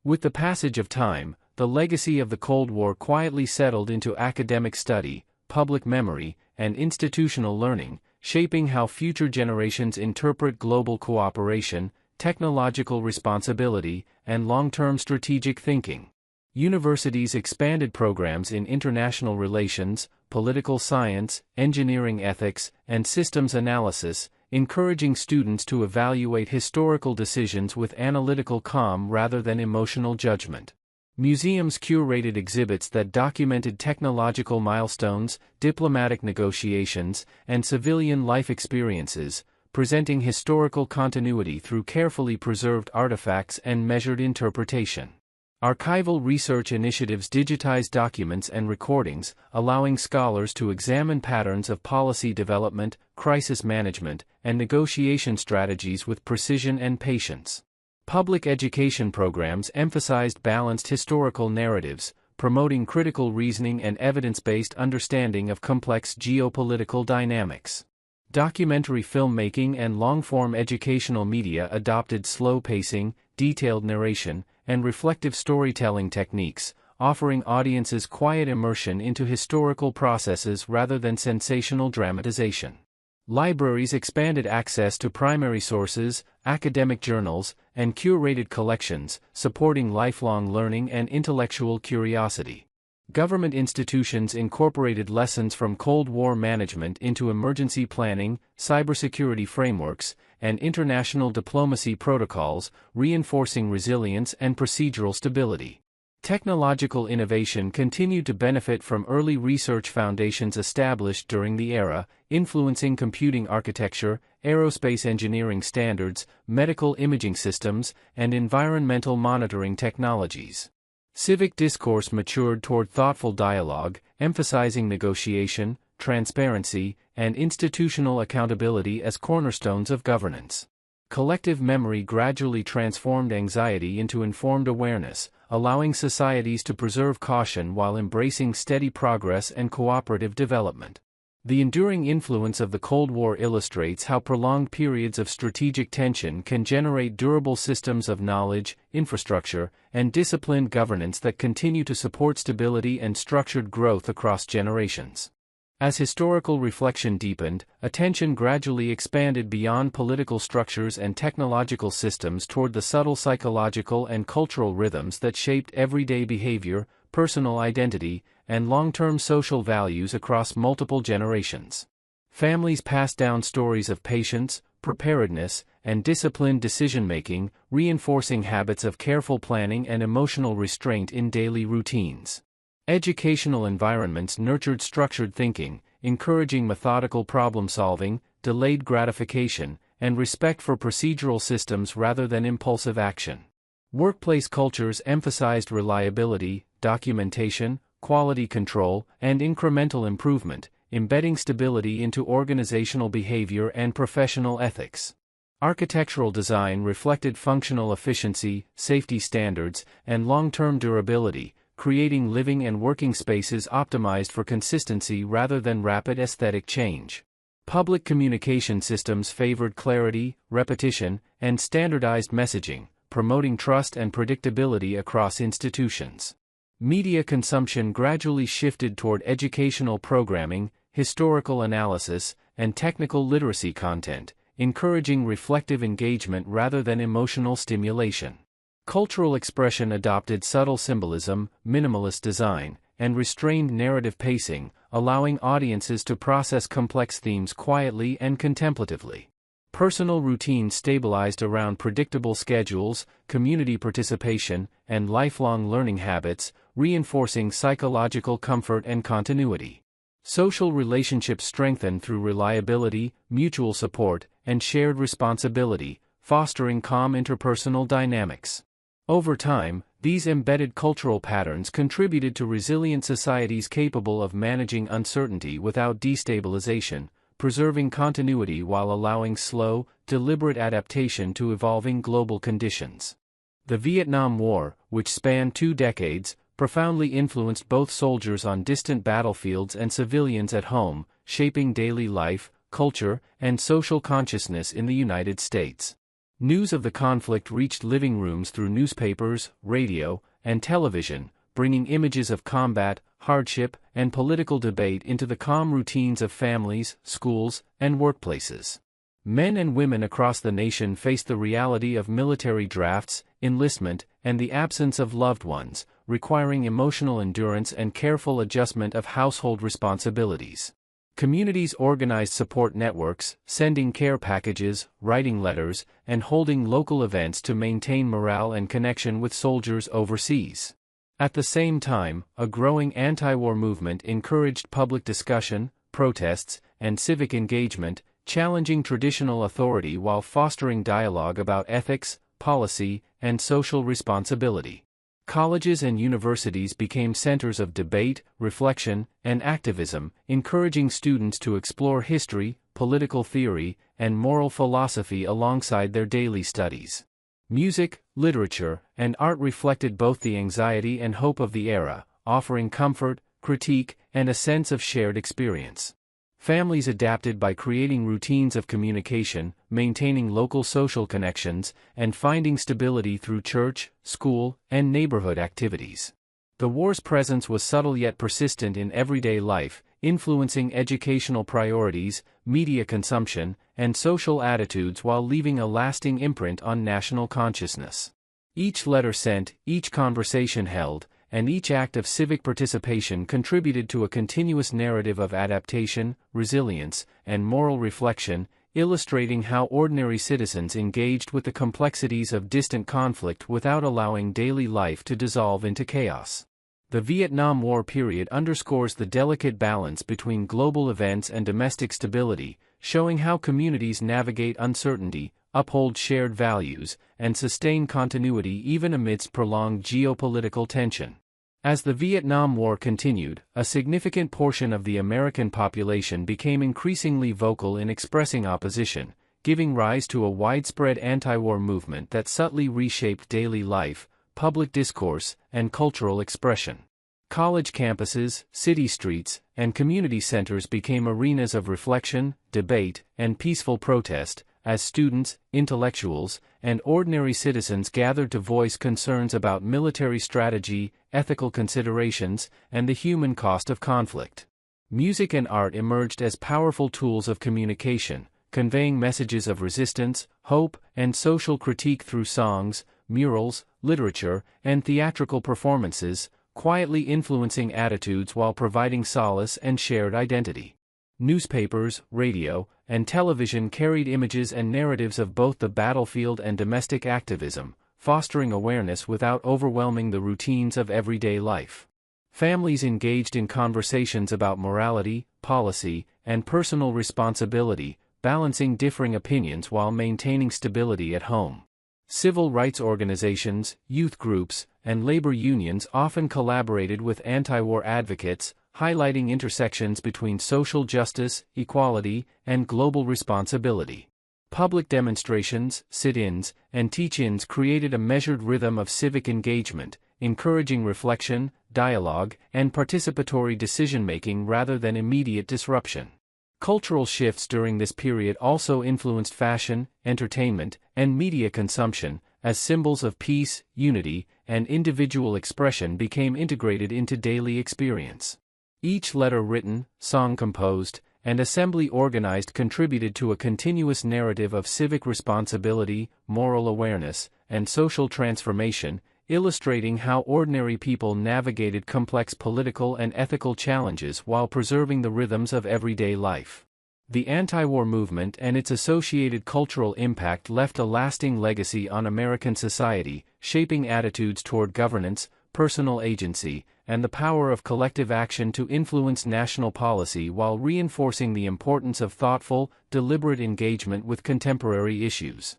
With the passage of time, the legacy of the Cold War quietly settled into academic study, public memory, and institutional learning, shaping how future generations interpret global cooperation, technological responsibility, and long-term strategic thinking. Universities expanded programs in international relations, political science, engineering ethics, and systems analysis, encouraging students to evaluate historical decisions with analytical calm rather than emotional judgment. Museums curated exhibits that documented technological milestones, diplomatic negotiations, and civilian life experiences, presenting historical continuity through carefully preserved artifacts and measured interpretation. Archival research initiatives digitize documents and recordings, allowing scholars to examine patterns of policy development, crisis management, and negotiation strategies with precision and patience. Public education programs emphasized balanced historical narratives, promoting critical reasoning and evidence-based understanding of complex geopolitical dynamics. Documentary filmmaking and long-form educational media adopted slow pacing, detailed narration, and reflective storytelling techniques, offering audiences quiet immersion into historical processes rather than sensational dramatization. Libraries expanded access to primary sources, academic journals, and curated collections, supporting lifelong learning and intellectual curiosity. Government institutions incorporated lessons from Cold War management into emergency planning, cybersecurity frameworks, and international diplomacy protocols, reinforcing resilience and procedural stability. Technological innovation continued to benefit from early research foundations established during the era, influencing computing architecture, aerospace engineering standards, medical imaging systems, and environmental monitoring technologies. Civic discourse matured toward thoughtful dialogue, emphasizing negotiation, transparency, and institutional accountability as cornerstones of governance. Collective memory gradually transformed anxiety into informed awareness, allowing societies to preserve caution while embracing steady progress and cooperative development. The enduring influence of the Cold War illustrates how prolonged periods of strategic tension can generate durable systems of knowledge, infrastructure, and disciplined governance that continue to support stability and structured growth across generations. As historical reflection deepened, attention gradually expanded beyond political structures and technological systems toward the subtle psychological and cultural rhythms that shaped everyday behavior, personal identity, and long-term social values across multiple generations. Families passed down stories of patience, preparedness, and disciplined decision-making, reinforcing habits of careful planning and emotional restraint in daily routines. Educational environments nurtured structured thinking, encouraging methodical problem-solving, delayed gratification, and respect for procedural systems rather than impulsive action. Workplace cultures emphasized reliability, documentation, quality control, and incremental improvement, embedding stability into organizational behavior and professional ethics. Architectural design reflected functional efficiency, safety standards, and long-term durability, creating living and working spaces optimized for consistency rather than rapid aesthetic change. Public communication systems favored clarity, repetition, and standardized messaging, promoting trust and predictability across institutions. Media consumption gradually shifted toward educational programming, historical analysis, and technical literacy content, encouraging reflective engagement rather than emotional stimulation. Cultural expression adopted subtle symbolism, minimalist design, and restrained narrative pacing, allowing audiences to process complex themes quietly and contemplatively. Personal routines stabilized around predictable schedules, community participation, and lifelong learning habits, reinforcing psychological comfort and continuity. Social relationships strengthened through reliability, mutual support, and shared responsibility, fostering calm interpersonal dynamics. Over time, these embedded cultural patterns contributed to resilient societies capable of managing uncertainty without destabilization, preserving continuity while allowing slow, deliberate adaptation to evolving global conditions. The Vietnam War, which spanned 2 decades, profoundly influenced both soldiers on distant battlefields and civilians at home, shaping daily life, culture, and social consciousness in the United States. News of the conflict reached living rooms through newspapers, radio, and television, bringing images of combat, hardship, and political debate into the calm routines of families, schools, and workplaces. Men and women across the nation faced the reality of military drafts, enlistment, and the absence of loved ones, requiring emotional endurance and careful adjustment of household responsibilities. Communities organized support networks, sending care packages, writing letters, and holding local events to maintain morale and connection with soldiers overseas. At the same time, a growing anti-war movement encouraged public discussion, protests, and civic engagement, challenging traditional authority while fostering dialogue about ethics, policy, and social responsibility. Colleges and universities became centers of debate, reflection, and activism, encouraging students to explore history, political theory, and moral philosophy alongside their daily studies. Music, literature, and art reflected both the anxiety and hope of the era, offering comfort, critique, and a sense of shared experience. Families adapted by creating routines of communication, maintaining local social connections, and finding stability through church, school, and neighborhood activities. The war's presence was subtle yet persistent in everyday life, influencing educational priorities, media consumption, and social attitudes while leaving a lasting imprint on national consciousness. Each letter sent, each conversation held, and each act of civic participation contributed to a continuous narrative of adaptation, resilience, and moral reflection, illustrating how ordinary citizens engaged with the complexities of distant conflict without allowing daily life to dissolve into chaos. The Vietnam War period underscores the delicate balance between global events and domestic stability, showing how communities navigate uncertainty, uphold shared values, and sustain continuity even amidst prolonged geopolitical tension. As the Vietnam War continued, a significant portion of the American population became increasingly vocal in expressing opposition, giving rise to a widespread anti-war movement that subtly reshaped daily life, public discourse, and cultural expression. College campuses, city streets, and community centers became arenas of reflection, debate, and peaceful protest, as students, intellectuals, and ordinary citizens gathered to voice concerns about military strategy, ethical considerations, and the human cost of conflict. Music and art emerged as powerful tools of communication, conveying messages of resistance, hope, and social critique through songs, murals, literature, and theatrical performances, quietly influencing attitudes while providing solace and shared identity. Newspapers, radio, and television carried images and narratives of both the battlefield and domestic activism, fostering awareness without overwhelming the routines of everyday life. Families engaged in conversations about morality, policy, and personal responsibility, balancing differing opinions while maintaining stability at home. Civil rights organizations, youth groups, and labor unions often collaborated with anti-war advocates, highlighting intersections between social justice, equality, and global responsibility. Public demonstrations, sit-ins, and teach-ins created a measured rhythm of civic engagement, encouraging reflection, dialogue, and participatory decision-making rather than immediate disruption. Cultural shifts during this period also influenced fashion, entertainment, and media consumption, as symbols of peace, unity, and individual expression became integrated into daily experience. Each letter written, song composed, and assembly organized contributed to a continuous narrative of civic responsibility, moral awareness, and social transformation, illustrating how ordinary people navigated complex political and ethical challenges while preserving the rhythms of everyday life. The anti-war movement and its associated cultural impact left a lasting legacy on American society, shaping attitudes toward governance, personal agency, and the power of collective action to influence national policy while reinforcing the importance of thoughtful, deliberate engagement with contemporary issues.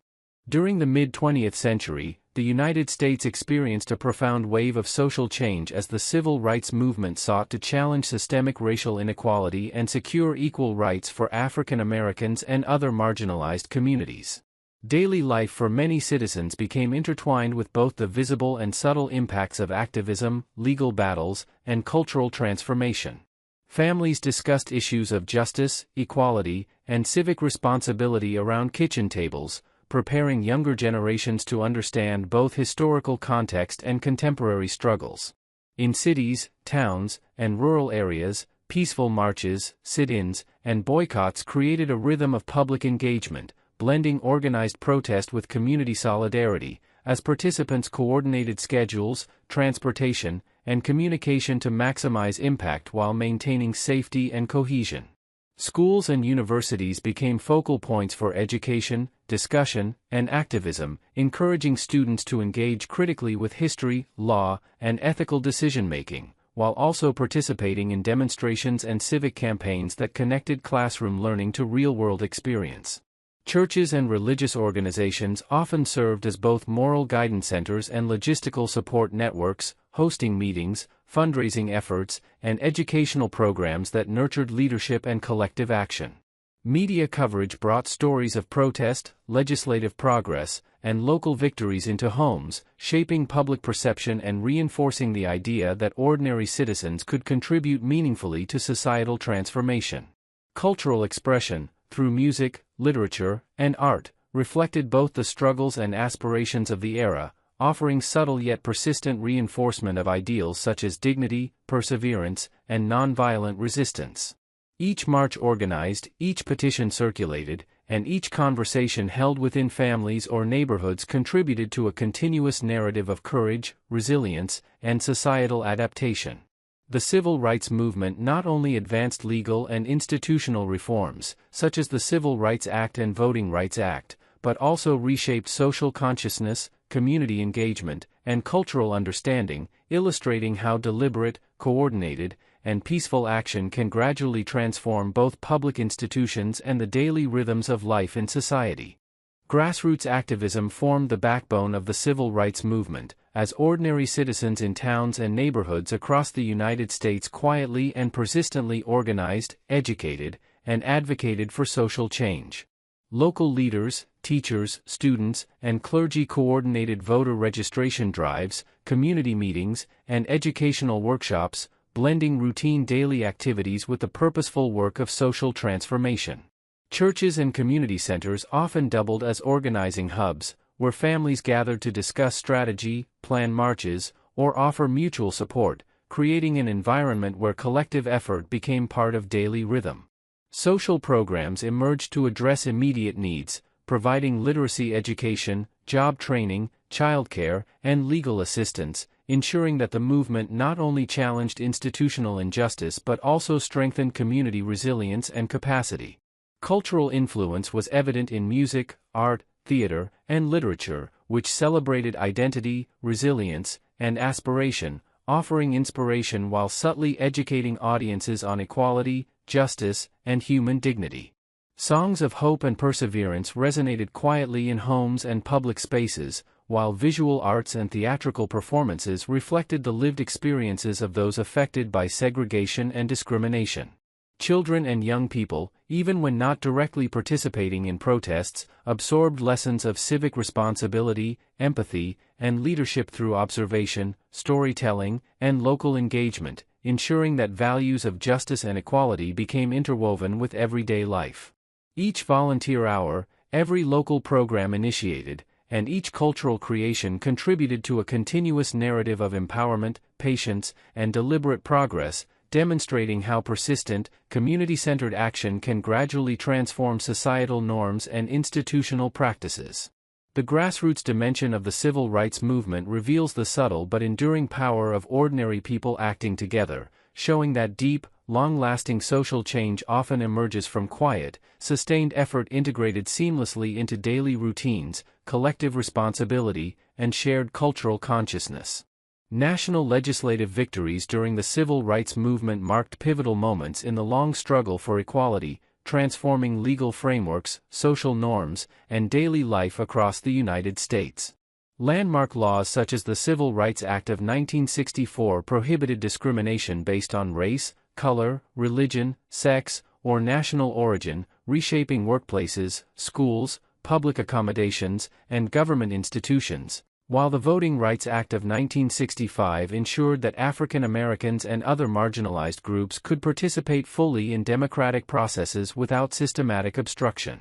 During the mid-20th century, the United States experienced a profound wave of social change as the civil rights movement sought to challenge systemic racial inequality and secure equal rights for African Americans and other marginalized communities. Daily life for many citizens became intertwined with both the visible and subtle impacts of activism, legal battles, and cultural transformation. Families discussed issues of justice, equality, and civic responsibility around kitchen tables, preparing younger generations to understand both historical context and contemporary struggles. In cities, towns, and rural areas, peaceful marches, sit-ins, and boycotts created a rhythm of public engagement, blending organized protest with community solidarity, as participants coordinated schedules, transportation, and communication to maximize impact while maintaining safety and cohesion. Schools and universities became focal points for education, discussion, and activism, encouraging students to engage critically with history, law, and ethical decision-making, while also participating in demonstrations and civic campaigns that connected classroom learning to real-world experience. Churches and religious organizations often served as both moral guidance centers and logistical support networks, hosting meetings, fundraising efforts, and educational programs that nurtured leadership and collective action. Media coverage brought stories of protest, legislative progress, and local victories into homes, shaping public perception and reinforcing the idea that ordinary citizens could contribute meaningfully to societal transformation. Cultural expression, through music, literature, and art, reflected both the struggles and aspirations of the era, offering subtle yet persistent reinforcement of ideals such as dignity, perseverance, and nonviolent resistance. Each march organized, each petition circulated, and each conversation held within families or neighborhoods contributed to a continuous narrative of courage, resilience, and societal adaptation. The civil rights movement not only advanced legal and institutional reforms, such as the Civil Rights Act and Voting Rights Act, but also reshaped social consciousness, community engagement, and cultural understanding, illustrating how deliberate, coordinated, and peaceful action can gradually transform both public institutions and the daily rhythms of life in society. Grassroots activism formed the backbone of the civil rights movement, as ordinary citizens in towns and neighborhoods across the United States quietly and persistently organized, educated, and advocated for social change. Local leaders, teachers, students, and clergy coordinated voter registration drives, community meetings, and educational workshops, blending routine daily activities with the purposeful work of social transformation. Churches and community centers often doubled as organizing hubs, where families gathered to discuss strategy, plan marches, or offer mutual support, creating an environment where collective effort became part of daily rhythm. Social programs emerged to address immediate needs, providing literacy education, job training, childcare, and legal assistance, ensuring that the movement not only challenged institutional injustice but also strengthened community resilience and capacity. Cultural influence was evident in music, art, theater, and literature, which celebrated identity, resilience, and aspiration, offering inspiration while subtly educating audiences on equality, justice, and human dignity. Songs of hope and perseverance resonated quietly in homes and public spaces, while visual arts and theatrical performances reflected the lived experiences of those affected by segregation and discrimination. Children and young people, even when not directly participating in protests, absorbed lessons of civic responsibility, empathy, and leadership through observation, storytelling, and local engagement, ensuring that values of justice and equality became interwoven with everyday life. Each volunteer hour, every local program initiated, and each cultural creation contributed to a continuous narrative of empowerment, patience, and deliberate progress, demonstrating how persistent, community-centered action can gradually transform societal norms and institutional practices. The grassroots dimension of the civil rights movement reveals the subtle but enduring power of ordinary people acting together, showing that deep, long-lasting social change often emerges from quiet, sustained effort integrated seamlessly into daily routines, collective responsibility, and shared cultural consciousness. National legislative victories during the civil rights movement marked pivotal moments in the long struggle for equality, transforming legal frameworks, social norms, and daily life across the United States. Landmark laws such as the Civil Rights Act of 1964 prohibited discrimination based on race, color, religion, sex, or national origin, reshaping workplaces, schools, public accommodations, and government institutions, while the Voting Rights Act of 1965 ensured that African Americans and other marginalized groups could participate fully in democratic processes without systematic obstruction.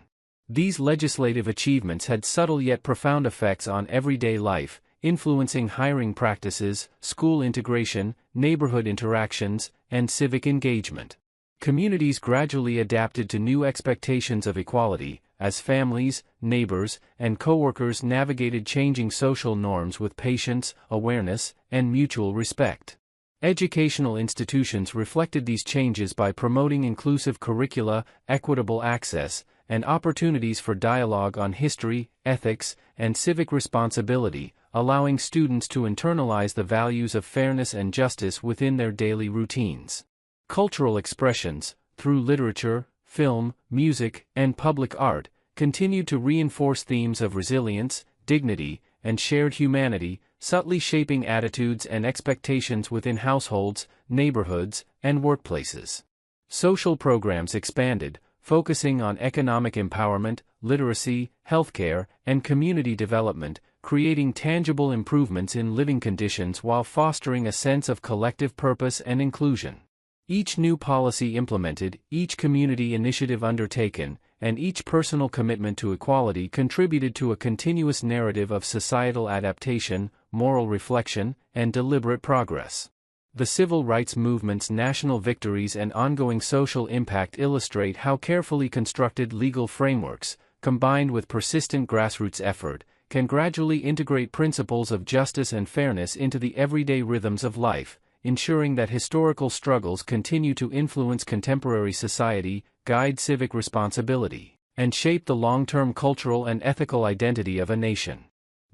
These legislative achievements had subtle yet profound effects on everyday life, influencing hiring practices, school integration, neighborhood interactions, and civic engagement. Communities gradually adapted to new expectations of equality, as families, neighbors, and coworkers navigated changing social norms with patience, awareness, and mutual respect. Educational institutions reflected these changes by promoting inclusive curricula, equitable access, and opportunities for dialogue on history, ethics, and civic responsibility, allowing students to internalize the values of fairness and justice within their daily routines. Cultural expressions, through literature, film, music, and public art, continued to reinforce themes of resilience, dignity, and shared humanity, subtly shaping attitudes and expectations within households, neighborhoods, and workplaces. Social programs expanded, focusing on economic empowerment, literacy, healthcare, and community development, creating tangible improvements in living conditions while fostering a sense of collective purpose and inclusion. Each new policy implemented, each community initiative undertaken, and each personal commitment to equality contributed to a continuous narrative of societal adaptation, moral reflection, and deliberate progress. The civil rights movement's national victories and ongoing social impact illustrate how carefully constructed legal frameworks, combined with persistent grassroots effort, can gradually integrate principles of justice and fairness into the everyday rhythms of life, ensuring that historical struggles continue to influence contemporary society, guide civic responsibility, and shape the long-term cultural and ethical identity of a nation.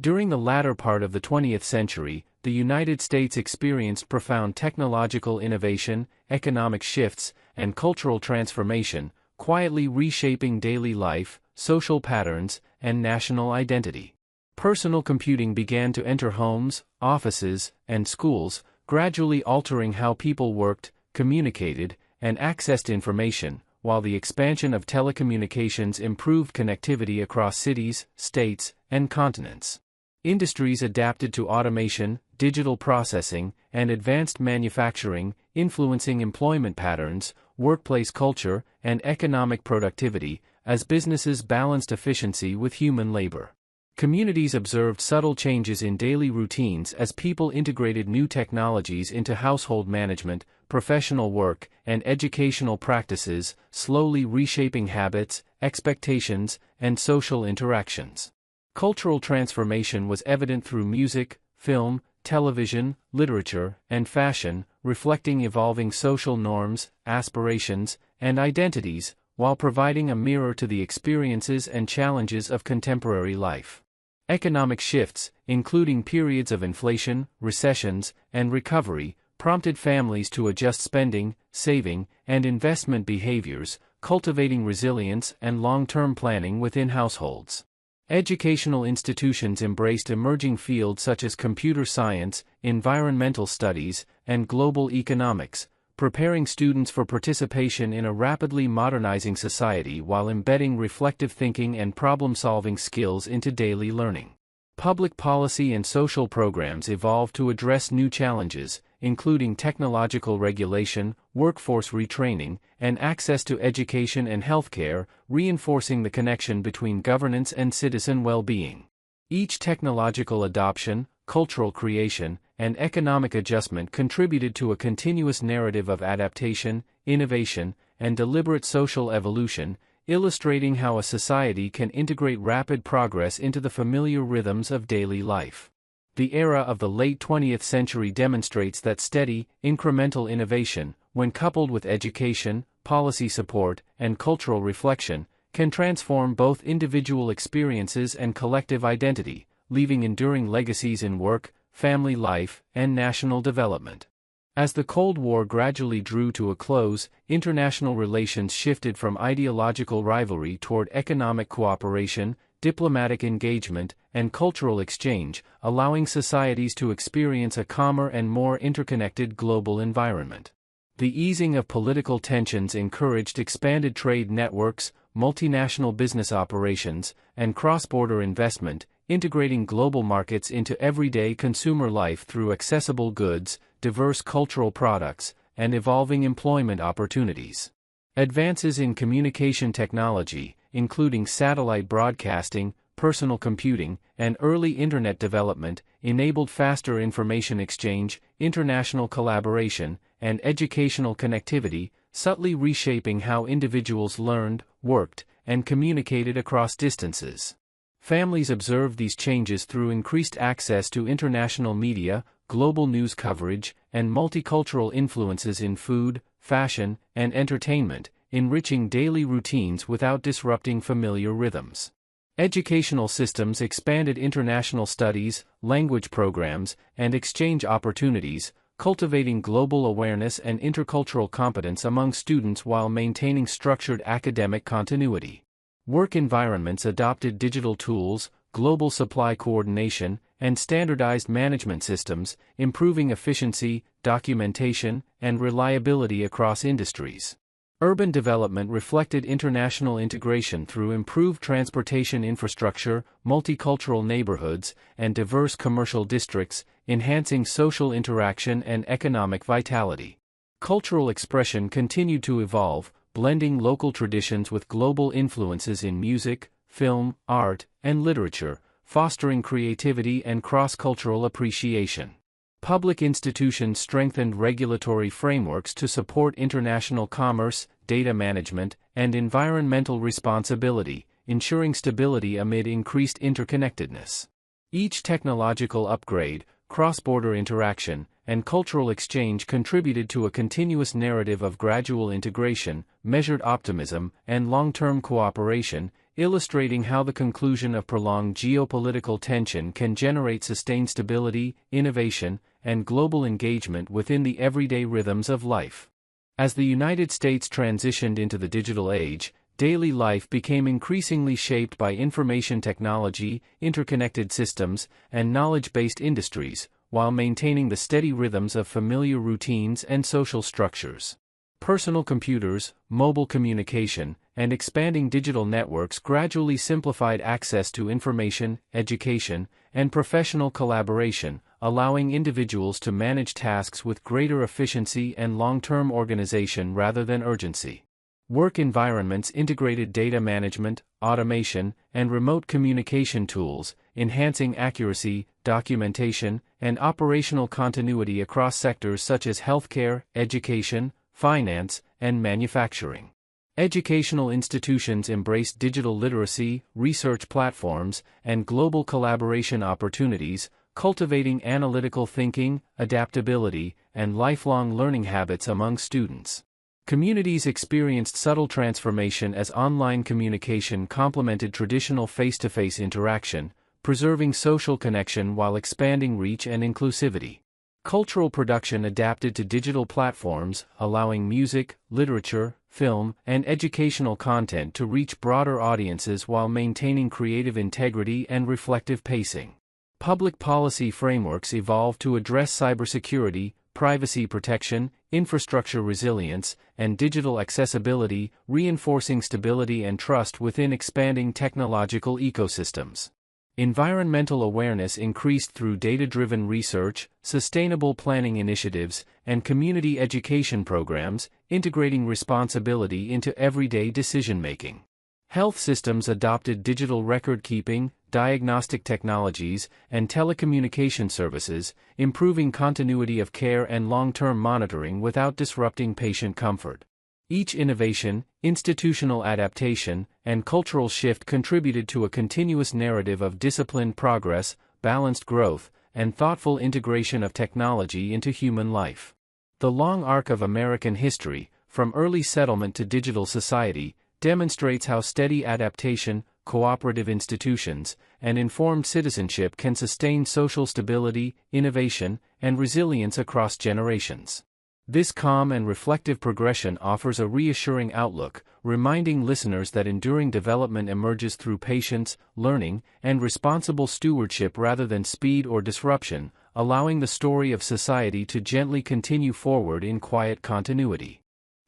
During the latter part of the 20th century, the United States experienced profound technological innovation, economic shifts, and cultural transformation, quietly reshaping daily life, social patterns, and national identity. Personal computing began to enter homes, offices, and schools, gradually altering how people worked, communicated, and accessed information, while the expansion of telecommunications improved connectivity across cities, states, and continents. Industries adapted to automation, digital processing, and advanced manufacturing, influencing employment patterns, workplace culture, and economic productivity, as businesses balanced efficiency with human labor. Communities observed subtle changes in daily routines as people integrated new technologies into household management, professional work, and educational practices, slowly reshaping habits, expectations, and social interactions. Cultural transformation was evident through music, film, television, literature, and fashion, reflecting evolving social norms, aspirations, and identities, while providing a mirror to the experiences and challenges of contemporary life. Economic shifts, including periods of inflation, recessions, and recovery, prompted families to adjust spending, saving, and investment behaviors, cultivating resilience and long-term planning within households. Educational institutions embraced emerging fields such as computer science, environmental studies, and global economics, preparing students for participation in a rapidly modernizing society while embedding reflective thinking and problem-solving skills into daily learning. Public policy and social programs evolved to address new challenges, including technological regulation, workforce retraining, and access to education and healthcare, reinforcing the connection between governance and citizen well-being. Each technological adoption, cultural creation, and economic adjustment contributed to a continuous narrative of adaptation, innovation, and deliberate social evolution, illustrating how a society can integrate rapid progress into the familiar rhythms of daily life. The era of the late 20th century demonstrates that steady, incremental innovation, when coupled with education, policy support, and cultural reflection, can transform both individual experiences and collective identity, leaving enduring legacies in work, family life, and national development. As the Cold War gradually drew to a close, international relations shifted from ideological rivalry toward economic cooperation, diplomatic engagement, and cultural exchange, allowing societies to experience a calmer and more interconnected global environment. The easing of political tensions encouraged expanded trade networks, multinational business operations, and cross-border investment, integrating global markets into everyday consumer life through accessible goods, diverse cultural products, and evolving employment opportunities. Advances in communication technology, including satellite broadcasting, personal computing, and early Internet development, enabled faster information exchange, international collaboration, and educational connectivity, subtly reshaping how individuals learned, worked, and communicated across distances. Families observed these changes through increased access to international media, global news coverage, and multicultural influences in food, fashion, and entertainment, enriching daily routines without disrupting familiar rhythms. Educational systems expanded international studies, language programs, and exchange opportunities, cultivating global awareness and intercultural competence among students while maintaining structured academic continuity. Work environments adopted digital tools, global supply coordination, and standardized management systems, improving efficiency, documentation, and reliability across industries. Urban development reflected international integration through improved transportation infrastructure, multicultural neighborhoods, and diverse commercial districts, enhancing social interaction and economic vitality. Cultural expression continued to evolve, blending local traditions with global influences in music, film, art, and literature, fostering creativity and cross-cultural appreciation. Public institutions strengthened regulatory frameworks to support international commerce, data management, and environmental responsibility, ensuring stability amid increased interconnectedness. Each technological upgrade, cross-border interaction, and cultural exchange contributed to a continuous narrative of gradual integration, measured optimism, and long-term cooperation, illustrating how the conclusion of prolonged geopolitical tension can generate sustained stability, innovation, and global engagement within the everyday rhythms of life. As the United States transitioned into the digital age, daily life became increasingly shaped by information technology, interconnected systems, and knowledge-based industries, while maintaining the steady rhythms of familiar routines and social structures. Personal computers, mobile communication, and expanding digital networks gradually simplified access to information, education, and professional collaboration, allowing individuals to manage tasks with greater efficiency and long-term organization rather than urgency. Work environments integrated data management, automation, and remote communication tools, enhancing accuracy, documentation, and operational continuity across sectors such as healthcare, education, finance, and manufacturing. Educational institutions embraced digital literacy, research platforms, and global collaboration opportunities, cultivating analytical thinking, adaptability, and lifelong learning habits among students. Communities experienced subtle transformation as online communication complemented traditional face-to-face interaction, preserving social connection while expanding reach and inclusivity. Cultural production adapted to digital platforms, allowing music, literature, film, and educational content to reach broader audiences while maintaining creative integrity and reflective pacing. Public policy frameworks evolved to address cybersecurity, privacy protection, infrastructure resilience, and digital accessibility, reinforcing stability and trust within expanding technological ecosystems. Environmental awareness increased through data-driven research, sustainable planning initiatives, and community education programs, integrating responsibility into everyday decision-making. Health systems adopted digital record-keeping, diagnostic technologies, and telecommunication services, improving continuity of care and long-term monitoring without disrupting patient comfort. Each innovation, institutional adaptation, and cultural shift contributed to a continuous narrative of disciplined progress, balanced growth, and thoughtful integration of technology into human life. The long arc of American history, from early settlement to digital society, demonstrates how steady adaptation, cooperative institutions, and informed citizenship can sustain social stability, innovation, and resilience across generations. This calm and reflective progression offers a reassuring outlook, reminding listeners that enduring development emerges through patience, learning, and responsible stewardship rather than speed or disruption, allowing the story of society to gently continue forward in quiet continuity.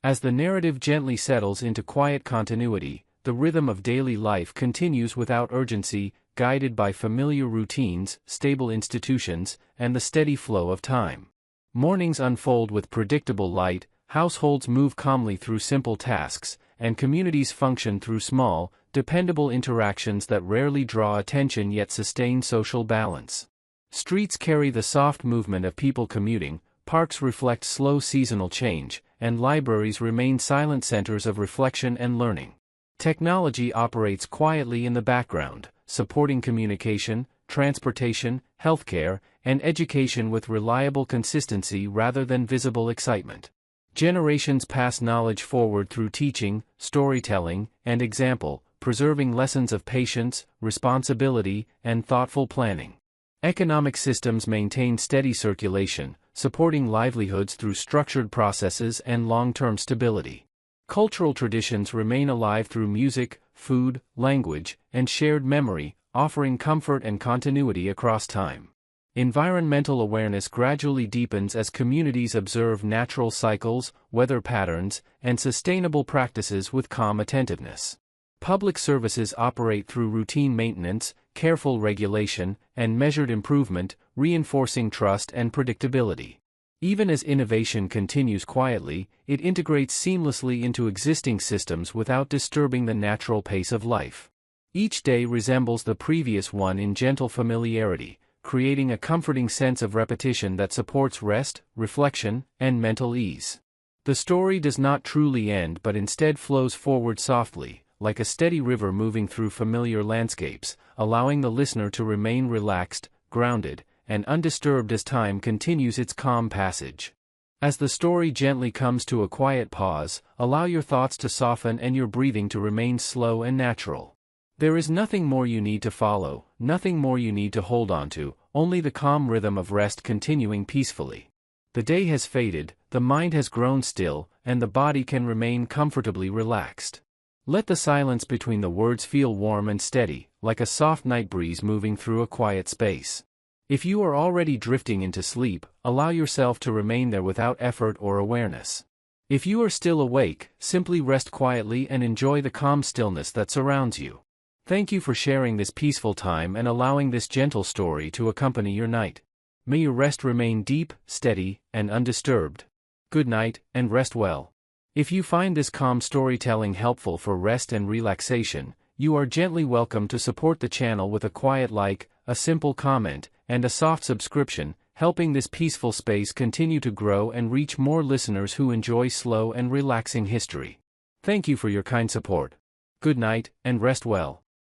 As the narrative gently settles into quiet continuity, the rhythm of daily life continues without urgency, guided by familiar routines, stable institutions, and the steady flow of time. Mornings unfold with predictable light, households move calmly through simple tasks, and communities function through small, dependable interactions that rarely draw attention yet sustain social balance. Streets carry the soft movement of people commuting, parks reflect slow seasonal change, and libraries remain silent centers of reflection and learning. Technology operates quietly in the background, supporting communication, transportation, healthcare, and education with reliable consistency rather than visible excitement. Generations pass knowledge forward through teaching, storytelling, and example, preserving lessons of patience, responsibility, and thoughtful planning. Economic systems maintain steady circulation, supporting livelihoods through structured processes and long-term stability. Cultural traditions remain alive through music, food, language, and shared memory, offering comfort and continuity across time. Environmental awareness gradually deepens as communities observe natural cycles, weather patterns, and sustainable practices with calm attentiveness. Public services operate through routine maintenance, careful regulation, and measured improvement, reinforcing trust and predictability. Even as innovation continues quietly, it integrates seamlessly into existing systems without disturbing the natural pace of life. Each day resembles the previous one in gentle familiarity, creating a comforting sense of repetition that supports rest, reflection, and mental ease. The story does not truly end but instead flows forward softly, like a steady river moving through familiar landscapes, allowing the listener to remain relaxed, grounded, and undisturbed as time continues its calm passage. As the story gently comes to a quiet pause, allow your thoughts to soften and your breathing to remain slow and natural. There is nothing more you need to follow, nothing more you need to hold on to, only the calm rhythm of rest continuing peacefully. The day has faded, the mind has grown still, and the body can remain comfortably relaxed. Let the silence between the words feel warm and steady, like a soft night breeze moving through a quiet space. If you are already drifting into sleep, allow yourself to remain there without effort or awareness. If you are still awake, simply rest quietly and enjoy the calm stillness that surrounds you. Thank you for sharing this peaceful time and allowing this gentle story to accompany your night. May your rest remain deep, steady, and undisturbed. Good night, and rest well. If you find this calm storytelling helpful for rest and relaxation, you are gently welcome to support the channel with a quiet like, a simple comment, and a soft subscription, helping this peaceful space continue to grow and reach more listeners who enjoy slow and relaxing history. Thank you for your kind support. Good night, and rest well.